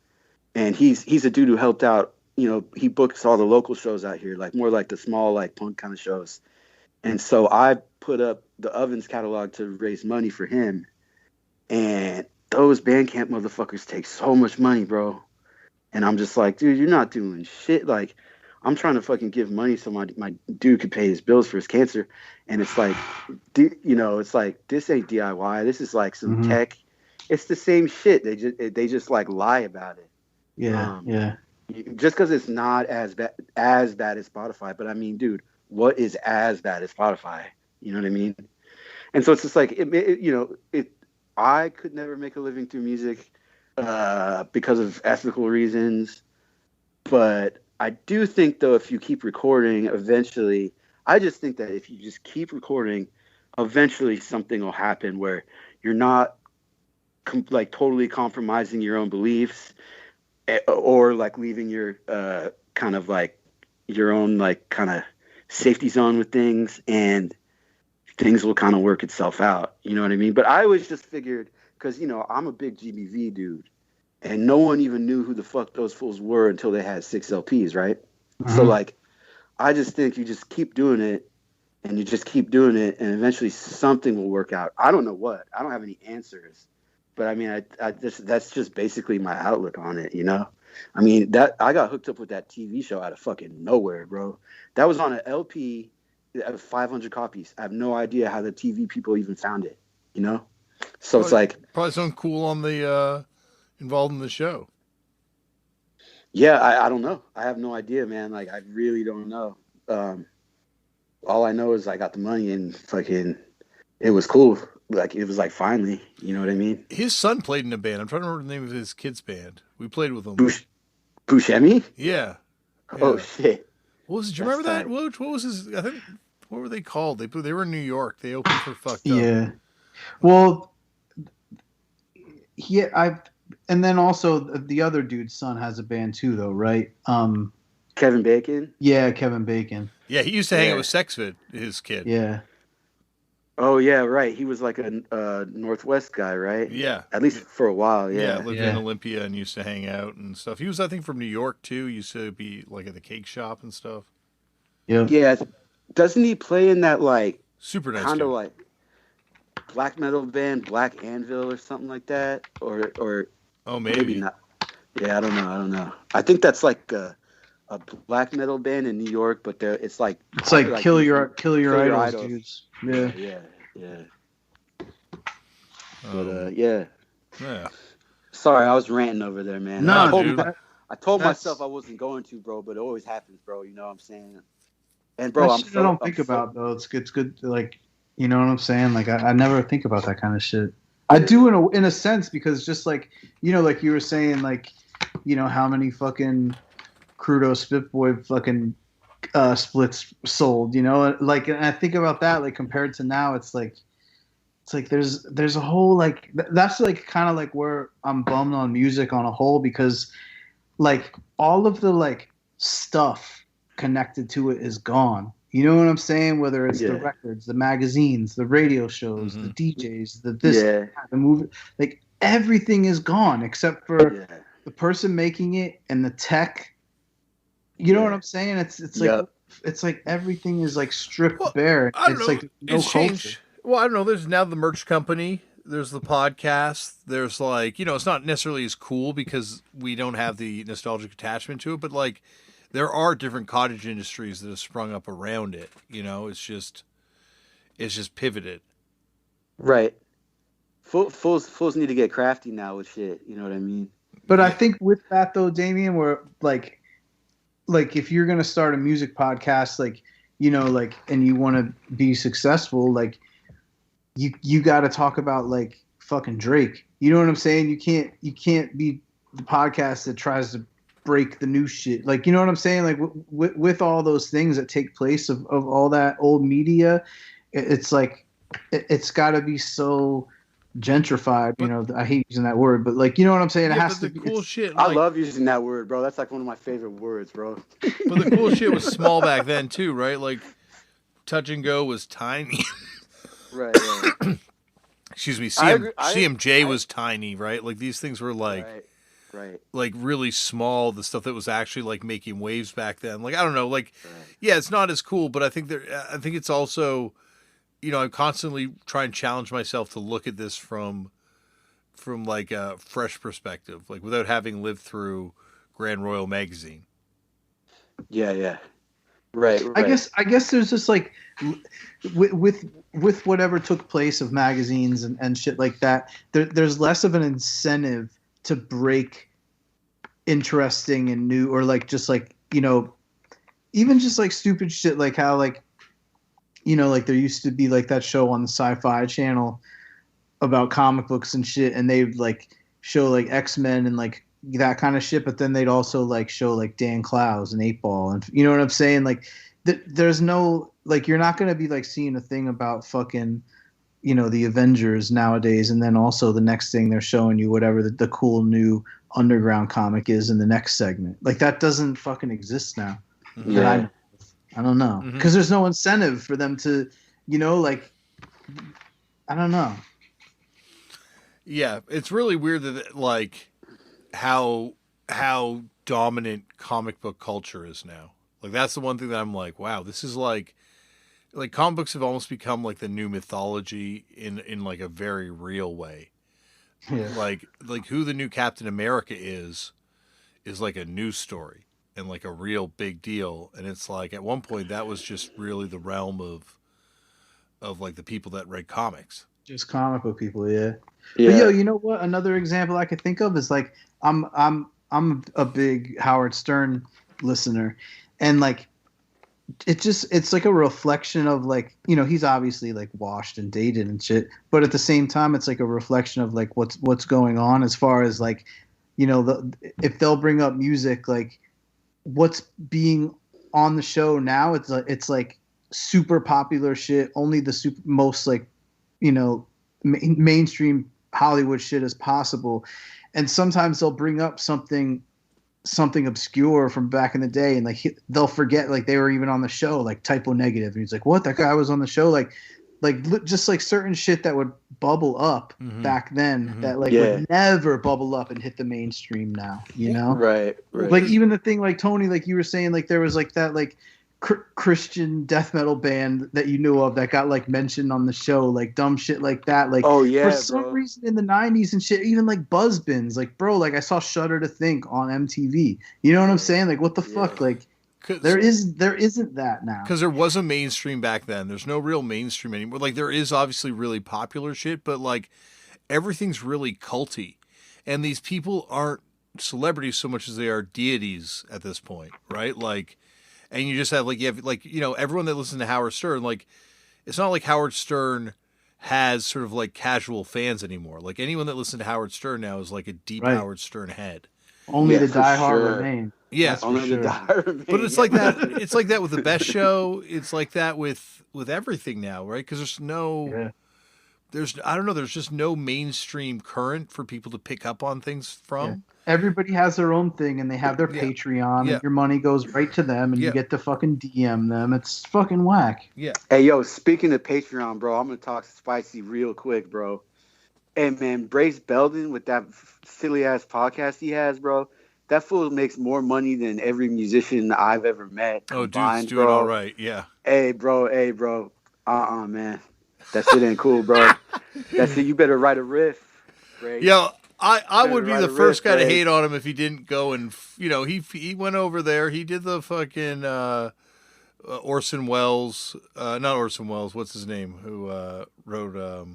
and he's a dude who helped out. He books all the local shows out here, like more like the small like punk kind of shows. And so I put up the Ovens catalog to raise money for him. And those Bandcamp motherfuckers take so much money, bro. And I'm just like, dude, you're not doing shit. Like, I'm trying to fucking give money so my dude could pay his bills for his cancer. And it's like, it's like, this ain't DIY. This is like some tech. It's the same shit. They just like lie about it. Yeah, yeah. Just because it's not as bad as Spotify. But I mean, dude, what is as bad as Spotify? You know what I mean? And so it's just like, I could never make a living through music because of ethical reasons. But I do think, though, if you keep recording, eventually, I just think that if you just keep recording, eventually something will happen where you're not like totally compromising your own beliefs, or like leaving your kind of like your own like kind of safety zone with things, and things will kind of work itself out. You know what I mean? But I always just figured, because I'm a big GBV dude, and no one even knew who the fuck those fools were until they had 6 LPs, right? Mm-hmm. So like, I just think you just keep doing it, and you just keep doing it, and eventually something will work out. I don't know what. I don't have any answers, but I mean, that's just basically my outlook on it. I mean, that I got hooked up with that TV show out of fucking nowhere, bro. That was on an LP, 500 copies. I have no idea how the TV people even found it. So it's like probably something cool on the involved in the show. Yeah, I don't know. I have no idea, man. Like, I really don't know. All I know is I got the money and fucking it was cool. Like, it was like finally, you know what I mean? His son played in a band. I'm trying to remember the name of his kid's band. We played with him. Buscemi? Yeah. Oh shit. What was it? Do you remember that? What was his? I think. What were they called? They were in New York. They opened for Fucked Up. Yeah. Well, and then also the other dude's son has a band too, though, right? Kevin Bacon? Yeah, Kevin Bacon. Yeah, he used to hang out with Sexvid, his kid. Yeah. Oh yeah, right. He was like a Northwest guy, right? Yeah. At least for a while, yeah. Yeah, lived in Olympia and used to hang out and stuff. He was, I think, from New York too. He used to be like at the cake shop and stuff. Yeah. Yeah. Doesn't he play in that like super nice kind of like black metal band, Black Anvil or something like that? Or oh, maybe not. Yeah, I don't know. I think that's like a black metal band in New York, but it's like kill your idols, dudes. Yeah. But yeah. Sorry, I was ranting over there, man. No, I told myself I wasn't going to, bro, but it always happens, bro. You know what I'm saying? And bro, I don't think about though. It's good. Like, you know what I'm saying? Like, I never think about that kind of shit. I do in a sense, because just like, like you were saying, like, how many fucking Crudo Spitboy fucking splits sold, like, and I think about that, like, compared to now, it's like there's a whole, like, that's like kind of like where I'm bummed on music on a whole, because like all of the like stuff connected to it is gone. You know what I'm saying? Whether it's the records, the magazines, the radio shows, the DJs, the movie, like everything is gone except for the person making it and the tech. You know what I'm saying? It's like it's like everything is like stripped bare. I don't it's know. Like no it's culture. changed. Well, I don't know. There's now the merch company. There's the podcast. There's like, it's not necessarily as cool because we don't have the nostalgic attachment to it, but like there are different cottage industries that have sprung up around it. It's just pivoted. Right. Fools need to get crafty now with shit. You know what I mean? But I think with that though, Damian, where like if you're gonna start a music podcast, like, like, and you want to be successful, like you got to talk about like fucking Drake. You know what I'm saying? You can't be the podcast that tries to break the new shit. Like, you know what I'm saying? Like with all those things that take place of all that old media, it's like it's got to be so gentrified. I hate using that word, but like, you know what I'm saying? It has to be cool shit. I love using that word, bro. That's like one of my favorite words, bro. But the cool shit was small back then too, right? Like Touch and Go was tiny. Right. Excuse me. CMJ was tiny, right? Like these things were like, right, like really small. The stuff that was actually like making waves back then. Like I don't know. Like, it's not as cool, but I think it's also, I constantly try and challenge myself to look at this from like a fresh perspective, like without having lived through Grand Royal Magazine. Yeah. Right. I guess there's just like with whatever took place of magazines and shit like that, there's less of an incentive to break interesting and new, or like just like, even just like stupid shit, like how like, like there used to be like that show on the Sci-Fi Channel about comic books and shit, and they'd like show like X-Men and like that kind of shit, but then they'd also like show like Dan Clowes and 8-Ball, and you know what I'm saying? Like there's no, like, you're not going to be like seeing a thing about fucking the Avengers nowadays, and then also the next thing they're showing you whatever the cool new underground comic is in the next segment. Like that doesn't fucking exist now. Yeah. I don't know, because there's no incentive for them to, like, I don't know. Yeah, it's really weird that like how dominant comic book culture is now. Like that's the one thing that I'm like, wow, this is like comic books have almost become like the new mythology in like a very real way. Yeah. Like who the new Captain America is like a news story and like a real big deal. And it's like at one point that was just really the realm of like the people that read comics. Just comic book people, yeah. Yeah. But yo, you know what? Another example I could think of is like I'm a big Howard Stern listener, and like it's like a reflection of like, he's obviously like washed and dated and shit, but at the same time it's like a reflection of like what's going on as far as like, if they'll bring up music, like what's being on the show now, it's like super popular shit, only the most like, mainstream Hollywood shit as possible. And sometimes they'll bring up something obscure from back in the day, and like they'll forget like they were even on the show, like Typo Negative, and he's like, what, that guy was on the show, like just like certain shit that would bubble up back then that like would never bubble up and hit the mainstream now, Right. Like even the thing like Tony, like you were saying, like there was like that like Christian death metal band that you knew of that got like mentioned on the show, like dumb shit like that, like for some reason in the 90s and shit, even like Buzzbins, like bro, like I saw Shudder to Think on MTV, you know what I'm saying, like what the fuck, like there isn't that now, because there was a mainstream back then. There's no real mainstream anymore. Like there is obviously really popular shit, but like everything's really culty, and these people aren't celebrities so much as they are deities at this point, right? Like, and you just have everyone that listens to Howard Stern, like it's not like Howard Stern has sort of like casual fans anymore. Like anyone that listens to Howard Stern now is like a deep Howard Stern head. Only the diehard remain. Yeah, only the diehard remain. But it's like that. It's like that with the Best Show. It's like that with everything now, right? Because there's I don't know. There's just no mainstream current for people to pick up on things from. Yeah. Everybody has their own thing, and they have their Patreon, and your money goes right to them, and you get to fucking DM them. It's fucking whack. Yeah. Hey, yo, speaking of Patreon, bro, I'm going to talk spicy real quick, bro. Hey, man, Brace Belden with that silly-ass podcast he has, bro. That fool makes more money than every musician I've ever met. Oh, dude's doing all right, yeah. Hey, bro. Man. That shit ain't cool, bro. That shit, you better write a riff, Brace. Yo, I would be the first guy to hate on him if he didn't go and, he went over there. He did the fucking Orson Welles, not Orson Welles, what's his name, who wrote,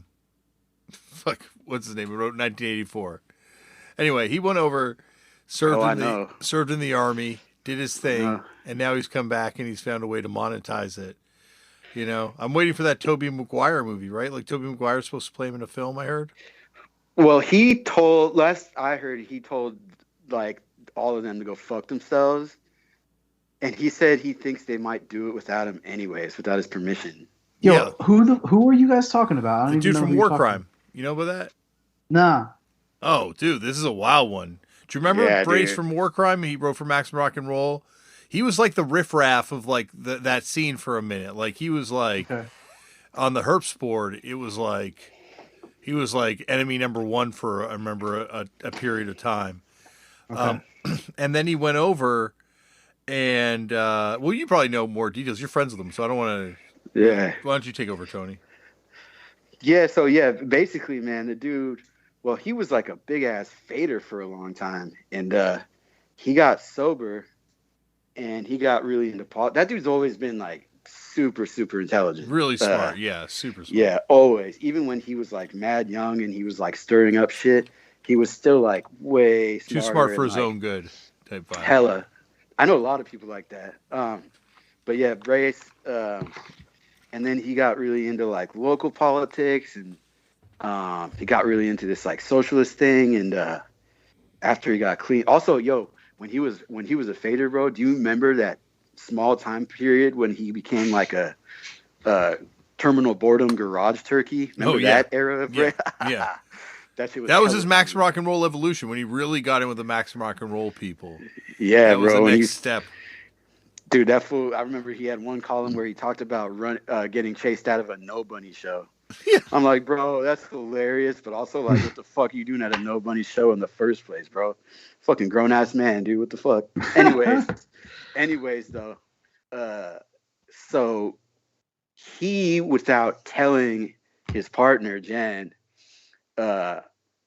what's his name, who wrote 1984. Anyway, he went over, served in the army, did his thing, and now he's come back and he's found a way to monetize it. I'm waiting for that Tobey Maguire movie, right? Like Tobey Maguire's supposed to play him in a film, I heard. Well, last I heard, he told like all of them to go fuck themselves, and he said he thinks they might do it without him anyways, without his permission. Yo, who are you guys talking about? I don't the dude even know from War Crime. You know about that? Nah. Oh, dude, this is a wild one. Do you remember Brace from War Crime? He wrote for Max and Rock and Roll. He was like the riffraff of like that scene for a minute. Like he was like on the Herps board. It was like. He was like enemy number one for, I remember, a period of time. Okay. And then he went over and, well, you probably know more details. You're friends with him, so I don't want to. Yeah. Why don't you take over, Tony? Yeah, so basically, man, the dude, well, he was like a big-ass fader for a long time. And he got sober and he got really into politics. That dude's always been like, super, super intelligent. Really smart. Super smart. Yeah, always. Even when he was like mad young and he was like stirring up shit, he was still like way smarter. Too smart for his own good type vibe. Hella. I know a lot of people like that. But yeah, Brace. And then he got really into like local politics, and he got really into this like socialist thing. And after he got clean, also, yo, when he was a fader, bro, do you remember that small time period when he became like a Terminal Boredom Garage Turkey. Remember that era of yeah. Yeah. That was his Max Rock and Roll evolution when he really got in with the Max Rock and Roll people. Yeah, that was bro. the next step. Dude, that fool! I remember he had one column where he talked about getting chased out of a No Bunny show. Yeah. I'm like, bro, that's hilarious, but also like, what the fuck are you doing at a No Bunny show in the first place, bro? Fucking grown ass man, dude. What the fuck? Anyways, though, so he, without telling his partner Jen,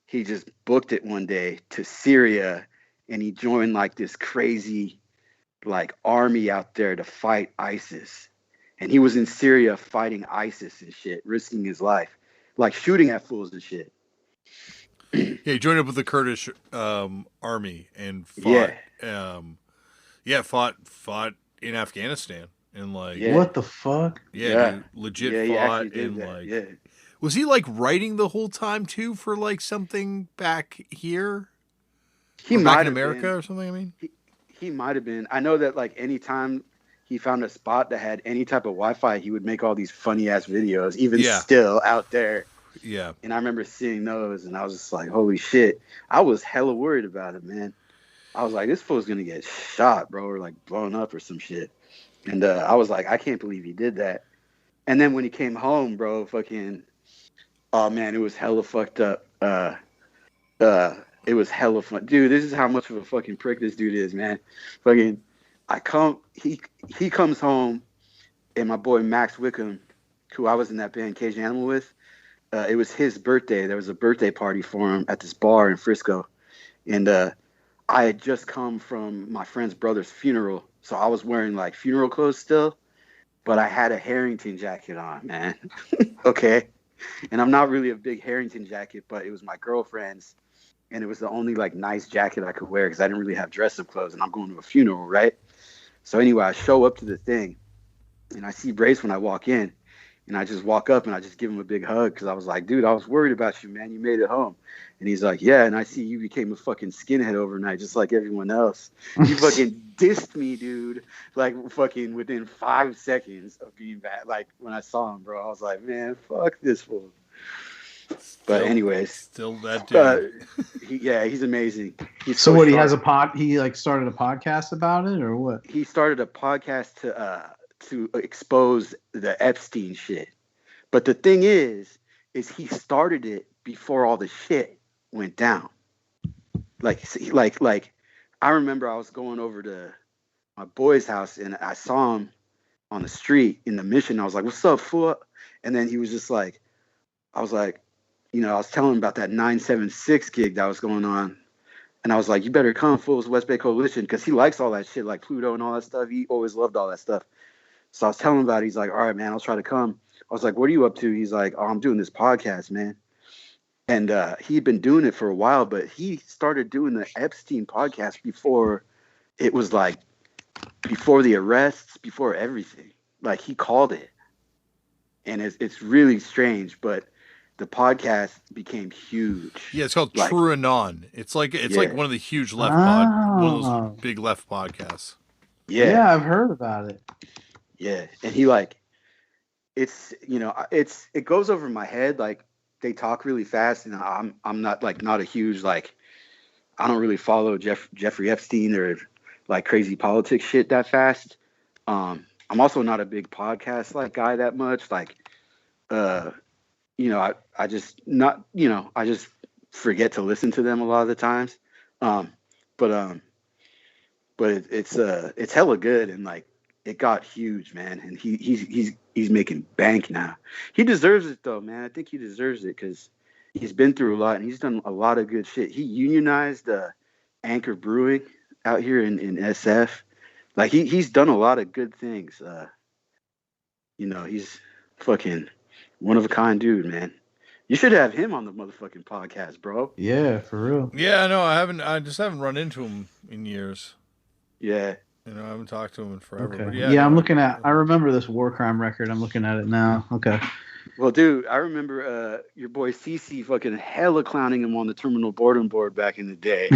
he just booked it one day to Syria, and he joined like this crazy like army out there to fight ISIS. And he was in Syria fighting ISIS and shit, risking his life, like shooting at fools and shit. Yeah, he joined up with the Kurdish army and fought. Fought in Afghanistan and like. What the fuck? Yeah. Dude, legit fought and like. Yeah. Was he like writing the whole time too for like something back here? He might back in have America been. Or something. I mean, he might have been. I know that like anytime he found a spot that had any type of Wi-Fi, he would make all these funny ass videos, even still out there. Yeah. And I remember seeing those, and I was just like, holy shit. I was hella worried about it, man. I was like, this fool's gonna get shot, bro, or like blown up or some shit. And I was like, I can't believe he did that. And then when he came home, bro, fucking, oh man, it was hella fucked up. It was hella fun. Dude, this is how much of a fucking prick this dude is, man. Fucking, he comes home, and my boy Max Wickham, who I was in that band Cage Animal with, it was his birthday. There was a birthday party for him at this bar in Frisco. And I had just come from my friend's brother's funeral, so I was wearing like funeral clothes still, but I had a Harrington jacket on, man. Okay. And I'm not really a big Harrington jacket, but it was my girlfriend's, and it was the only like nice jacket I could wear because I didn't really have dress-up clothes, and I'm going to a funeral, right? So anyway, I show up to the thing, and I see Brace when I walk in, and I just walk up and I just give him a big hug because I was like, dude, I was worried about you, man. You made it home. And he's like, yeah. And I see you became a fucking skinhead overnight, just like everyone else. You fucking dissed me, dude. Like fucking within 5 seconds of being bad. Like when I saw him, bro, I was like, man, fuck this fool. But anyways, still that dude. He's amazing. He's so what? Sharp. He has a pod. He like started a podcast about it, or what? He started a podcast to expose the Epstein shit. But the thing is he started it before all the shit went down. Like I remember I was going over to my boy's house and I saw him on the street in the Mission. I was like, "What's up, fool?" And then he was just like, I was like, I was telling him about that 976 gig that was going on. And I was like, you better come, fools, West Bay Coalition, because he likes all that shit, like Pluto and all that stuff. He always loved all that stuff. So I was telling him about it. He's like, all right, man, I'll try to come. I was like, what are you up to? He's like, oh, I'm doing this podcast, man. And he'd been doing it for a while, but he started doing the Epstein podcast before it was like, before the arrests, before everything. Like, he called it. And it's really strange, but the podcast became huge. Yeah, it's called True Anon. It's like one of the huge one of those big left podcasts. Yeah, I've heard about it. Yeah, and he it goes over my head. Like they talk really fast, and I'm not a huge I don't really follow Jeffrey Epstein or like crazy politics shit that fast. I'm also not a big podcast guy that much. I just forget to listen to them a lot of the times. But it's hella good, and it got huge, man. And he's making bank now. He deserves it though, man. I think he deserves it because he's been through a lot and he's done a lot of good shit. He unionized Anchor Brewing out here in SF. He's done a lot of good things. He's fucking one of a kind dude, man. You should have him on the motherfucking podcast, bro. Yeah, for real. Yeah, no, I haven't. I just haven't run into him in years. Yeah. I haven't talked to him in forever. Okay. But yeah, I'm looking at. I remember this war crime record. I'm looking at it now. Okay. Well, dude, I remember your boy CC fucking hella clowning him on the Terminal Boredom board back in the day.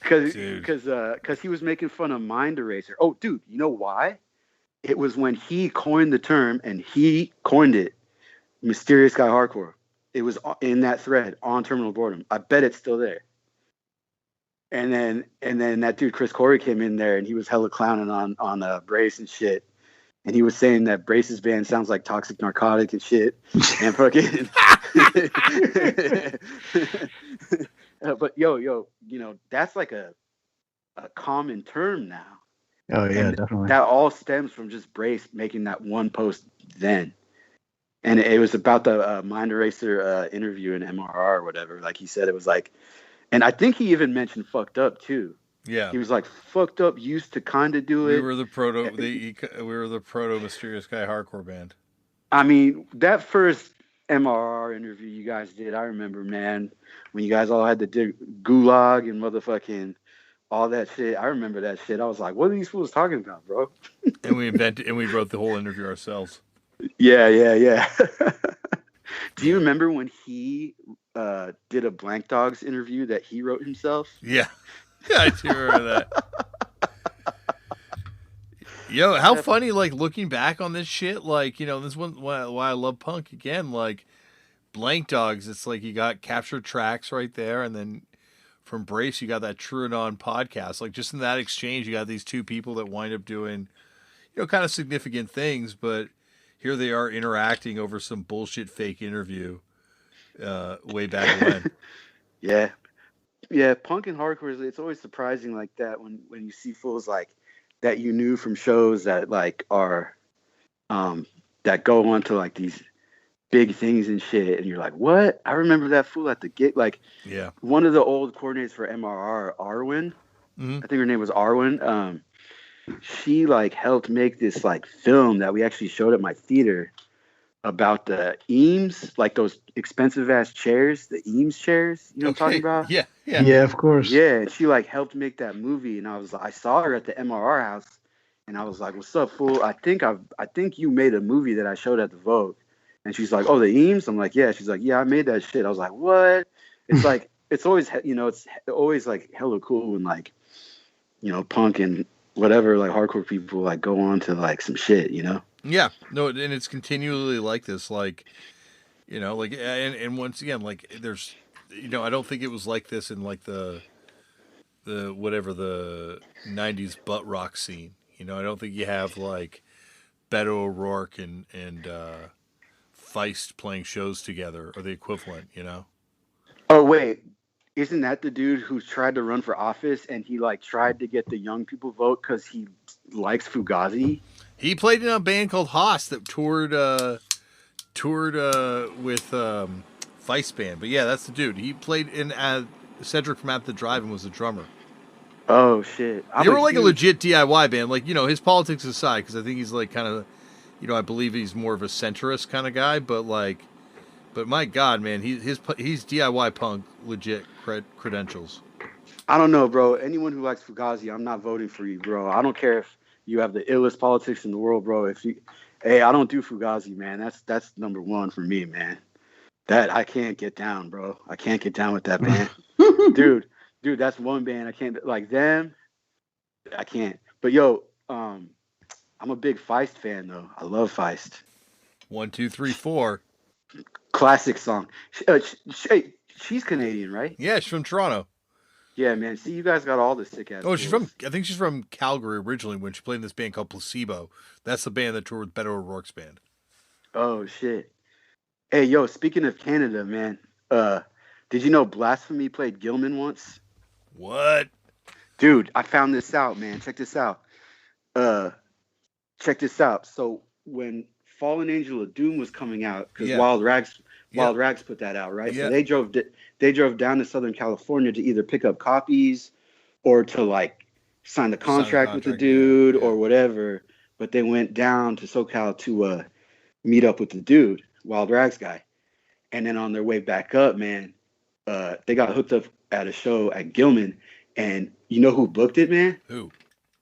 Because he was making fun of Mind Eraser. Oh, dude, you know why? It was when he coined the term, and he coined it, Mysterious Guy Hardcore. It was in that thread on Terminal Boredom. I bet it's still there. And then that dude Chris Corey came in there, and he was hella clowning on Brace and shit. And he was saying that Brace's band sounds like Toxic Narcotic and shit. And fucking. But yo, that's like a common term now. Oh yeah, and definitely. That all stems from just Brace making that one post then. And it was about the Mind Eraser interview in MRR or whatever. Like he said, it was like, and I think he even mentioned Fucked Up too. Yeah. He was like, Fucked Up used to kind of do it. We were the proto Mysterious Guy Hardcore band. I mean, that first MRR interview you guys did, I remember, man, when you guys all had to do Gulag and motherfucking all that shit. I remember that shit. I was like, what are these fools talking about, bro? And we wrote the whole interview ourselves. Yeah. Do you remember when he did a Blank Dogs interview that he wrote himself? Yeah, I do remember that. Yo, how funny! Like looking back on this shit, like this one why I love punk again. Like Blank Dogs, it's like you got captured tracks right there, and then from Brace you got that Truanon podcast. Like just in that exchange, you got these two people that wind up doing, kind of significant things, but here they are interacting over some bullshit fake interview way back when. Yeah, punk and hardcore, it's always surprising like that when you see fools like that you knew from shows that like are that go on to like these big things and shit, and you're like, what? I remember that fool at the gig. Like, yeah, one of the old coordinators for MRR, Arwen, mm-hmm. I think her name was Arwen. She like helped make this like film that we actually showed at my theater about the Eames, like those expensive ass chairs, the Eames chairs. You know what I'm talking about? Yeah, of course. Yeah, and she like helped make that movie, and I saw her at the MRR house, and I was like, "What's up, fool? I think you made a movie that I showed at the Vogue." And she's like, "Oh, the Eames?" I'm like, "Yeah." She's like, "Yeah, I made that shit." I was like, "What?" It's like it's always it's always like hella cool when like punk and whatever like hardcore people like go on to like some shit, Yeah, no, and it's continually like this, like like and once again, like there's I don't think it was like this in like the whatever the 90s butt rock scene. I don't think you have like Beto O'Rourke and Feist playing shows together or the equivalent. Oh wait, isn't that the dude who tried to run for office and he like tried to get the young people vote because he likes Fugazi? He played in a band called Haas that toured with Feist band. But yeah, that's the dude. He played in Cedric from At the Drive-In was the drummer. Oh shit! They were like a legit DIY band. Like his politics aside, because I think he's like kind of, I believe he's more of a centrist kind of guy. But my God, man, he's DIY punk legit credentials. I don't know, bro. Anyone who likes Fugazi, I'm not voting for you, bro. I don't care if you have the illest politics in the world, bro. Hey, I don't do Fugazi, man. That's number one for me, man. That I can't get down, bro. I can't get down with that band, dude. That's one band I can't like them. I can't. But yo, I'm a big Feist fan though. I love Feist. 1, 2, 3, 4. Classic song. She's Canadian, right? Yeah, she's from Toronto. Yeah, man. See, you guys got all the sick ass. Oh, I think she's from Calgary originally when she played in this band called Placebo. That's the band that toured with Beto O'Rourke's band. Oh shit. Hey, yo, speaking of Canada, man, did you know Blasphemy played Gilman once? What? Dude, I found this out, man. Check this out. So when Fallen Angel of Doom was coming out, because Wild Rags put that out, right? Yeah. So they drove down to Southern California to either pick up copies or to like sign the contract with the dude or whatever. But they went down to SoCal to meet up with the dude, Wild Rags guy. And then on their way back up, man, they got hooked up at a show at Gilman. And you know who booked it, man? Who?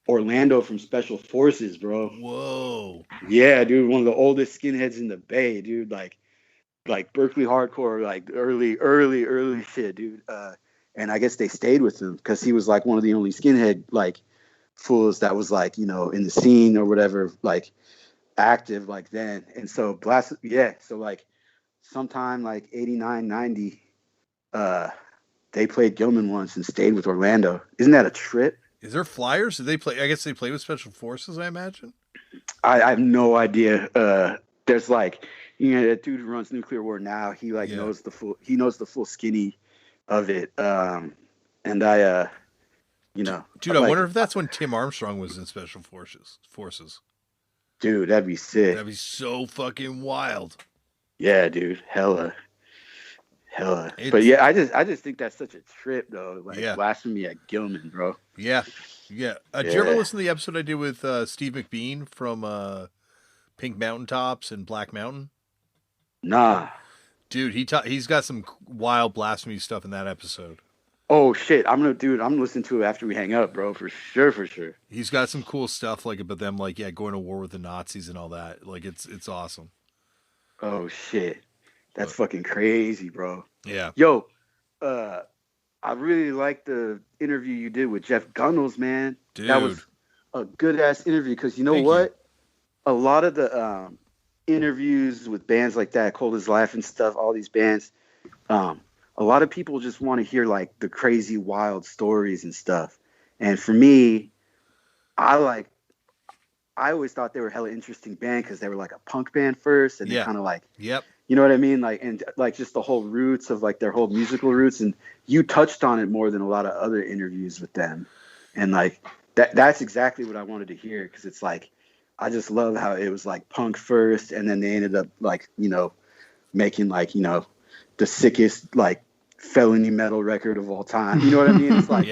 Orlando from Special Forces, bro. Whoa. Yeah, dude, one of the oldest skinheads in the Bay, dude. Like Berkeley hardcore, like early shit, dude. And I guess they stayed with him because he was like one of the only skinhead like fools that was like, you know, in the scene or whatever, like active like then. And so so like sometime like 89, 90, they played Gilman once and stayed with Orlando. Isn't that a trip? Is there flyers? Did they play? I guess they play with special forces, I imagine. I have no idea. There's like, you know, that dude who runs Nuclear War now. He like knows the full skinny of it. And I, you know, dude, I wonder if that's when Tim Armstrong was in special forces. Dude, that'd be sick. That'd be so fucking wild. Yeah, dude, hella. But yeah, I just think that's such a trip though. Like blasphemy at Gilman, bro. Yeah. Did you ever listen to the episode I did with Steve McBean from Pink Mountaintops and Black Mountain? Nah. Dude, he's got some wild blasphemy stuff in that episode. Oh shit, I'm gonna listen to it after we hang up, bro, for sure. He's got some cool stuff like about them like going to war with the Nazis and all that. Like it's awesome. Oh shit. That's fucking crazy, bro. Yeah. Yo, I really liked the interview you did with Jeff Gunnels, man. Dude. That was a good ass interview because you know what? A lot of the interviews with bands like that, Cold as Life and stuff, all these bands, a lot of people just want to hear like the crazy, wild stories and stuff. And for me, I always thought they were a hella interesting band because they were like a punk band first, and they kind of like, you know what I mean? Like, and like just the whole roots of like their whole musical roots. And you touched on it more than a lot of other interviews with them. And like, that's exactly what I wanted to hear. Cause it's like, I just love how it was like punk first. And then they ended up like, you know, making like, you know, the sickest like felony metal record of all time. You know what I mean? It's like,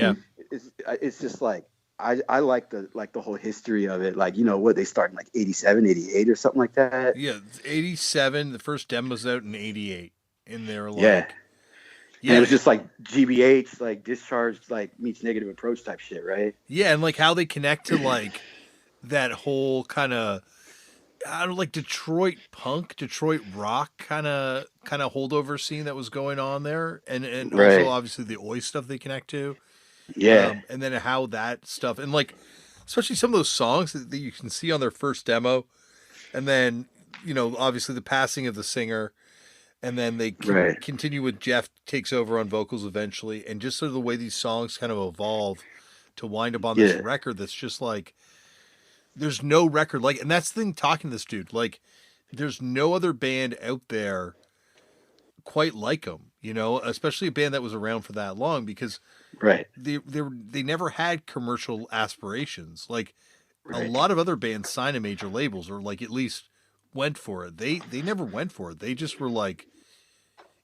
it's just like, I like the whole history of it. Like, you know what, they started in like 87, 88 or something like that. Yeah, 87. The first demo's out in 88. And they're like, and it was just like GBH, like Discharge, like meets Negative Approach type shit, right? Yeah, and like how they connect to like that whole kind of like Detroit punk, Detroit rock kind of holdover scene that was going on there, and also obviously the Oi stuff they connect to. Yeah. And then how that stuff, and like, especially some of those songs that you can see on their first demo, and then, you know, obviously the passing of the singer, and then they continue with Jeff takes over on vocals eventually, and just sort of the way these songs kind of evolve to wind up on this record that's just like, there's no record like, and that's the thing talking to this dude, like, there's no other band out there quite like them, you know, especially a band that was around for that long, because they never had commercial aspirations. Like a lot of other bands signed to major labels, or like at least went for it. They never went for it. They just were like,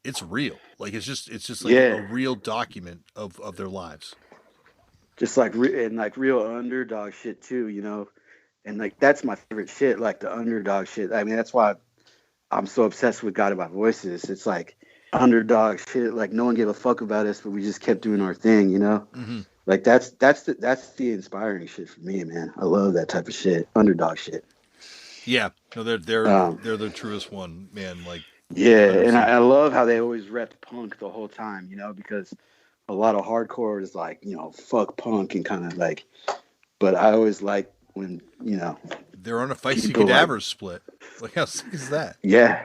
it's real. Like it's just like a real document of their lives. Just like and like real underdog shit too, you know. And like that's my favorite shit, like the underdog shit. I mean, that's why I'm so obsessed with Guided by Voices. It's like underdog shit. Like no one gave a fuck about us, but we just kept doing our thing, you know. Mm-hmm. Like that's the inspiring shit for me, man. I love that type of shit, underdog shit. Yeah, no, they're the truest one, man. Like and I love how they always rep punk the whole time, you know, because a lot of hardcore is like, you know, fuck punk and kind of like. But I always like when, you know, they're on a Feisty Cadavers split. Like how sick is that? Yeah,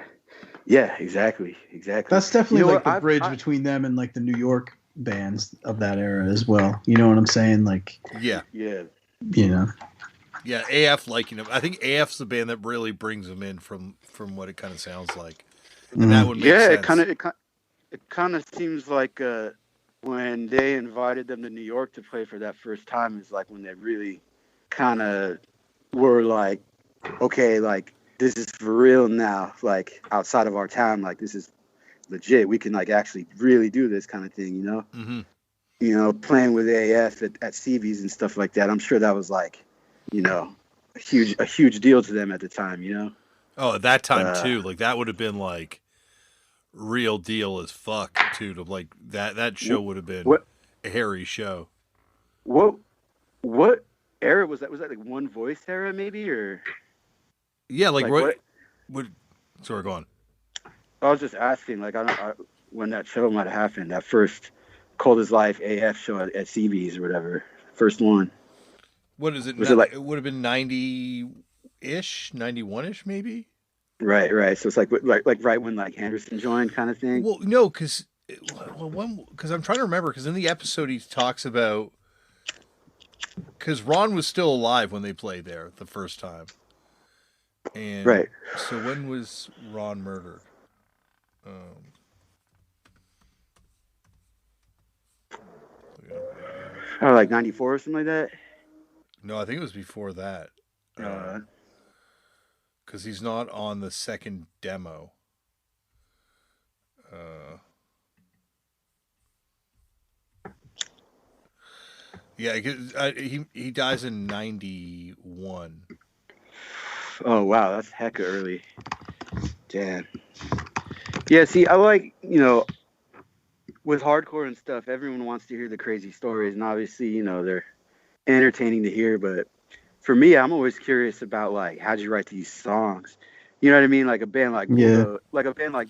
exactly. That's definitely like the bridge between them and like the New York bands of that era as well. You know what I'm saying? Like, yeah, you know, yeah. AF liking them. I think AF's the band that really brings them in from what it kind of sounds like. And that would make sense. It kind of seems like when they invited them to New York to play for that first time is like when they really kind of were like, okay, like this is for real now, like outside of our town, like this is legit. We can like actually really do this kind of thing, you know? Mm-hmm. You know, playing with AF at CVs and stuff like that. I'm sure that was like, you know, a huge deal to them at the time, you know? Oh, at that time too. Like that would have been like real deal as fuck too. To like that show would have been a hairy show. What era was that? Was that like One Voice era maybe, or? Yeah, like what? Sorry, go on. I was just asking, like, when that show might have happened, that first Cold as Life AF show at CV's or whatever, first one. What is it? Was it like It would have been 90-ish, 91-ish, maybe. right? So it's like right when like Anderson joined, kind of thing. Well, no, because I'm trying to remember because in the episode he talks about because Ron was still alive when they played there the first time, and Right. so when was Ron murdered? Oh, like 94 or something like that. No, I think it was before that. Because he's not on the second demo. Yeah, he dies in 91. Oh wow, that's hecka early. Damn. Yeah, see, I like, with hardcore and stuff, everyone wants to hear the crazy stories, and obviously, they're entertaining to hear, but for me, I'm always curious about like how'd you write these songs? You know what I mean? Like a band like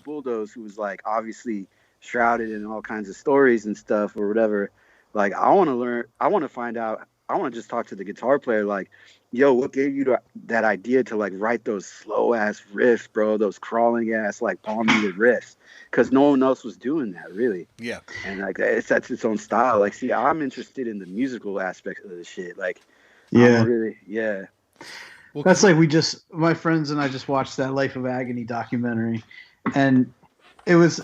Bulldoze, who was like obviously shrouded in all kinds of stories and stuff or whatever. Like I want to learn, I want to find out, I want to just talk to the guitar player, like, yo, what gave you that idea to like write those slow ass riffs, bro? Those crawling ass like palm muted riffs, because no one else was doing that really. Yeah. And like that's its own style. Like, see, I'm interested in the musical aspect of the shit. Like, yeah, really, yeah. Well, that's like my friends and I just watched that Life of Agony documentary, and it was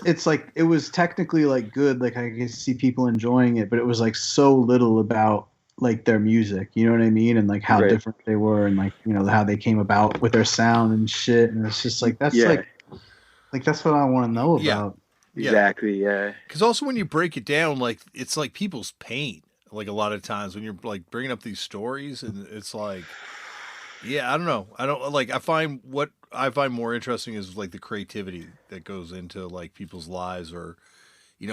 technically like good. Like I could see people enjoying it, but it was like so little about like their music, you know what I mean? And like how different they were and like, how they came about with their sound and shit. And it's just like, that's like that's what I want to know about. Yeah. Exactly. Yeah. Because also when you break it down, like it's like people's pain. Like a lot of times when you're like bringing up these stories and it's like, yeah, I don't know. I find what I find more interesting is like the creativity that goes into like people's lives or,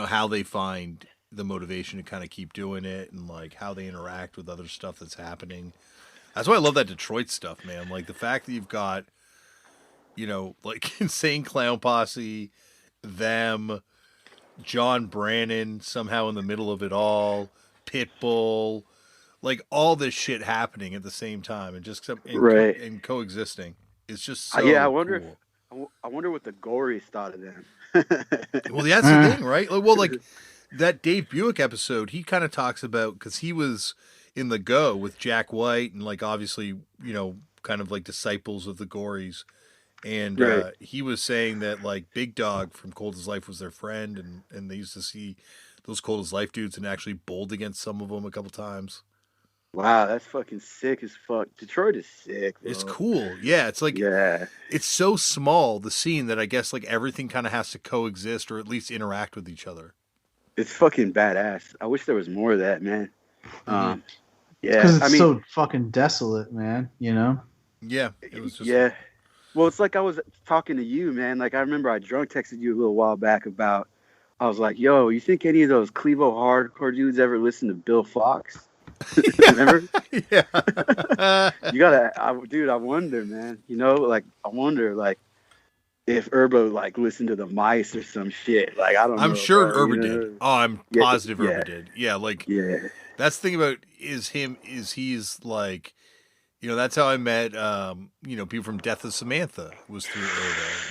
how they find the motivation to kind of keep doing it and like how they interact with other stuff that's happening. That's why I love that Detroit stuff, man. Like the fact that you've got, like Insane Clown Posse, them, John Brannon somehow in the middle of it all, Pitbull, like all this shit happening at the same time and just and coexisting. It's just so I wonder cool. I wonder what the Gories thought of them. Well, that's the thing, right? Like that Dave Buick episode, he kind of talks about because he was in the Go with Jack White and like obviously kind of like disciples of the Gories, and he was saying that like Big Dog from Cold as Life was their friend, and they used to see those Cold as Life dudes and actually bowled against some of them a couple times. Wow, that's fucking sick as fuck. Detroit is sick, bro. It's cool. Yeah, it's like it's so small, the scene, that I guess like everything kind of has to coexist or at least interact with each other. It's fucking badass. I wish there was more of that, man. Yeah, because it's so fucking desolate, man. Yeah, it was just Well, it's like I was talking to you, man. Like I remember I drunk texted you a little while back about. I was like, "Yo, you think any of those Clevo hardcore dudes ever listen to Bill Fox?" Remember? Yeah. You gotta, dude. I wonder, man. Like I wonder, like if Urbo like listened to the Mice or some shit. Like I don't know. I'm sure Urbo did. Oh, I'm positive Urbo did. Yeah, like that's the thing about he's like, that's how I met people from Death of Samantha was through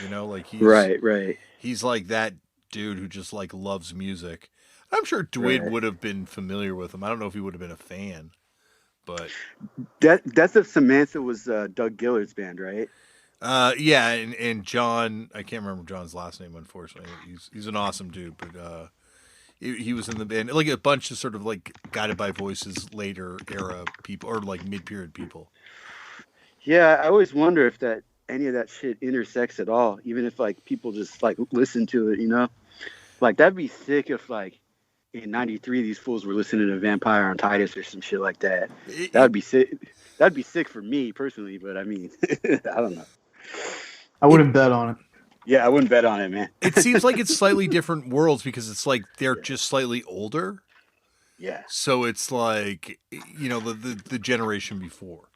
Urbo. Like he's right. He's like that dude who just like loves music. I'm sure Dwid would have been familiar with him. I don't know if he would have been a fan, but Death of Samantha was Doug Gillard's band, right? Yeah, and John, I can't remember John's last name, unfortunately. He's an awesome dude, but he was in the band, like a bunch of sort of like Guided by Voices later era people or like mid-period people. Yeah, I always wonder if any of that shit intersects at all, even if like people just like listen to it, like that'd be sick if like in '93 these fools were listening to Vampire on Titus or some shit like that. That'd be sick. That'd be sick for me personally, but I mean, I don't know. I wouldn't bet on it. Yeah, I wouldn't bet on it, man. It seems like it's slightly different worlds because it's like they're just slightly older. Yeah. So it's like the generation before.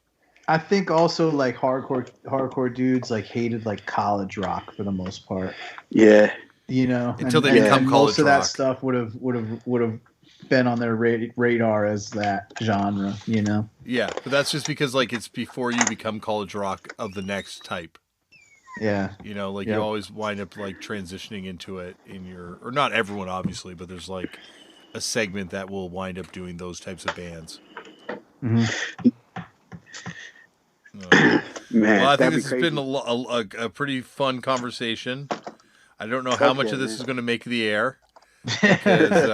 I think also like hardcore dudes like hated like college rock for the most part. Yeah. Until they become college most of rock. that stuff would have been on their radar as that genre, you know? Yeah, but that's just because like it's before you become college rock of the next type. Yeah. You know, like you always wind up like transitioning into it in your, or not everyone obviously, but there's like a segment that will wind up doing those types of bands. Mm-hmm. Man, Well, I think that'd this be has crazy. been a pretty fun conversation. I don't know how Fuck much yeah, of this man. is going to make the air because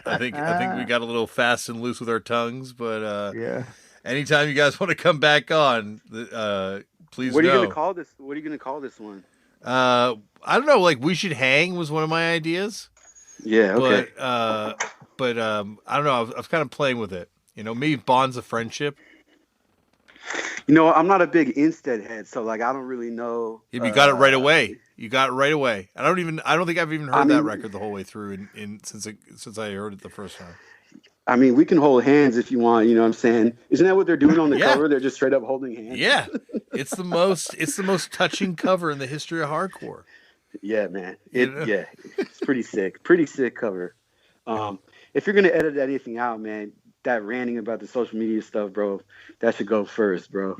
I think we got a little fast and loose with our tongues. But Yeah. anytime you guys want to come back on, please What are you gonna know. call this? What are you gonna call this one? I don't know. Like we should hang was one of my ideas, Yeah, okay. but I don't know. I was kind of playing with it. You know, maybe bonds of friendship. You know, I'm not a big Instead head, so like I don't really know. If you got it right away, you got it right away. I don't think I've even I heard that mean, record the whole way through since I heard it the first time. I mean, we can hold hands if you want. You know what I'm saying? Isn't that what they're doing on the Yeah. cover? They're just straight up holding hands. Yeah, it's the most touching cover in the history of hardcore. Yeah, man. You know? Yeah, it's pretty sick. Pretty sick cover. If you're gonna edit anything out, man, that ranting about the social media stuff, bro, that should go first, bro.